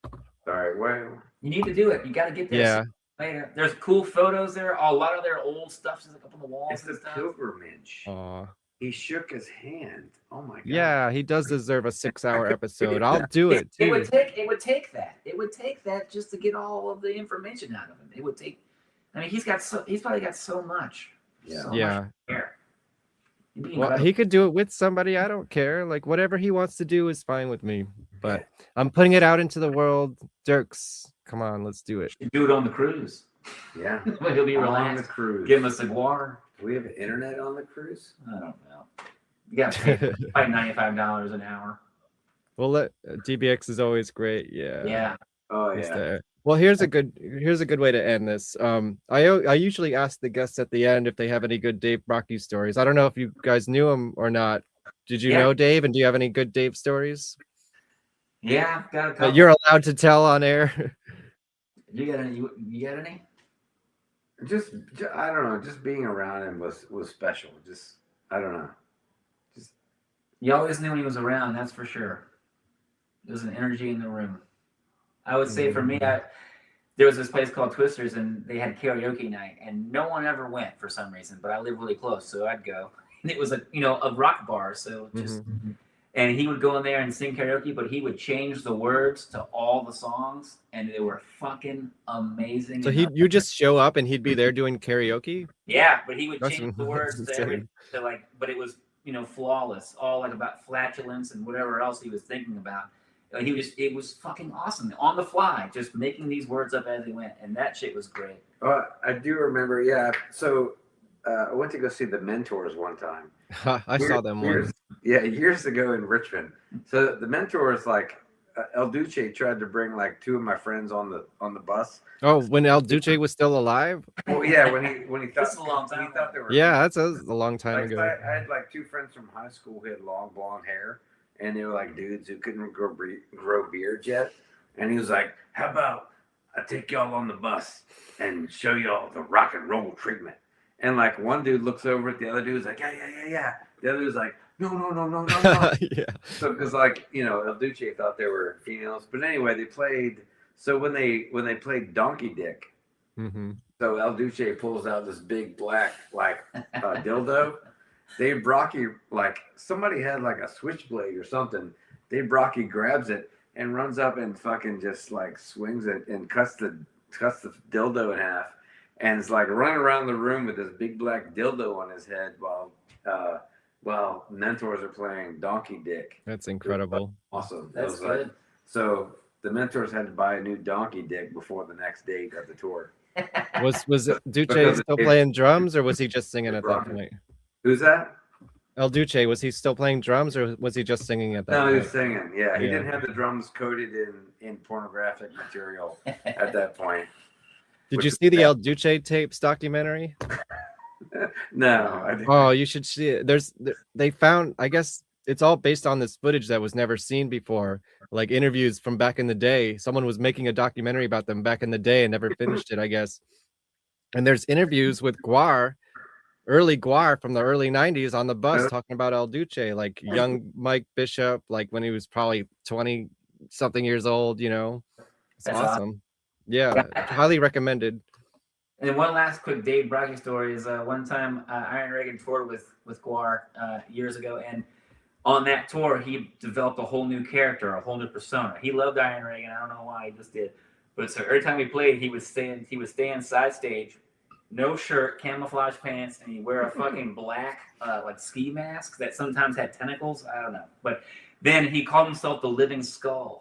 stuff. Sorry, well, You need to do it. You got to get there Yeah. later. There's cool photos there. A lot of their old stuff is like up on the walls. it's and the stuff. pilgrimage. Aw. He shook his hand. Oh my god. Yeah, he does deserve a 6-hour episode. I'll do it It too. would take that. It would take that just to get all of the information out of him. It would take. I mean, he's probably got so much. Yeah. So Yeah. much hair. It'd be Well, incredible. he could do it with somebody. I don't care. Like, whatever he wants to do is fine with me. But I'm putting it out into the world. Dirks, come on, let's do it. You do it on the cruise. Yeah. He'll be On relaxed. the cruise. Give him a cigar. Do we have internet on the cruise? I don't know. You got to pay like $95 an hour. Well, DBX is always great. Yeah. Yeah. Oh Just yeah. there. Well, here's a good way to end this. I usually ask the guests at the end if they have any good Dave Brocky stories. I don't know if you guys knew him or not. Did you know Dave? And do you have any good Dave stories Yeah, got a couple. that you're allowed to tell on air? You got any? You got any? Just I don't know. Just being around him was special. Just I don't know. You always knew when he was around, that's for sure. There was an energy in the room. I would say for me, there was this place called Twisters, and they had karaoke night, and no one ever went for some reason, but I live really close, so I'd go. And it was a rock bar, so just, and he would go in there and sing karaoke, but he would change the words to all the songs, and they were fucking amazing. So and you just show up and he'd be there doing karaoke? yeah, but he would That's change the words to insane. but it was, flawless, all like about flatulence and whatever else he was thinking about. It was fucking awesome on the fly, just making these words up as he went, and that shit was great. I do remember. Yeah. So I went to go see the Mentors one time. I saw them once. Years ago in Richmond. So the Mentors, like El Duce tried to bring like two of my friends on the bus. Oh, when El Duce was still alive? Well, yeah, when he thought This is a long time he thought they were Yeah, that's a long time like, ago. I had like two friends from high school who had long blonde hair, and they were like dudes who couldn't grow beards yet. And he was like, "How about I take y'all on the bus and show y'all the rock and roll treatment?" And like one dude looks over at the other dude's like, "Yeah." The other dude's like, No. Yeah. So because like El Duce thought they were females, but anyway, they played. So when they played Donkey Dick. So El Duce pulls out this big black dildo. Dave Brocky, like somebody had like a switchblade or something. Dave Brocky grabs it and runs up and fucking just like swings it and cuts the dildo in half, and is like running around the room with this big black dildo on his head while Mentors are playing Donkey Dick. That's incredible. Awesome. That's It was like- good. so the Mentors had to buy a new Donkey Dick before the next date of the tour. Was Duce Because still it- playing drums, or was he just singing at that Brocky. point? Who's that? El Duce, was he still playing drums, or was he just singing at that No, point? he was singing. Yeah, he Yeah. didn't have the drums coated in pornographic material at that point. Did you see the El Duce tapes documentary? No, I didn't. Oh, you should see it. They found, I guess it's all based on this footage that was never seen before, like interviews from back in the day. Someone was making a documentary about them back in the day and never finished it, I guess. And there's interviews with early GWAR from the early 90s on the bus talking about El Duce, like young Mike Bishop, like when he was probably 20 something years old, It's That's awesome. Yeah, highly recommended. And one last quick Dave Brockie story is one time Iron Reagan toured with GWAR years ago, and on that tour he developed a whole new character, a whole new persona. He loved Iron Reagan. I don't know why, he just did. But so every time we played, he would stay side stage, no shirt, camouflage pants, and he'd wear a fucking black like ski mask that sometimes had tentacles. I don't know. But then he called himself the Living Skull.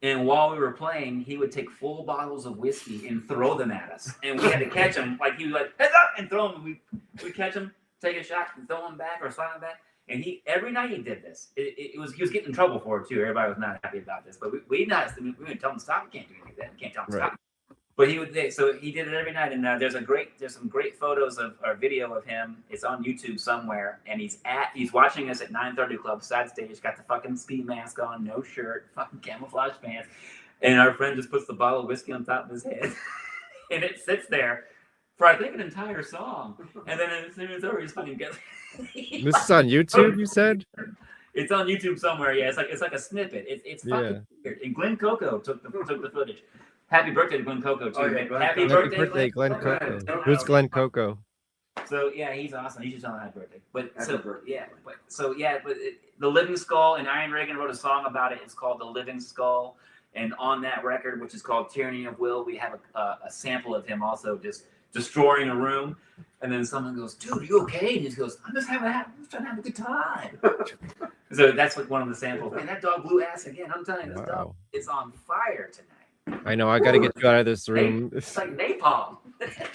And while we were playing, he would take full bottles of whiskey and throw them at us. And we had to catch him. Like, he was like, heads up, and throw them. We'd catch him, take a shot, and throw him back or slap him back. And every night he did this. He was getting in trouble for it, too. Everybody was not happy about this. But we would tell him to stop. You can't do anything like that. You can't tell him to stop. But he did it every night, and there's some great photos or video of him. It's on YouTube somewhere, and he's watching us at 930 Club side stage, got the fucking ski mask on, no shirt, fucking camouflage pants, and our friend just puts the bottle of whiskey on top of his head, and it sits there for I think an entire song, and then as soon as it's over, he's fucking gets. This is on YouTube, you said? It's on YouTube somewhere. Yeah, it's like a snippet. It's fucking weird. And Glenn Coco took the footage. Happy birthday to Glenn Coco, too. Happy birthday, Glenn Coco. Who's Glenn Coco? So, yeah, he's awesome. He should tell him happy birthday. But the Living Skull, and Iron Reagan wrote a song about it. It's called The Living Skull. And on that record, which is called Tyranny of Will, we have a sample of him also just destroying a room. And then someone goes, dude, are you okay? And he goes, I'm just trying to have a good time. So that's like one of the samples. Man, that dog blew ass again. I'm telling you, this dog is on fire tonight. I know, I gotta get you out of this room. It's like napalm.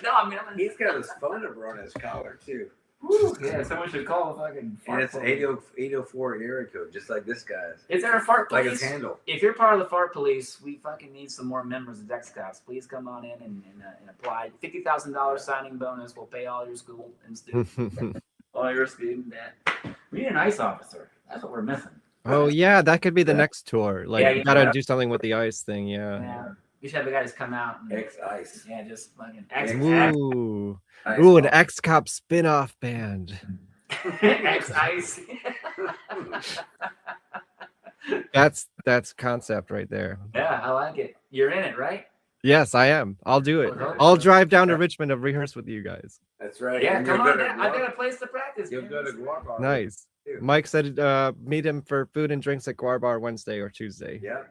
No, I mean, he's got his phone number on his collar too. Woo, yeah, someone should call a fucking. And it's 804 area code, just like this guy's. Is there a fart police? Like his handle. If you're part of the fart police, we fucking need some more members of Dex Cops. Please come on in and apply. $50,000 signing bonus. We'll pay all your school and student, all your student debt. We need an ICE officer. That's what we're missing. Oh yeah, that could be the next tour. Like, you gotta know. do something with the ice thing, Yeah. You should have the guys come out. X-Ice. Yeah, just fucking Ooh, an X-Cop spin-off band. X-Ice. That's concept right there. Yeah, I like it. You're in it, right? Yes, I am. I'll do it. I'll drive down to Richmond to rehearse with you guys. That's right. Yeah, come on down. I've got a place to practice. You'll go to GWARPod. Nice. Mike said meet him for food and drinks at GWAR Wednesday or Tuesday. Yeah.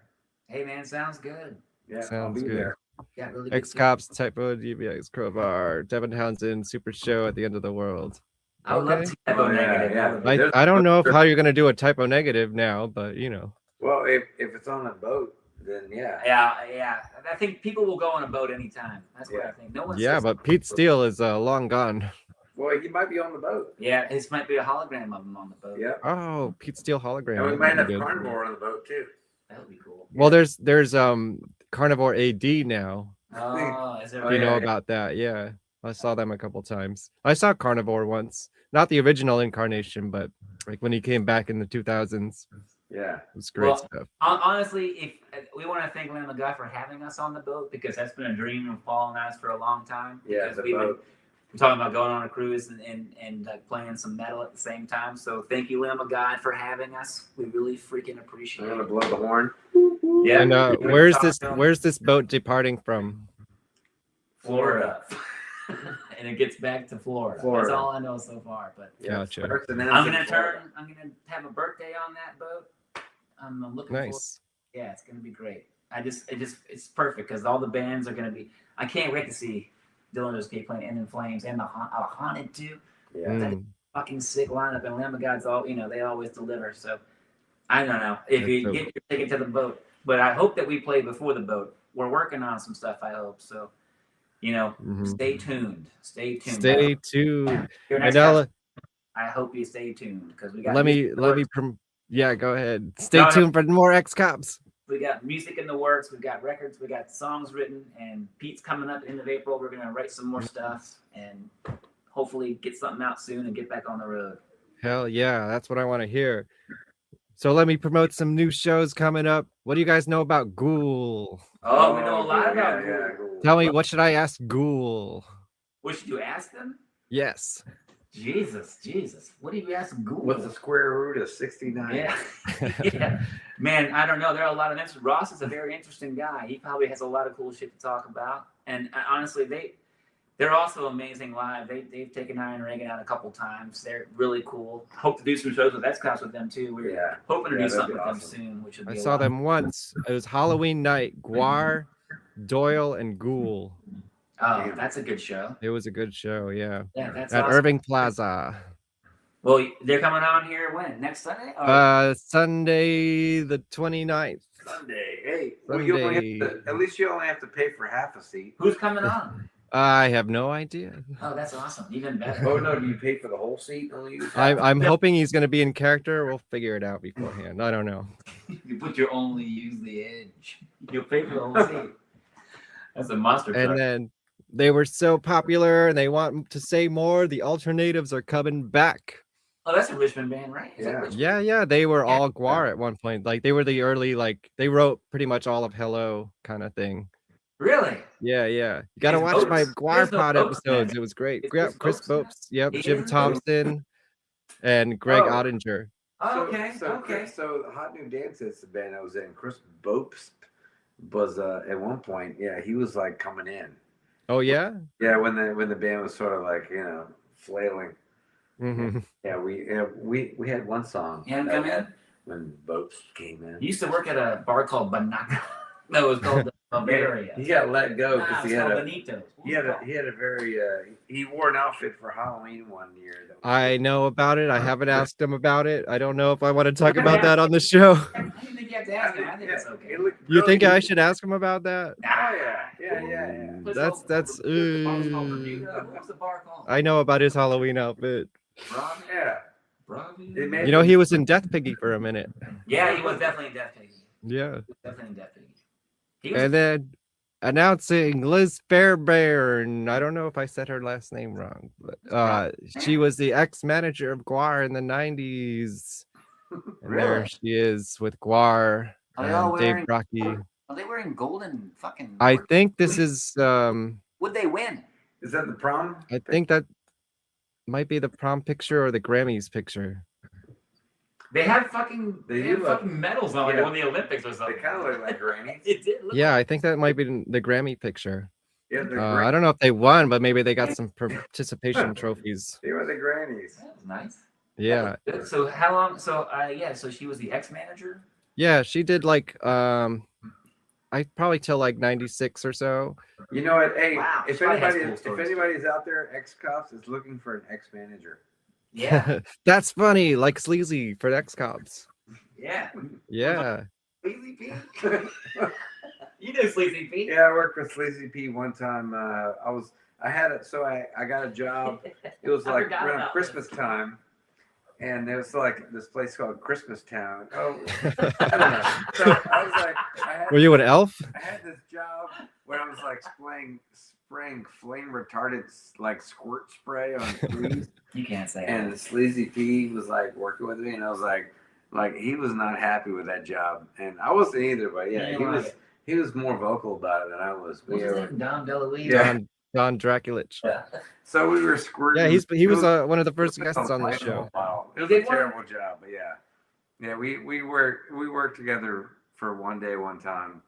Hey man, sounds good. Yeah, sounds good. There. Yeah, really good. X-Cops, Typo, DBX, Crowbar, Devin Townsend, Super Show at the End of the World. I would love to typo negative. Yeah. I don't know how you're gonna do a typo negative now, but you know. Well, if it's on a boat, then yeah. Yeah. I think people will go on a boat anytime. That's what I think. No one's But Pete Steele is long gone. Well, he might be on the boat. Yeah, this might be a hologram of him on the boat. Yeah. Oh, Pete Steele hologram. And we might have Carnivore on the boat too. That would be cool. Well, there's Carnivore AD now. Oh, is there? You know about that? Yeah, I saw them a couple times. I saw Carnivore once, not the original incarnation, but like when he came back in the 2000s. Yeah, it was great stuff. Honestly, if we want to thank Lamb of God for having us on the boat, because that's been a dream of Paul and us for a long time. Yeah, because we're talking about going on a cruise and playing some metal at the same time. So thank you, Lamb of God, for having us. We really freaking appreciate it. I'm gonna blow the horn. Yeah. And where's this boat departing from? Florida. And it gets back to Florida. That's all I know so far. But Gotcha. I'm gonna have a birthday on that boat. I'm looking forward. Yeah, it's gonna be great. It's perfect because all the bands are gonna be. I can't wait to see Dylan Escape playing End in Flames and the Haunted too. Yeah. That's a fucking sick lineup, and Lamb of God's they always deliver. So I don't know if you get your ticket to the boat, but I hope that we play before the boat. We're working on some stuff. I hope so. Stay tuned. Stay tuned. Stay tuned. I hope you stay tuned because we got. Go ahead. Stay tuned for more X-Cops. We got music in the works. We got records. We got songs written, and Pete's coming up end of April. We're gonna write some more stuff and hopefully get something out soon and get back on the road. Hell yeah, that's what I want to hear. So let me promote some new shows coming up. What do you guys know about Ghoul? Oh, we know a lot about Ghoul. Tell me, what should I ask Ghoul? What should you ask them? Yes. Jesus. What do you ask Ghoul? What's the square root of 69? Yeah. Man, I don't know. There are a lot of answers. Ross is a very interesting guy. He probably has a lot of cool shit to talk about. And honestly, They're also amazing live. They've taken Iron Reagan out a couple times. They're really cool. Hope to do some shows with X-Cops with them too. We're hoping to do something with them soon, which would be I a saw lot. them once. It was Halloween night. Guar, Doyle, and Ghoul. Oh, that's a good show. It was a good show, yeah. Yeah, that's at awesome. Irving Plaza. Well, they're coming on here when? Next Sunday? Or Sunday the 29th. Sunday. Hey, well, you only have to, at least you only have to pay for half a seat. Who's coming on? I have no idea. Oh, that's awesome. Even better. Oh no, do you pay for the whole seat? Only use I'm hoping he's going to be in character. We'll figure it out beforehand. I don't know. You put your only use the edge. You'll pay for the whole seat. That's a monster truck. And then they were so popular and they want to say more. The Alternatives are coming back. Oh, that's a Richmond band, right? Yeah. They were all Guar at one point. Like they were the early, like they wrote pretty much all of Hello kind of thing. Really? Yeah. You got to watch my GWARPod episodes. It was great. Chris Bopes. Yep. Jim Thompson and Greg Ottinger. Oh, So Hot New Dance is the band I was in. Chris Bopes was at one point. Yeah, he was like coming in. Oh yeah. Yeah, when the band was sort of like flailing. Mm-hmm. Yeah, we had one song. Him come in when Bopes came in. He used to work at a bar called Banana. No, it was called Bavaria. He got let go because he had a very he wore an outfit for Halloween one year. I know about it. I haven't asked him about it. I don't know if I want to talk about that on the show. I don't think you have to ask him. I think it's okay. You think I should ask him about that? Oh yeah. That's What's the bar called? I know about his Halloween outfit. Yeah. You know, he was in Death Piggy for a minute. Yeah, he was definitely in Death Piggy. Yeah. Definitely in Death Piggy. And then announcing Liz Fairbairn. I don't know if I said her last name wrong, but she was the ex-manager of GWAR in the 90s. And there she is with GWAR and Dave Rocky. Are they wearing golden fucking... I think this is... Would they win? Is that the prom? I think that might be the prom picture or the Grammys picture. They have fucking medals on, like won the Olympics or something. They kind of look like grannies. It did look I think that might be the Grammy picture. Yeah, I don't know if they won, but maybe they got some participation trophies. They were the grannies. That was nice. Yeah. So how long? So so she was the ex-manager. Yeah, she did like I probably till like 96 or so. You know what? Hey, Wow, if anybody's out there, ex-cops is looking for an ex-manager. Yeah. That's funny. Like Sleazy for X-Cops. Yeah. Yeah. Sleazy P. You know Sleazy P. Yeah, I worked with Sleazy P one time. I got a job. It was like around Christmas time. And there was like this place called Christmas Town. Oh, I don't know. So I was like, were you an elf? I had this job where I was like spraying flame retardant like squirt spray on trees. You can't say And that. Sleazy P was like working with me, and I was like he was not happy with that job, and I wasn't either. But yeah, he was more vocal about it than I was. What's his name? Don DeLuise. Yeah. Don Draculich. Yeah. So we were squirting. Yeah, he was one of the first guests on the show. Wow, it was a terrible job, but yeah, we worked together for one day, one time.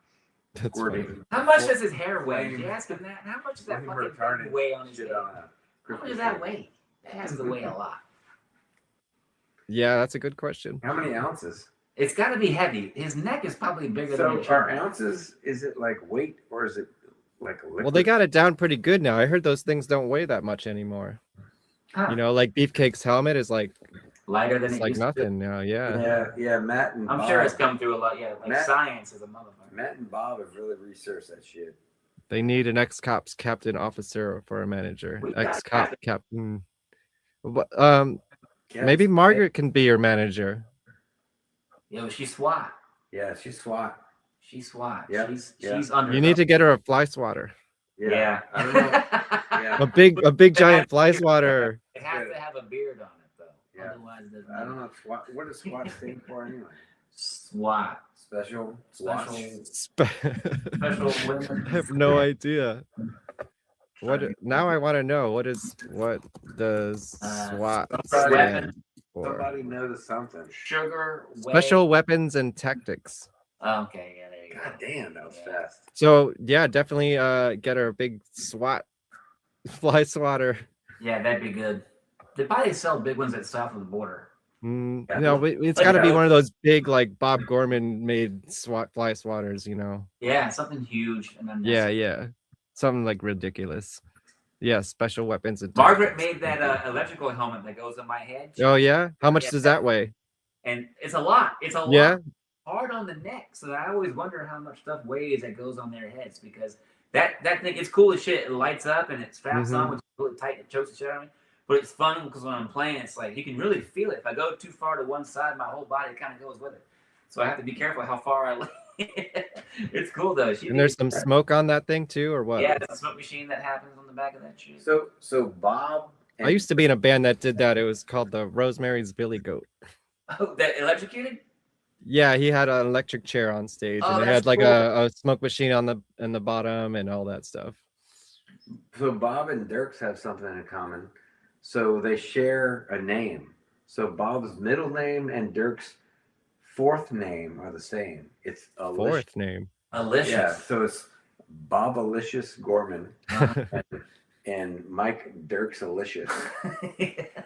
That's funny. How much does his hair weigh? Did you ask him that? How much does that fucking weigh on his head? How much does that weigh? That has to weigh a lot. Yeah, that's a good question. How many ounces? It's got to be heavy. His neck is probably bigger than So his are shirt. ounces? Is it like weight or is it like a liquid? Well, they got it down pretty good now. I heard those things don't weigh that much anymore. Huh. You know, like Beefcake's helmet is like lighter than it's it like used nothing now. Yeah. Yeah, Matt and I'm Bob, sure it's come through a lot. Yeah, like science is a motherfucker. Matt and Bob have really researched that shit. They need an ex-cops captain officer for a manager. Ex-cop captain. But, maybe Margaret can be your manager. Yo, she's SWAT. Yeah, she's SWAT. She's SWAT. Yeah, She's under. You need to get her a fly swatter. Yeah. I don't know. Yeah. A big giant fly swatter. It has to have a beard on it though. Yeah. Otherwise, it doesn't. I don't know what does SWAT stand for anyway? SWAT. Special. Special women. I have no idea. What now? I want to know what does SWAT stand for? Somebody noticed something. Sugar. Special Weapons and Tactics. Okay, yeah, there you go. God damn, that was fast. So yeah, definitely get her a big SWAT Fly swatter. Yeah, that'd be good. They probably sell big ones at south of the border. No, but it's got to be one of those big, like Bob Gorman made fly swatters, you know? Yeah, something huge and Yeah, unnecessary. yeah. Something like ridiculous. Yeah, special weapons and Margaret tactics. made that electrical helmet that goes on my head. Oh yeah? How much Yeah, does that weigh? And it's a lot. It's a Yeah? lot. Hard on the neck. So I always wonder how much stuff weighs that goes on their heads because that thing, it's cool as shit. It lights up and it straps on, which is really tight. It chokes the shit out of me. But it's fun because when I'm playing, it's like you can really feel it. If I go too far to one side, my whole body kind of goes with it. So I have to be careful how far I lay. It's cool though. And there's some smoke on that thing too, or what? Yeah, it's a smoke machine that happens on the back of that shoe. So Bob. I used to be in a band that did that. It was called the Rosemary's Billy Goat. Oh, that electrocuted? Yeah, he had an electric chair on stage, Oh, and it that's had like cool. a smoke machine on the bottom and all that stuff. So Bob and Dirks have something in common. So they share a name. So Bob's middle name and Dirk's fourth name are the same. It's Alicious. Fourth name. Alicious. Yeah, so it's Bob Alicious Gorman and Mike Dirks Alicious.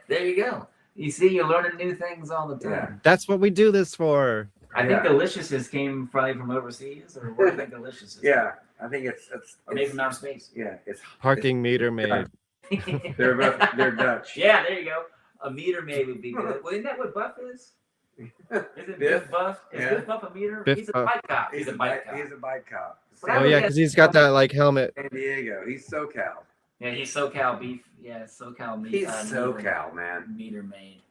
There you go. You see, you're learning new things all the time. Yeah. That's what we do this for. I think Deliciouses came probably from overseas, or where do you think Delicious is? Yeah, I think it's Maybe from outer space. Yeah, it's Parking meter maid. they're Dutch. Yeah, there you go. A meter maid would be good. Well, isn't that what Buff is? Isn't Biff Buff? Is Biff Buff a meter? Biff He's a Buff. bike cop. He's a bike cop. He's a bike cop. Oh yeah, because he's got that like helmet. San Diego. He's SoCal. Yeah, he's SoCal beef. Yeah, SoCal meat. He's SoCal, man. Meter maid.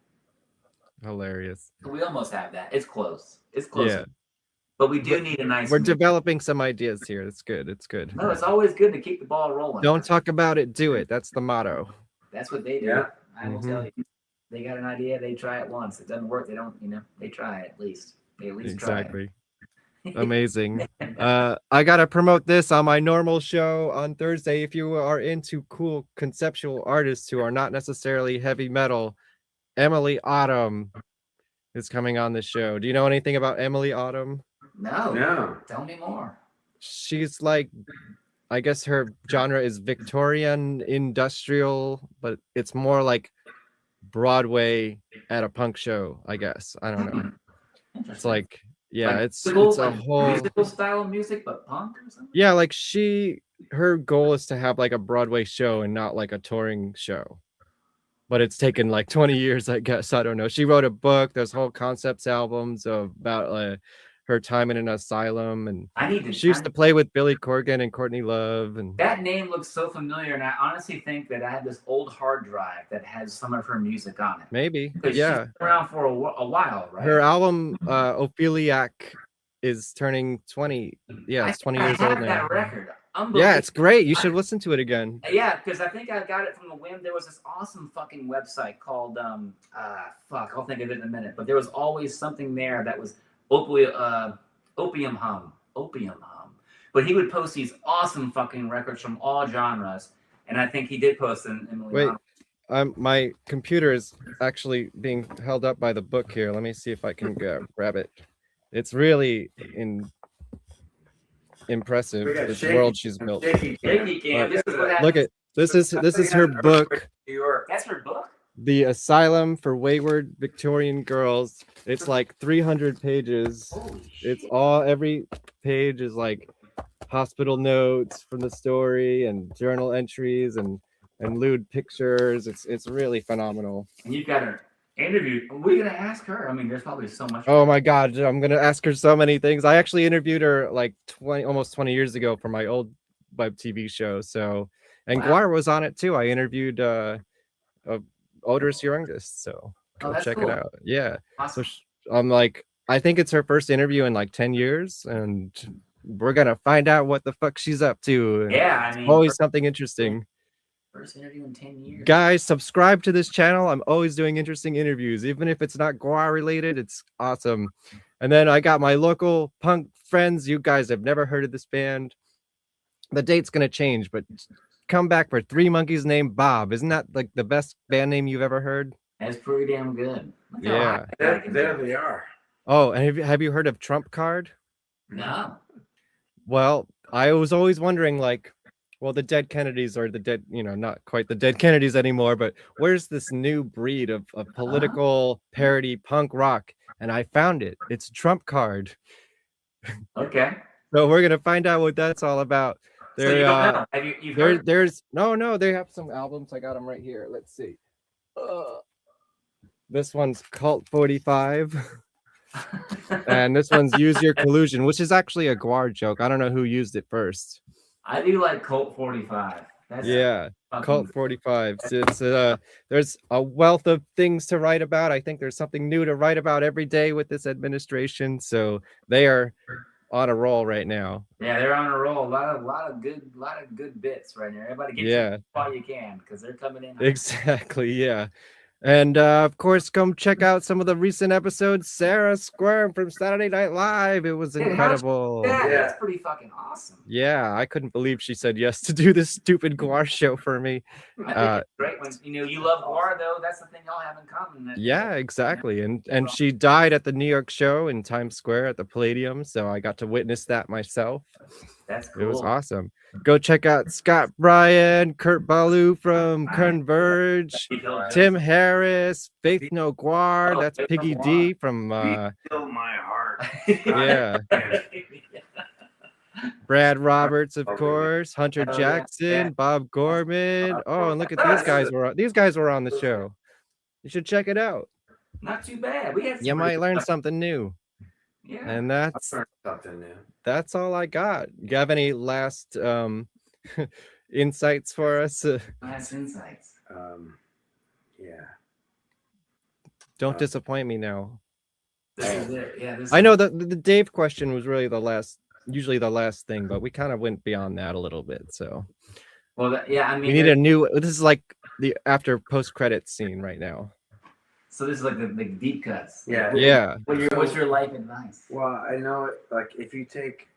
Hilarious. We almost have that. It's close. It's close. Yeah. But we do need a nice. We're developing some ideas here. It's good. It's good. No, it's always good to keep the ball rolling. Don't talk about it, do it. That's the motto. That's what they do. Yeah. I will tell you. They got an idea, they try it once. It doesn't work, they don't, they try it at least. They at least try it. Exactly. Amazing. I gotta promote this on my normal show on Thursday. If you are into cool conceptual artists who are not necessarily heavy metal, Emily Autumn is coming on the show. Do you know anything about Emily Autumn? No. Tell me more. She's like, I guess her genre is Victorian industrial, but it's more like Broadway at a punk show, I guess. I don't know. It's like, yeah, Like it's musical, a like whole musical style of music, but punk or something. yeah, like her goal is to have like a Broadway show and not like a touring show. But it's taken like 20 years, I guess. I don't know. She wrote a book. There's whole concepts albums about her time in an asylum, and she used to play with Billy Corgan and Courtney Love. And That name looks so familiar, and I honestly think that I have this old hard drive that has some of her music on it. maybe, Because yeah. she's been around for a while, right? Her album Opheliac is turning 20. Yeah, it's 20 years I old have now. that record. Yeah, it's great. You should listen to it again. Yeah, because I think I got it from the whim. There was this awesome fucking website called I'll think of it in a minute. But there was always something there that was Opium Hum. But he would post these awesome fucking records from all genres, and I think he did post in Wait, my computer is actually being held up by the book here. Let me see if I can grab it. It's really impressive. We got This shaky- world she's built. Shaky cam. This is what happens. Look at this is her book, New York. That's her book. The Asylum for Wayward Victorian Girls. It's like 300 pages. It's every page is like hospital notes from the story and journal entries and lewd pictures. It's really phenomenal. And you've got her interviewed. What are you gonna ask her? I mean, there's probably so much. Oh my God, I'm gonna ask her so many things. I actually interviewed her like almost 20 years ago for my old web TV show. So, and GWAR was on it too. I interviewed Odorous Youngest. So go that's check cool. it out. Yeah. Awesome. So I'm like, I think it's her first interview in like 10 years, and we're gonna find out what the fuck she's up to. And Yeah, I it's mean, always something interesting. First interview in 10 years. Guys, subscribe to this channel. I'm always doing interesting interviews, even if it's not GWAR related. It's awesome. And then I got my local punk friends. You guys have never heard of this band. The date's gonna change, but come back for Three Monkeys Named Bob. Isn't that like the best band name you've ever heard? That's pretty damn good. Look how Yeah. high I can There do. they are. Oh, and have you heard of Trump Card? No. Well, I was always wondering, like, well, the dead Kennedys are the dead, not quite the dead Kennedys anymore, but where's this new breed of political parody punk rock? And I found it. It's a Trump card. Okay. So we're gonna find out what that's all about. So you don't know? Have you've heard? There's no, they have some albums. I got them right here. Let's see. This one's Cult 45. And this one's Use Your Collusion, which is actually a GWAR joke. I don't know who used it first. I do like Colt 45. Yeah, Cult 45. It's there's a wealth of things to write about. I think there's something new to write about every day with this administration. So they are on a roll right now. Yeah, they're on a roll. A lot of good bits right now. Everybody get to while you can, because they're coming in. Exactly. Yeah. And of course, come check out some of the recent episodes. Sarah Squirm from Saturday Night Live. It was incredible. Yeah, that's pretty fucking awesome. Yeah, I couldn't believe she said yes to do this stupid GWAR show for me. I think it's great when you love GWAR though. That's the thing y'all have in common. Yeah, exactly. And she died at the New York show in Times Square at the Palladium, so I got to witness that myself. That's cool. It was awesome. Go check out Scott Bryan, Kurt Ballou from Converge, Tim Harris, Faith No GWAR. That's Piggy D from Fill my heart. yeah. Brad Roberts, of course, Hunter Jackson, Bob Gorman. Oh, and look at these guys were on the show. You should check it out. Not too bad. You might learn something new. Yeah. And that's something new. That's all I got. You have any last insights for us? Last insights. Yeah. Don't disappoint me now. This is it. Yeah. I know the Dave question was really usually the last thing, but we kind of went beyond that a little bit. So. Well, I mean, we need a new. This is like the after post-credits scene right now. So this is like the deep cuts. Yeah. Yeah. What's your life advice? Well, I know like if you take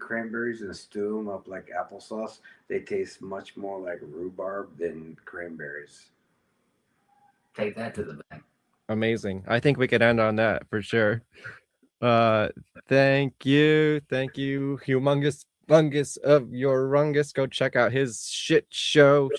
cranberries and stew them up like applesauce, they taste much more like rhubarb than cranberries. Take that to the bank. Amazing. I think we could end on that for sure. Thank you, humongous fungus of your rungus. Go check out his shit show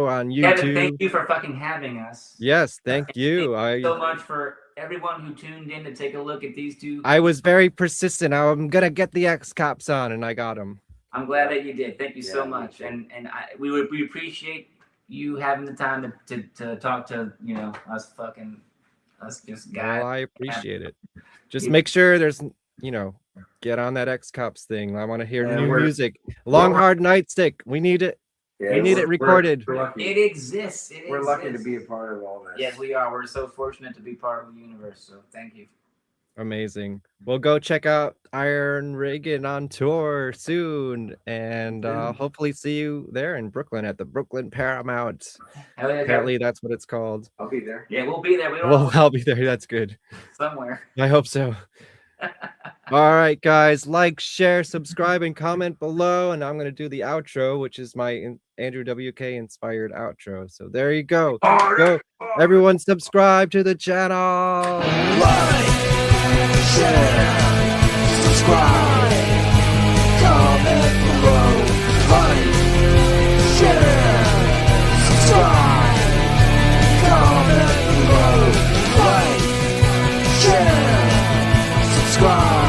on YouTube. Kevin, thank you for fucking having us. Yes, thank you. Thank you so much for everyone who tuned in to take a look at these two. I was very persistent. I'm gonna get the X-Cops on, and I got them. I'm glad that you did. Thank you so much, and we appreciate you having the time to talk to us just guys. Well, I appreciate it. Just make sure there's get on that X-Cops thing. I want to hear new music. Long Hard Nightstick. We need it. Yeah, we need it recorded. It exists. We're lucky to be a part of all this. Yes, we are. We're so fortunate to be part of the universe. So thank you. Amazing. Well, go check out Iron Reagan on tour soon, and hopefully see you there in Brooklyn at the Brooklyn Paramount. Hell yeah, apparently, that's what it's called. I'll be there. Yeah, we'll be there. I'll be there. That's good. Somewhere. I hope so. All right, guys, like, share, subscribe, and comment below. And I'm going to do the outro, which is my Andrew WK inspired outro. So there you go. Go, everyone, subscribe to the channel. Like, share, subscribe, comment below. Like, share, subscribe, comment below. Like, share, subscribe.